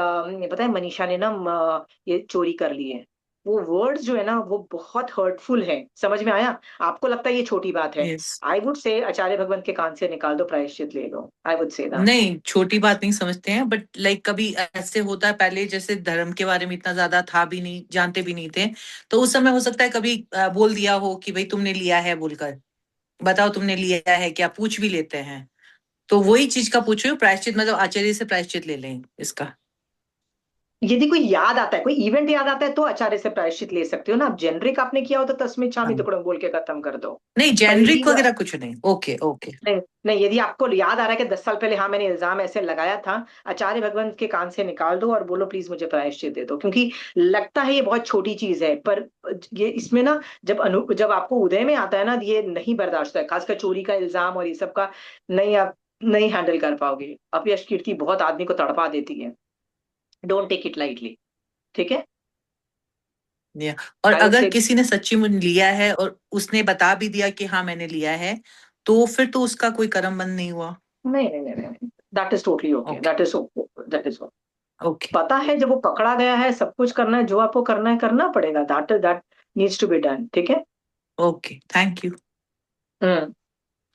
Speaker 1: पता है मनीषा ने ना ये चोरी कर ली है, वो वर्ड्स जो है ना वो बहुत हर्टफुल है। समझ में आया? आपको लगता है ये छोटी बात है।
Speaker 4: यस।
Speaker 1: आई वुड से आचार्य भगवंत के कान से निकाल दो, प्रायश्चित ले लो। आई वुड से दैट।
Speaker 4: नहीं, छोटी बात नहीं समझते हैं, बट लाइक कभी ऐसे होता है, पहले जैसे धर्म के बारे में इतना ज्यादा था भी नहीं, जानते भी नहीं थे, तो उस समय हो सकता है कभी बोल दिया हो कि भाई तुमने लिया है बोलकर, बताओ तुमने लिया है क्या, पूछ भी लेते हैं। तो वही चीज का पूछ रही हूँ, प्रायश्चित मतलब आचार्य से प्रायश्चित ले लें इसका।
Speaker 1: यदि कोई याद आता है, कोई इवेंट याद आता है, तो आचार्य से प्रायश्चित ले सकते हो ना। अब जेनरिक आपने किया हो तो तस्में छामी
Speaker 4: हाँ।
Speaker 1: टुकड़ों बोल के खत्म कर दो।
Speaker 4: नहीं,
Speaker 1: पर यदि
Speaker 4: जेनरिक वगैरह कुछ नहीं। Okay okay.
Speaker 1: नहीं नहीं, यदि आपको याद आ रहा है कि 10 साल पहले हाँ मैंने इल्जाम ऐसे लगाया था, आचार्य भगवंत के कान से निकाल दो और बोलो प्लीज मुझे प्रायश्चित दे दो। क्योंकि लगता है ये बहुत छोटी चीज है, पर ये इसमें ना जब आपको उदय में आता है ना, ये नहीं बर्दाश्त है, खासकर चोरी का इल्जाम और ये सब का। नहीं, आप नहीं हैंडल कर पाओगे। अपयश कीर्ति बहुत आदमी को तड़पा देती है। डोंट टेक इट लाइटली, ठीक है।
Speaker 4: या, और
Speaker 1: आई वुड
Speaker 4: अगर
Speaker 1: से
Speaker 4: किसी ने सच्ची में लिया है और उसने बता भी दिया कि हाँ मैंने लिया है, तो फिर तो उसका कोई कर्म बंद नहीं हुआ।
Speaker 1: नहीं नहीं नहीं नहीं, that is totally okay,
Speaker 4: okay
Speaker 1: that is that is.
Speaker 4: Okay
Speaker 1: पता है जब वो पकड़ा गया है, सब कुछ करना है जो आपको करना है, करना पड़ेगा। That needs to be done, ठीक है।
Speaker 4: Okay, thank you.
Speaker 1: Hmm.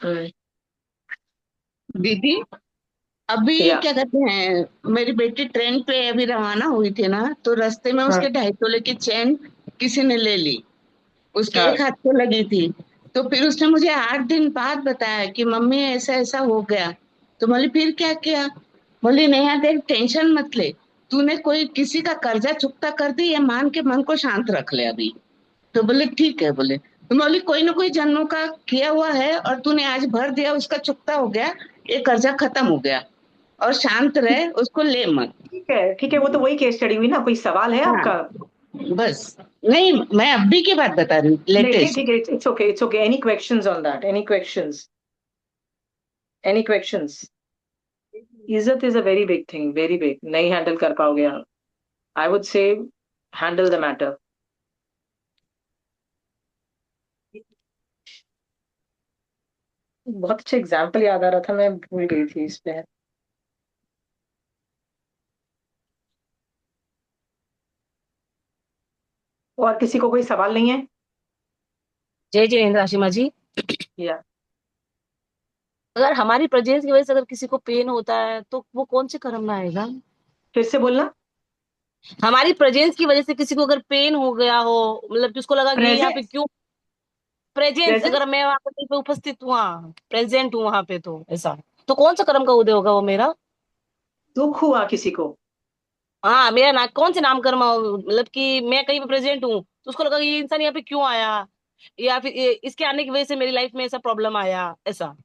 Speaker 1: Hmm.
Speaker 3: दीदी, अभी
Speaker 1: या।
Speaker 3: क्या कहते हैं, मेरी बेटी ट्रेन पे अभी रवाना हुई थी ना, तो रास्ते में
Speaker 1: हाँ।
Speaker 3: उसके 2.5 तोले की चेन किसी ने ले ली। उसके
Speaker 1: हाँ।
Speaker 3: एक हाथ पे लगी थी। तो फिर उसने मुझे 8 दिन बाद बताया कि मम्मी ऐसा ऐसा हो गया। तो बोली फिर क्या किया? बोली नेहा देख, टेंशन मत ले। तूने कोई किसी का कर्जा चुकता कर दी, ये मान के मन को शांत रख ले अभी। तो बोले ठीक है। बोले तो बोली कोई ना कोई जन्मों का किया हुआ है और तूने आज भर दिया, उसका चुकता हो गया, ये कर्जा खत्म हो गया। और शांत रहे, उसको ले मत।
Speaker 1: ठीक है, ठीक है, वो तो वही केस स्टडी हुई ना। कोई सवाल है
Speaker 3: हाँ,
Speaker 1: आपका?
Speaker 3: बस। नहीं, मैं अभी की बात बता रही हूँ,
Speaker 1: नहीं, ठीक
Speaker 3: लेटेस्ट।
Speaker 1: ठीक है, it's okay, it's okay. Any questions on that? Any questions? Any questions? इज्जत is a very big thing, very big. नहीं हैंडल कर पाओगे आप। I would say handle the matter. बहुत अच्छा एग्जाम्पल याद आ रहा था, मैं भूल गई थी इस पे। और किसी को कोई सवाल नहीं है?
Speaker 7: जय जिनेन्द्र आशिमा जी।
Speaker 1: या
Speaker 7: अगर हमारी प्रेजेंस की वजह से अगर किसी को पेन होता है तो वो कौन से कर्म में आएगा?
Speaker 1: फिर से बोलना।
Speaker 7: हमारी प्रेजेंस की वजह से किसी को अगर पेन हो गया हो, मतलब कि उसको लगा कि ये यहाँ पे
Speaker 1: प्रेजेंस।
Speaker 7: क्यों। Presence,
Speaker 1: presence.
Speaker 7: अगर मैं वहां पर कहीं पे उपस्थित हुआ, प्रेजेंट हूँ वहां पे, तो ऐसा तो कौन सा कर्म का उदय होगा वो मेरा?
Speaker 1: दुख हुआ किसी को?
Speaker 7: हाँ, मेरा ना कौन से नाम कर्म मतलब कि मैं कहीं पे प्रेजेंट हूँ तो उसको लगा कि ये इंसान यहाँ पे क्यों आया, या फिर इसके आने की वजह से मेरी लाइफ में ऐसा प्रॉब्लम आया, ऐसा।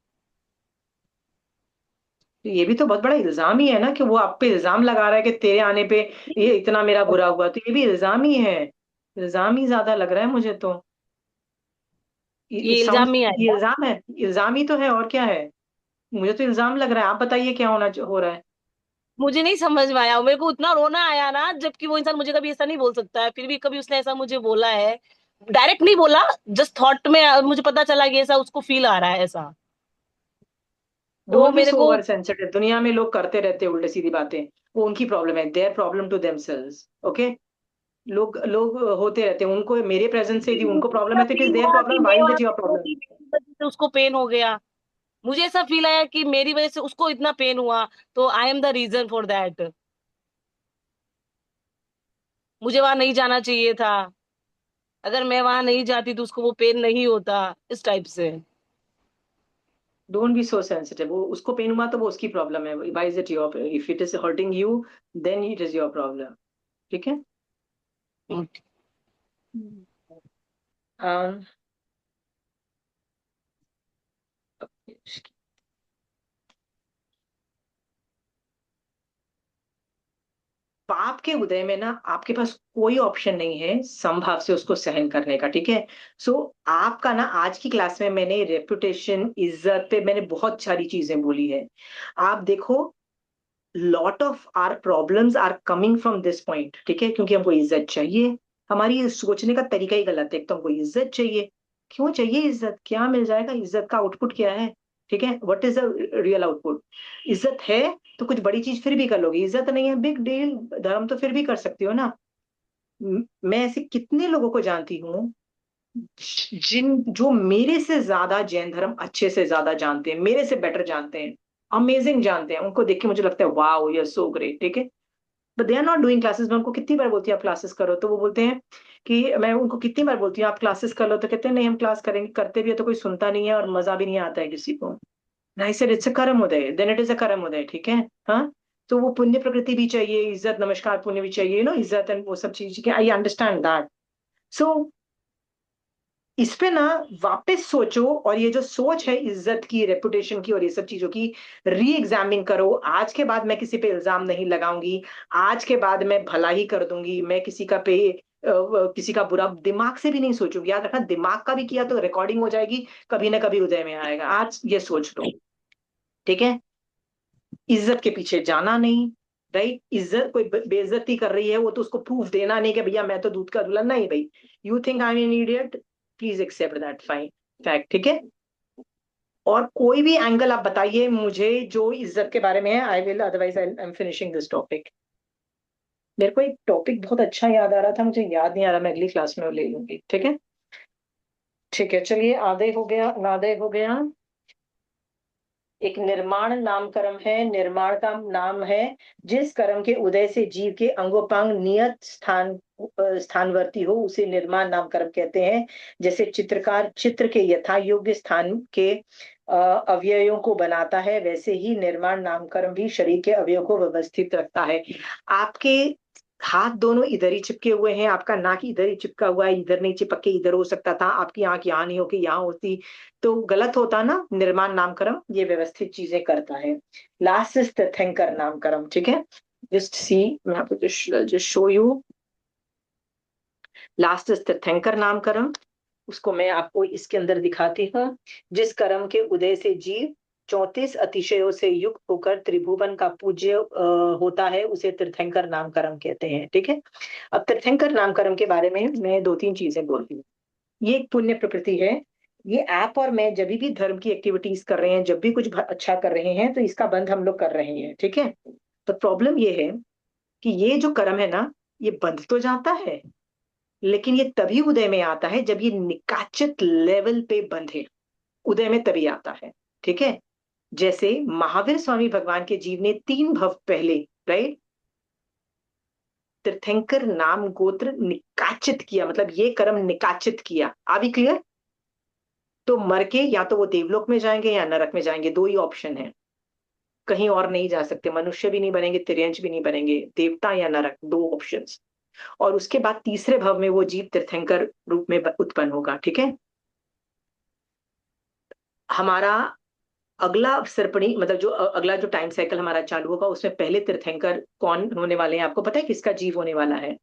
Speaker 1: तो ये भी तो बहुत बड़ा इल्जाम ही है ना, कि वो आप पे इल्जाम लगा रहा है कि तेरे आने पे ये इतना मेरा बुरा हुआ, तो ये भी इल्जाम ही है। इल्जाम ही ज्यादा लग रहा है मुझे तो।
Speaker 7: ये
Speaker 1: साउंड।
Speaker 7: इल्जाम नहीं
Speaker 1: ये
Speaker 7: आएगा?
Speaker 1: इल्जाम है। इल्जाम ही तो है, और क्या है? मुझे तो इल्जाम लग रहा है, आप बताइए क्या हो रहा है।
Speaker 7: मुझे नहीं समझ में आया, मेरे को इतना रोना आया ना, जबकि वो इंसान मुझे कभी ऐसा नहीं बोल सकता है, फिर भी कभी उसने ऐसा मुझे बोला है। डायरेक्ट नहीं बोला, जस्ट थॉट में मुझे पता चला कि ऐसा उसको फील आ रहा है, ऐसा। तो
Speaker 1: डोंट बी
Speaker 7: मेरे
Speaker 1: सो
Speaker 7: को।
Speaker 1: Over sensitive. दुनिया में लोग करते रहते हैं उल्टे सीधी बातें। वो उनकी प्रॉब्लम है, their problem to themselves. Okay. लोग लोग होते रहते हैं, उनको मेरे प्रेजेंस से यदि उनको
Speaker 7: मुझे
Speaker 1: प्रॉब्लम
Speaker 7: ऐसा
Speaker 1: है तो इट इज
Speaker 7: फील
Speaker 1: देयर
Speaker 7: हुआ कि
Speaker 1: प्रॉब्लम,
Speaker 7: मैं
Speaker 1: व्हाई इज
Speaker 7: वहां
Speaker 1: इट योर
Speaker 7: पे हूँ,
Speaker 1: प्रॉब्लम?
Speaker 7: कि मेरी वजह से उसको पेन हो गया। मुझे ऐसा फील आया कि मेरी वजह से उसको इतना पेन हुआ, तो I am the reason for that. मुझे वहां नहीं जाना चाहिए था, अगर मैं वहां नहीं जाती तो उसको वो पेन नहीं होता, इस टाइप से।
Speaker 1: Don't be so sensitive. वो उसको पेन हुआ तो वो उसकी प्रॉब्लम है, why is it your? If it is hurting you, then it is your problem. ठीक है। um, पाप के उदय में ना आपके पास कोई ऑप्शन नहीं है संभाव से उसको सहन करने का। ठीक है। सो आपका ना, आज की क्लास में मैंने रेपुटेशन, इज्जत पे मैंने बहुत सारी चीजें बोली है। आप देखो, lot of our problems are coming from this point. ठीक है, क्योंकि हमको इज्जत चाहिए। हमारी ये सोचने का तरीका ही गलत है। एक तो हमको इज्जत चाहिए। क्यों चाहिए इज्जत? क्या मिल जाएगा? इज्जत का आउटपुट क्या है? ठीक है, what is the real output? इज्जत है तो कुछ बड़ी चीज फिर भी कर लोगे, इज्जत नहीं है बिग डील, धर्म तो फिर भी कर सकती हो ना। मैं ऐसे कितने लोगों को जानती हूँ जिन जो मेरे से ज्यादा जैन धर्म अच्छे से ज्यादा जानते हैं, मेरे से बेटर जानते हैं, अमेजिंग जानते हैं। उनको देख के मुझे लगता है wow, you are so great. ठीक है। But they are not doing classes. मैं उनको कितनी बार बोलती हूँ आप क्लासेस करो, तो वो बोलते हैं कि, मैं उनको कितनी बार बोलती हूँ आप क्लासेस कर लो, तो कहते हैं नहीं हम क्लास करेंगे, करते भी है तो कोई सुनता नहीं है और मजा भी नहीं आता है किसी को। आई सेड इट्स अ कर्म उदय, देन इट इज अ कर्म उदय। ठीक है। हाँ। तो वो पुण्य प्रकृति भी चाहिए, इज्जत नमस्कार पुण्य भी चाहिए, इज्जत एंड वो सब चीज, आई अंडरस्टैंड दैट। सो इस पे ना वापस सोचो, और ये जो सोच है इज्जत की, रेपुटेशन की और ये सब चीजों की, री एग्जामिन करो। आज के बाद मैं किसी पे इल्जाम नहीं लगाऊंगी। आज के बाद मैं भला ही कर दूंगी। मैं किसी का बुरा दिमाग से भी नहीं सोचूंगी। याद रखना, दिमाग का भी किया तो रिकॉर्डिंग हो जाएगी, कभी ना कभी उदय में आएगा। आज ये सोच लो। ठीक है। इज्जत के पीछे जाना नहीं। राइट। इज्जत, कोई बेइज्जती कर रही है वो तो उसको प्रूफ देना नहीं कि भैया मैं तो दूध का दूल्हा नहीं भाई। You think I am an idiot, please accept that fine fact. ठीक है। और कोई भी एंगल आप बताइए मुझे जो इज्जत के बारे में है, I will, otherwise I am finishing this topic. मेरे को एक टॉपिक बहुत अच्छा याद आ रहा था, मुझे याद नहीं आ रहा, मैं अगली क्लास में वो ले लूंगी। ठीक है। ठीक है, चलिए, आधे हो गया, आधे हो गया। एक निर्माण नाम कर्म है। निर्माण का नाम है जिस कर्म के उदय से जीव के अंगोपांग नियत स्थानवर्ती हो, उसे निर्माण नाम कर्म कहते हैं। जैसे चित्रकार चित्र के यथा योग्य स्थान के अवयवों को बनाता है, वैसे ही निर्माण नाम कर्म भी शरीर के अवयवों को व्यवस्थित रखता है। आपके हाथ दोनों इधर ही चिपके हुए हैं, आपका नाक इधर ही चिपका हुआ है, इधर नहीं चिपक के इधर हो सकता था, आपकी आंख यहाँ नहीं होके यहाँ होती, तो गलत होता ना। निर्माण नामकरण ये व्यवस्थित चीजें करता है। लास्ट इज तीर्थंकर नामकरण। ठीक है। जस्ट सी, मैं आपको just show you. Last is तीर्थंकर नामकरण। उसको मैं आपको इसके अंदर दिखाती हूँ। जिस कर्म के उदय से जीव 34 अतिशयों से युक्त होकर त्रिभुवन का पूज्य होता है, उसे तीर्थंकर नामकरण कहते हैं। ठीक है। अब तीर्थंकर नामकरण के बारे में मैं दो तीन चीजें बोलती हूँ। ये एक पुण्य प्रकृति है। ये आप और मैं जब भी धर्म की एक्टिविटीज कर रहे हैं, जब भी कुछ अच्छा कर रहे हैं, तो इसका बंध हम लोग कर रहे हैं, ठीक है। तो प्रॉब्लम ये है कि ये जो कर्म है ना, ये बंध तो जाता है, लेकिन ये तभी उदय में आता है जब ये निकाचित लेवल पे बंधे, उदय में तभी आता है, ठीक है। जैसे महावीर स्वामी भगवान के जीव ने 3 भव पहले, राइट, तीर्थंकर नाम गोत्र निकाचित किया, मतलब ये कर्म निकाचित किया। Are we clear? तो मर के या तो वो देवलोक में जाएंगे या नरक में जाएंगे, 2 ही ऑप्शन है, कहीं और नहीं जा सकते। मनुष्य भी नहीं बनेंगे, तिर्यंच भी नहीं बनेंगे, देवता या नरक, 2 ऑप्शंस। और उसके बाद तीसरे भव में वो जीव तीर्थंकर रूप में उत्पन्न होगा, ठीक है। हमारा अगला सरपणी, मतलब जो अगला जो टाइम साइकिल हमारा चालू होगा, उसमें पहले तीर्थंकर कौन होने वाले हैं, आपको पता है किसका जीव होने वाला है?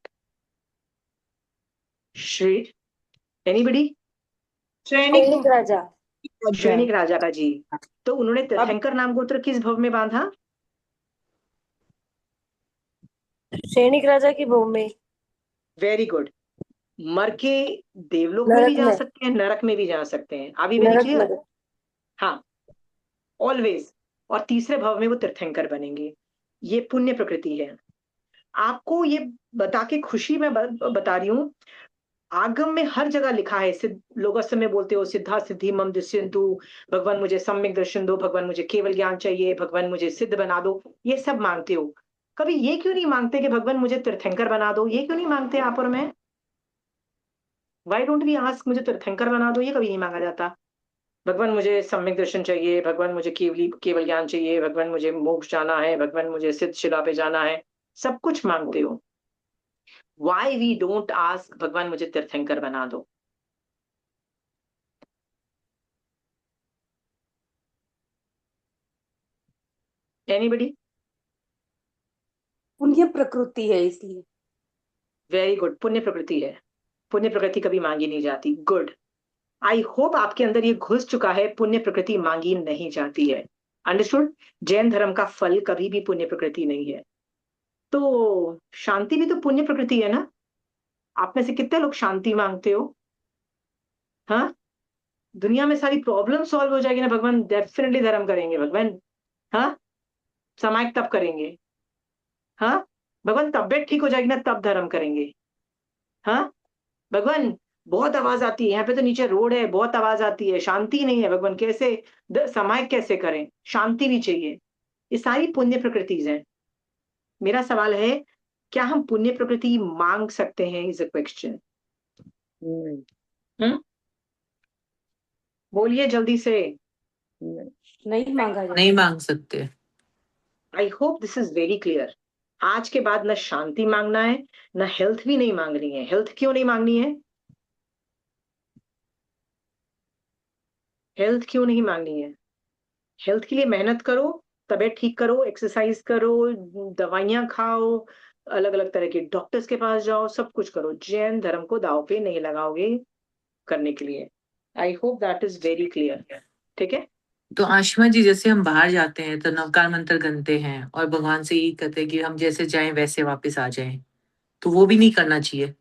Speaker 1: श्री एनीबडी?
Speaker 2: सैनिक
Speaker 7: राजा।
Speaker 1: श्रेणिक राजा का जीव। तो उन्होंने तीर्थंकर नाम गोत्र किस भव में बांधा?
Speaker 7: सैनिक राजा की भूमि में।
Speaker 1: Very good. मर के देवलोक में भी जा सकते हैं, नरक में भी जा सकते हैं। अभी वेरी क्लियर? हाँ, ऑलवेज। और तीसरे भव में वो तीर्थंकर बनेंगे। ये पुण्य प्रकृति है। आपको ये बता के खुशी में बता रही हूँ, आगम में हर जगह लिखा है, लोग असल में बोलते हो सिद्धा सिद्धि मम दृश्यन्तु, भगवान मुझे सम्यक दर्शन दो, भगवान मुझे केवल ज्ञान चाहिए, भगवान मुझे सिद्ध बना दो, ये सब मांगते हो। कभी ये क्यों नहीं मांगते कि भगवान मुझे तीर्थंकर बना दो? ये क्यों नहीं मांगते आप और मैं? वाई डोंट वी आस्क मुझे तीर्थंकर बना दो? ये कभी नहीं मांगा जाता। भगवान मुझे सम्यक दर्शन चाहिए, भगवान मुझे केवल ज्ञान चाहिए, भगवान मुझे मोक्ष जाना है, भगवान मुझे सिद्ध शिला पे जाना है, सब कुछ मांगते हो। वाई वी डोंट आस्क भगवान मुझे तीर्थंकर बना दो? एनीबडी?
Speaker 7: पुण्य प्रकृति है इसलिए।
Speaker 1: वेरी गुड, पुण्य प्रकृति है। पुण्य प्रकृति कभी मांगी नहीं जाती। गुड। आई होप आपके अंदर ये घुस चुका है, पुण्य प्रकृति मांगी नहीं जाती है। अंडरस्टूड? जैन धर्म का फल कभी भी पुण्य प्रकृति नहीं है। तो शांति भी तो पुण्य प्रकृति है ना? आप में से कितने लोग शांति मांगते हो? हाँ, दुनिया में सारी प्रॉब्लम सॉल्व हो जाएगी ना, भगवान डेफिनेटली धर्म करेंगे भगवान। हाँ, समायिक तब करेंगे। हाँ, भगवान तबियत ठीक हो जाएगी ना, तब धर्म करेंगे। हाँ, भगवान बहुत आवाज आती है, यहाँ पे तो नीचे रोड है, बहुत आवाज आती है, शांति नहीं है, भगवान कैसे समायिक कैसे करें? शांति भी चाहिए। ये सारी पुण्य प्रकृति हैं। मेरा सवाल है, क्या हम पुण्य प्रकृति मांग सकते हैं? Is a question. बोलिए जल्दी से।
Speaker 7: नहीं मांगा जाता।
Speaker 4: नहीं मांग सकते।
Speaker 1: आई hope this is very clear. आज के बाद न शांति मांगना है, न हेल्थ भी नहीं मांगनी है। हेल्थ क्यों नहीं मांगनी है? हेल्थ क्यों नहीं मांगनी है? हेल्थ के लिए मेहनत करो, तबीयत ठीक करो, एक्सरसाइज करो, दवाइयां खाओ, अलग अलग तरह के डॉक्टर्स के पास जाओ, सब कुछ करो। जैन धर्म को दांव पे नहीं लगाओगे करने के लिए। I hope that is very clear. ठीक है।
Speaker 4: तो आशिमा जी, जैसे हम बाहर जाते हैं तो नवकार मंत्र गनते हैं और भगवान से यही कहते हैं कि हम जैसे जाएं वैसे वापस आ जाएं, तो वो भी नहीं करना चाहिए।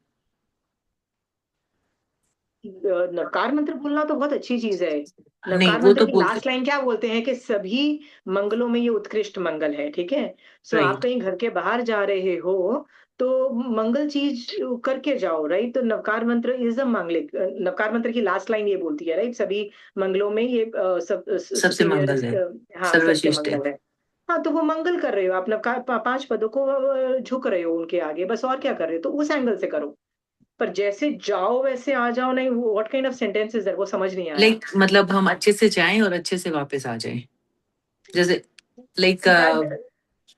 Speaker 1: नवकार मंत्र बोलना तो बहुत अच्छी चीज है।
Speaker 4: नहीं,
Speaker 1: नवकार
Speaker 4: वो
Speaker 1: मंत्र
Speaker 4: तो
Speaker 1: की
Speaker 4: बोलते,
Speaker 1: लास्ट लाइन क्या बोलते हैं कि सभी मंगलों में ये उत्कृष्ट मंगल है, ठीक है। सो आप
Speaker 4: राइट।
Speaker 1: कहीं घर के बाहर जा रहे हो तो मंगल चीज करके जाओ, राइट। तो नवकार मंत्र इज अ मंगलिक। नवकार मंत्र की लास्ट लाइन ये बोलती है, राइट, सभी मंगलों में ये
Speaker 4: सबसे
Speaker 1: सुपीरियर,
Speaker 4: मंगल है,
Speaker 1: हाँ, सबसे
Speaker 4: सर्वश्रेष्ठ है।
Speaker 1: मंगल है। हाँ, तो वो मंगल कर रहे हो आप, नवकार 5 पदों को झुक रहे हो उनके आगे, बस। और क्या कर रहे हो? तो उस एंगल से करो। पर जैसे जाओ वैसे आ जाओ, नहीं, व्हाट काइंड ऑफ सेंटेंसेस है वो समझ नहीं आया।
Speaker 4: लाइक मतलब हम अच्छे से जाएं और अच्छे से वापस आ जाएं, जैसे like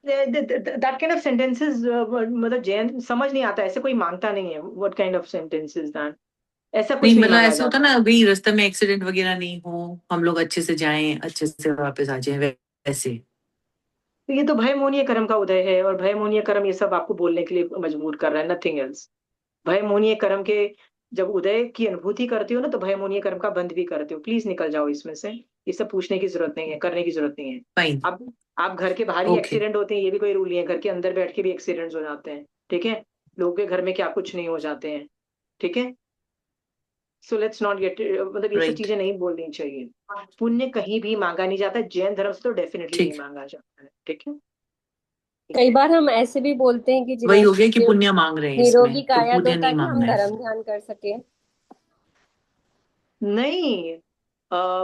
Speaker 1: that kind of sentences, मतलब जैन समझ नहीं आता, ऐसे कोई मांगता नहीं है। What kind of sentences that? ऐसा कुछ
Speaker 4: नहीं,
Speaker 1: नहीं
Speaker 4: मतलब
Speaker 1: मांगा
Speaker 4: ऐसे होता
Speaker 1: जाता।
Speaker 4: ना, अभी रास्ते में एक्सीडेंट वगैरह नहीं हो, हम लोग अच्छे से जाएं, अच्छे से वापस आ जाएं, वैसे।
Speaker 1: तो ये तो भय मोहनीय कर्म का उदय है, और भय मोहनीय कर्म ये सब आपको बोलने के लिए मजबूर कर रहा है, नथिंग एल्स। भय मोहनीय कर्म के जब उदय की अनुभूति करते हो ना, तो भय मोहनीय कर्म का बंध भी करते हो। प्लीज निकल जाओ इसमें से। ये सब पूछने की जरूरत नहीं है, करने की जरूरत नहीं है।
Speaker 4: फाइन।
Speaker 1: अब आप घर के बाहर ही
Speaker 4: ओके।
Speaker 1: एक्सीडेंट होते हैं, ये भी कोई रूल नहीं है। घर के अंदर बैठ के भी एक्सीडेंट्स हो जाते हैं, ठीक है। लोगों के घर में क्या कुछ नहीं हो जाते हैं, ठीक है। सो लेट्स नॉट गेट, मतलब ये सब
Speaker 4: राइट,
Speaker 1: चीजें नहीं बोलनी चाहिए। पुण्य कहीं भी मांगा नहीं जाता, जैन धर्म से तो डेफिनेटली नहीं
Speaker 4: ठीक,
Speaker 1: मांगा जाता है, ठीक है।
Speaker 8: कई बार हम ऐसे भी बोलते हैं कि
Speaker 4: वही हो गया कि
Speaker 8: जिन्होंने
Speaker 4: पुण्य मांग रहे हैं
Speaker 8: निरोगी
Speaker 4: इसमें, तो
Speaker 8: काया दो
Speaker 4: पुण्य नहीं
Speaker 8: ताकि हम
Speaker 4: मांगना है।
Speaker 8: धर्म ध्यान कर सके।
Speaker 1: नहीं,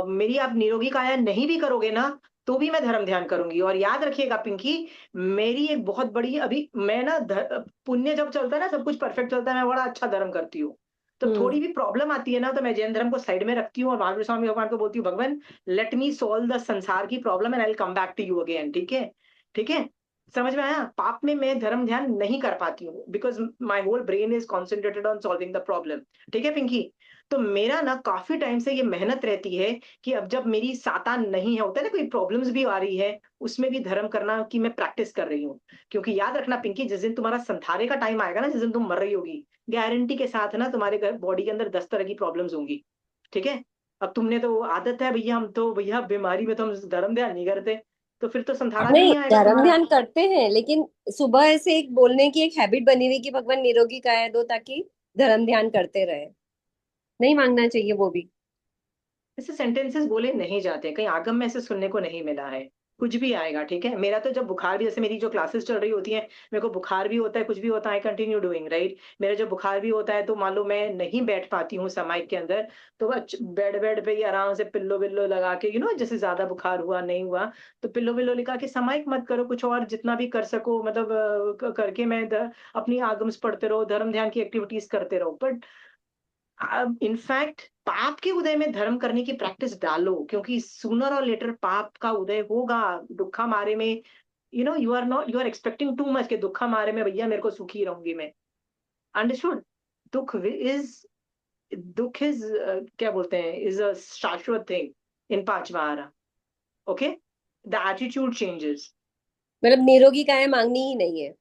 Speaker 1: मेरी आप निरोगी काया नहीं भी करोगे ना, तो भी मैं धर्म ध्यान करूंगी। और याद रखिएगा पिंकी, मेरी एक बहुत बड़ी, अभी मैं ना पुण्य जब चलता है ना, सब कुछ परफेक्ट चलता है, मैं बड़ा अच्छा धर्म करती हूँ। तो थोड़ी भी प्रॉब्लम आती है ना, तो मैं जैन धर्म को साइड में रखती हूँ और महावीर स्वामी भगवान को बोलती हूँ, भगवान लेट मी सॉल्व द संसार की problem and I will come back to you again, ठीक है। ठीक है, समझ में आया। पाप में मैं धर्म ध्यान नहीं कर पाती हूँ, because my whole brain is concentrated on solving the problem, ठीक है पिंकी। तो मेरा ना काफी टाइम से ये मेहनत रहती है कि अब जब मेरी साता नहीं है, होता है ना कोई प्रॉब्लम्स भी आ रही है, उसमें भी धर्म करना की मैं प्रैक्टिस कर रही हूँ। क्योंकि याद रखना पिंकी, जिस दिन तुम्हारा संथारे का टाइम आएगा ना, जिस दिन तुम मर रही होगी, गारंटी के साथ ना तुम्हारे घर बॉडी के अंदर 10 तरह की प्रॉब्लम्स होंगी, ठीक है। अब तुमने तो आदत है भैया, हम तो भैया बीमारी में तो हम धर्म ध्यान नहीं करते, तो फिर तो संथारा भी
Speaker 8: नहीं,
Speaker 1: नहीं आएगा
Speaker 8: धर्म
Speaker 1: तुम्हारा।
Speaker 8: ध्यान करते हैं, लेकिन सुबह ऐसे एक बोलने की एक हैबिट बनी हुई कि भगवान निरोगी काया दो ताकि धर्म ध्यान करते रहे। नहीं मांगना चाहिए वो भी।
Speaker 1: ऐसे सेंटेंसेस बोले नहीं जाते, कहीं आगम में ऐसे सुनने को नहीं मिला है। कुछ भी आएगा, ठीक है। मेरा तो जब बुखार भी, जैसे मेरी जो क्लासेस चल रही होती हैं, मेरे को बुखार भी होता है, कुछ भी होता है, आई कंटिन्यू डूइंग, राइट। मेरा जब बुखार भी होता है, तो मान लो मैं नहीं बैठ पाती हूँ समाइक के अंदर, तो बेड बेड पे ही आराम से पिल्लो विल्लो लगा के, जैसे ज्यादा बुखार हुआ नहीं हुआ, तो पिल्लो विल्लो लगा के समाइक मत करो, कुछ और जितना भी कर सको, मतलब करके मैं अपनी आगम्स पढ़ते रहो, धर्म ध्यान की एक्टिविटीज करते रहो। बट इनफैक्ट पाप के उदय में धर्म करने की प्रैक्टिस डालो, क्योंकि सूनर और लेटर पाप का उदय होगा। दुखा मारे में, you are expecting too much के दुखा मारे में भैया मेरे को सुखी रहूंगी मैं। अंडरस्टूड। दुख इज क्या बोलते हैं, इज अ शाश्वत थिंग इन पांचवा आरा। Okay, the attitude changes.
Speaker 8: मतलब निरोगी काया मांगनी ही नहीं है।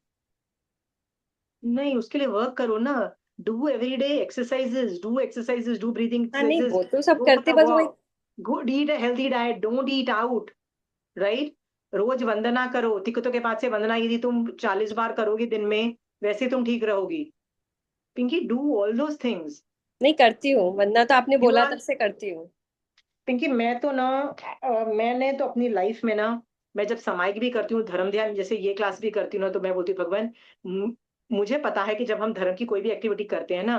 Speaker 1: नहीं, उसके लिए वर्क करो ना। Do everyday exercises, do breathing
Speaker 8: हाँ, नहीं
Speaker 1: एक्सरसाइजेस,
Speaker 8: वो तो सब
Speaker 1: गो फॉर
Speaker 8: करते,
Speaker 1: द
Speaker 8: बस वही।
Speaker 1: Walk, good, eat a healthy diet, don't eat out, right. रोज वंदना करो, तिक्तों के पास से वंदना यदि तुम 40 बार करोगी दिन में, वैसे तुम ठीक रहोगी। Pinky, do all those things.
Speaker 8: नहीं करती हूँ, वरना तो आपने
Speaker 1: यू
Speaker 8: बोला
Speaker 1: आर,
Speaker 8: तब से करती हूँ।
Speaker 1: पिंकी मैं तो ना, मैंने तो अपनी लाइफ में ना, मैं जब सामायिक भी करती हूँ, धर्म ध्यान जैसे ये क्लास भी करती हूँ ना, तो मैं बोलती हूँ भगवान, मुझे पता है कि जब हम धर्म की कोई भी एक्टिविटी करते हैं ना,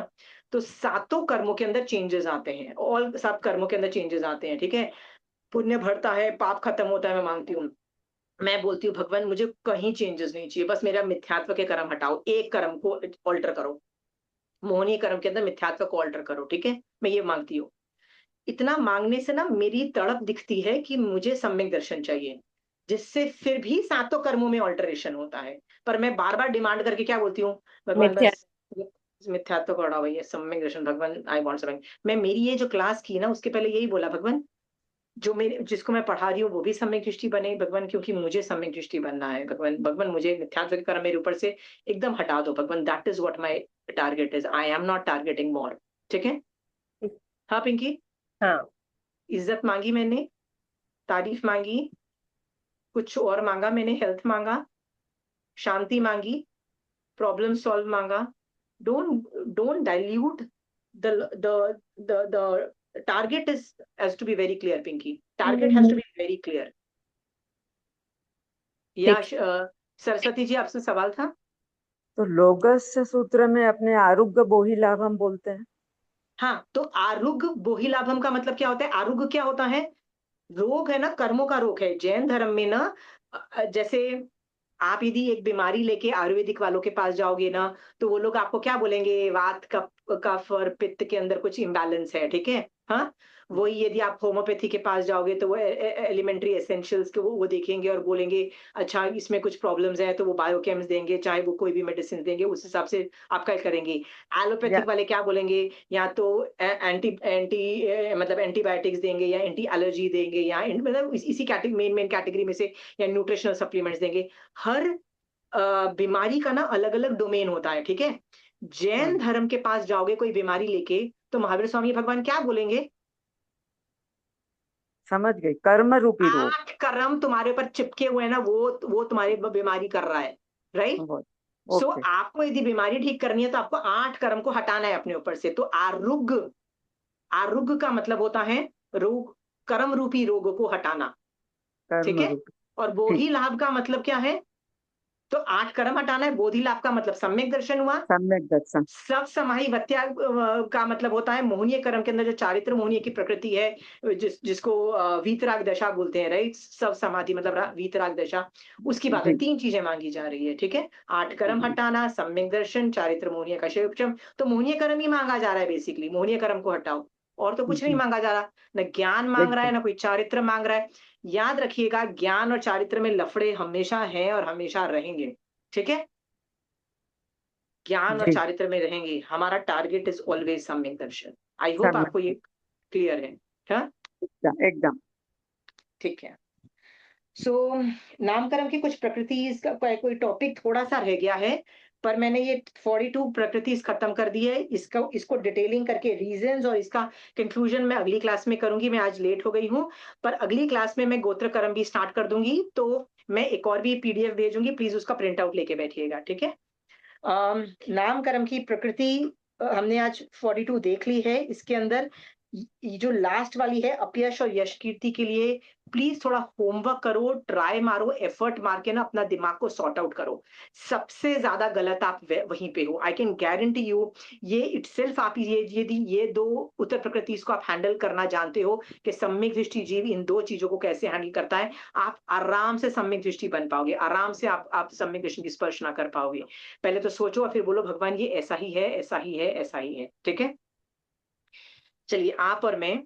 Speaker 1: तो सातों कर्मों के अंदर चेंजेस आते हैं, ऑल सब कर्मों के अंदर चेंजेस आते हैं, ठीक है। पुण्य बढ़ता है, पाप खत्म होता है, मैं मांगती हूँ। मैं बोलती हूँ भगवान, मुझे कहीं चेंजेस नहीं चाहिए, बस मेरा मिथ्यात्व के कर्म हटाओ, एक कर्म को ऑल्टर करो, मोहनीय कर्म के अंदर मिथ्यात्व को ऑल्टर करो, ठीक है। मैं ये मांगती हूँ। इतना मांगने से ना मेरी तड़प दिखती है कि मुझे सम्यक दर्शन चाहिए, जिससे फिर भी सातों कर्मों में ऑल्टरेशन होता है। पर मैं बार बार डिमांड करके क्या बोलती हूँ, भगवान
Speaker 8: मिथ्या।
Speaker 1: बस मिथ्यात्व को हटाओ भैया, सम्यक दर्शन भगवान, आई वांट सम्यक। मैं मेरी ये जो क्लास की ना, उसके पहले यही बोला, भगवान जो मेरे जिसको मैं पढ़ा रही हूँ वो भी सम्यक दृष्टि बने भगवान, क्योंकि मुझे सम्यक दृष्टि बनना है भगवान। भगवान मुझे मिथ्यात्व के कर्म मेरे ऊपर से एकदम हटा दो भगवान, that is what my target is, I am not targeting more, ठीक है। हाँ पिंकी,
Speaker 8: हाँ।
Speaker 1: इज्जत मांगी मैंने, तारीफ मांगी, कुछ और मांगा मैंने, हेल्थ मांगा, शांति मांगी, प्रॉब्लम सॉल्व मांगा। Don't dilute the the target is has to be very clear Pinky, target has to be very clear. या
Speaker 8: ठीक।
Speaker 1: सरस्वती जी, आपसे सवाल था।
Speaker 9: तो लोगस्य सूत्र में अपने आरुग्य बोहि लाभम बोलते हैं।
Speaker 1: हाँ, तो आरुग्य बोहि लाभम का मतलब क्या होता है? आरुग्य क्या होता है? रोग है ना, कर्मों का रोग है। जैन धर्म में ना, जैसे आप यदि एक बीमारी लेके आयुर्वेदिक वालों के पास जाओगे ना, तो वो लोग आपको क्या बोलेंगे, वात कफ और पित्त के अंदर कुछ इम्बैलेंस है, ठीक है। हाँ, वही यदि आप होम्योपैथी के पास जाओगे, तो वो एलिमेंट्री एसेंशियल्स के वो देखेंगे और बोलेंगे अच्छा इसमें कुछ प्रॉब्लम्स है, तो वो बायोकेम्स देंगे, चाहे वो कोई भी मेडिसिन देंगे, उस हिसाब से आपका करेंगे।
Speaker 9: या
Speaker 1: एलोपैथिक वाले क्या बोलेंगे, या तो एंटी एंटी मतलब एंटीबायोटिक्स देंगे, या एंटी एलर्जी देंगे, या मतलब इसी कैटेगरी, मेन कैटेगरी में से, या न्यूट्रिशनल सप्लीमेंट्स देंगे। हर बीमारी का ना अलग अलग डोमेन होता है, ठीक है। जैन धर्म के पास जाओगे कोई बीमारी लेके, तो महावीर स्वामी भगवान क्या बोलेंगे,
Speaker 9: समझ गई, कर्म रूपी रोग।
Speaker 1: 8 कर्म तुम्हारे ऊपर चिपके हुए हैं ना, वो तुम्हारी बीमारी कर रहा है, राइट। So
Speaker 9: okay.
Speaker 1: आपको यदि बीमारी ठीक करनी है, तो आपको 8 कर्म को हटाना है अपने ऊपर से। तो आरुग्य आरुग्य का मतलब होता है रोग, कर्म रूपी रोग को हटाना, ठीक
Speaker 9: कर्म
Speaker 1: है।
Speaker 9: रूप।
Speaker 1: और
Speaker 9: ठीक।
Speaker 1: बोधि लाभ का मतलब क्या है? तो 8 कर्म हटाना है। बोधि लाभ का मतलब सम्यक दर्शन हुआ।
Speaker 9: सम्यक दर्शन।
Speaker 1: सब समाही वत्या का मतलब होता है मोहनीय कर्म के अंदर जो चारित्र मोहनीय की प्रकृति है, जिसको वीतराग दशा बोलते हैं, राइट। सब समाधि मतलब वीतराग दशा, उसकी बात है।
Speaker 9: जी
Speaker 1: 3 चीजें मांगी जा रही है, ठीक है। 8 कर्म हटाना, सम्यक दर्शन, चारित्र मोहनीय का शिवक्षम। तो मोहनीय कर्म ही मांगा जा रहा है बेसिकली, मोहनीय कर्म को हटाओ, और तो कुछ नहीं
Speaker 9: जी
Speaker 1: मांगा जा रहा। न ज्ञान मांग रहा है,
Speaker 9: एकदम।
Speaker 1: ना कोई चारित्र मांग रहा है। याद रखिएगा, ज्ञान और चारित्र में लफड़े हमेशा हैं और हमेशा रहेंगे, ठीक है। ज्ञान और
Speaker 9: जी
Speaker 1: चारित्र में रहेंगे। हमारा टारगेट इज ऑलवेज सम्यक दर्शन। आई होप आपको ये
Speaker 9: सम्यक।
Speaker 1: क्लियर है। हाँ,
Speaker 9: एकदम।
Speaker 1: ठीक है। सो नामकरण की कुछ प्रकृति का कोई टॉपिक थोड़ा सा रह गया है, पर मैंने ये 42 प्रकृति खत्म कर दी है। इसको डिटेलिंग करके रीजंस और इसका कंक्लूजन मैं अगली क्लास में करूंगी। मैं आज लेट हो गई हूँ, पर अगली क्लास में मैं गोत्र कर्म भी स्टार्ट कर दूंगी। तो मैं एक और भी पीडीएफ भेजूंगी, प्लीज उसका प्रिंट आउट लेके बैठिएगा, ठीक है। नाम कर्म की प्रकृति हमने आज 42 देख ली है। इसके अंदर ये जो लास्ट वाली है अपयश और यश कीर्ति के लिए, प्लीज थोड़ा होमवर्क करो, ट्राई मारो, एफर्ट मार के ना अपना दिमाग को सॉर्ट आउट करो। सबसे ज्यादा गलत आप वहीं पे हो, आई कैन गारंटी यू। ये इटसेल्फ आप ये 2 उत्तर प्रकृति इसको आप हैंडल करना जानते हो कि सम्यक दृष्टि जीव इन 2 चीजों को कैसे हैंडल करता है, आप आराम से सम्यक दृष्टि बन पाओगे। आराम से आप सम्यक दृष्टि की स्पर्श ना कर पाओगे। पहले तो सोचो और फिर बोलो भगवान ये ऐसा ही है, ऐसा ही है, ऐसा ही है, ठीक है। चलिए, आप और मैं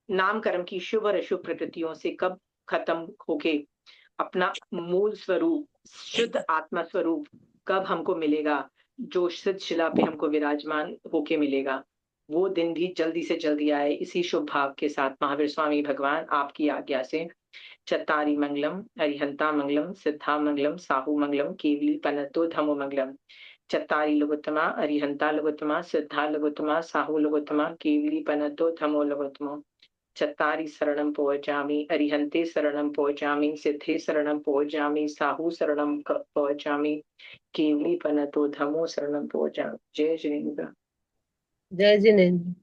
Speaker 1: नाम कर्म की शुभ और अशुभ प्रकृतियों से कब खत्म होके अपना मूल स्वरूप, शुद्ध आत्मा स्वरूप कब हमको मिलेगा, जो सिद्ध शिला पे हमको विराजमान होके मिलेगा, वो दिन भी जल्दी से जल्दी आए। इसी शुभ भाव के साथ महावीर स्वामी भगवान आपकी आज्ञा से चत्तारी मंगलम, अरिहंता मंगलम, सिद्धा मंगलम, साहू मंगलम, केवली पनतो धमो मंगलम। चत्तारी लघुत्तमा, अरिहंता लघुत्तमा, सिद्धा लघुत्तमा, साहू लघुत्तमा, केवली पनतो धमो लघुत्तमो। चत्तारी शरणं पवचामि, अरिहंते शरणं पवचामि, सिद्धे शरणं पवचामि, साहू शरणं पवचामि, केवली पनतो धमो शरणं पवचामि। जय श्री।
Speaker 5: जय जिनेन्द्र।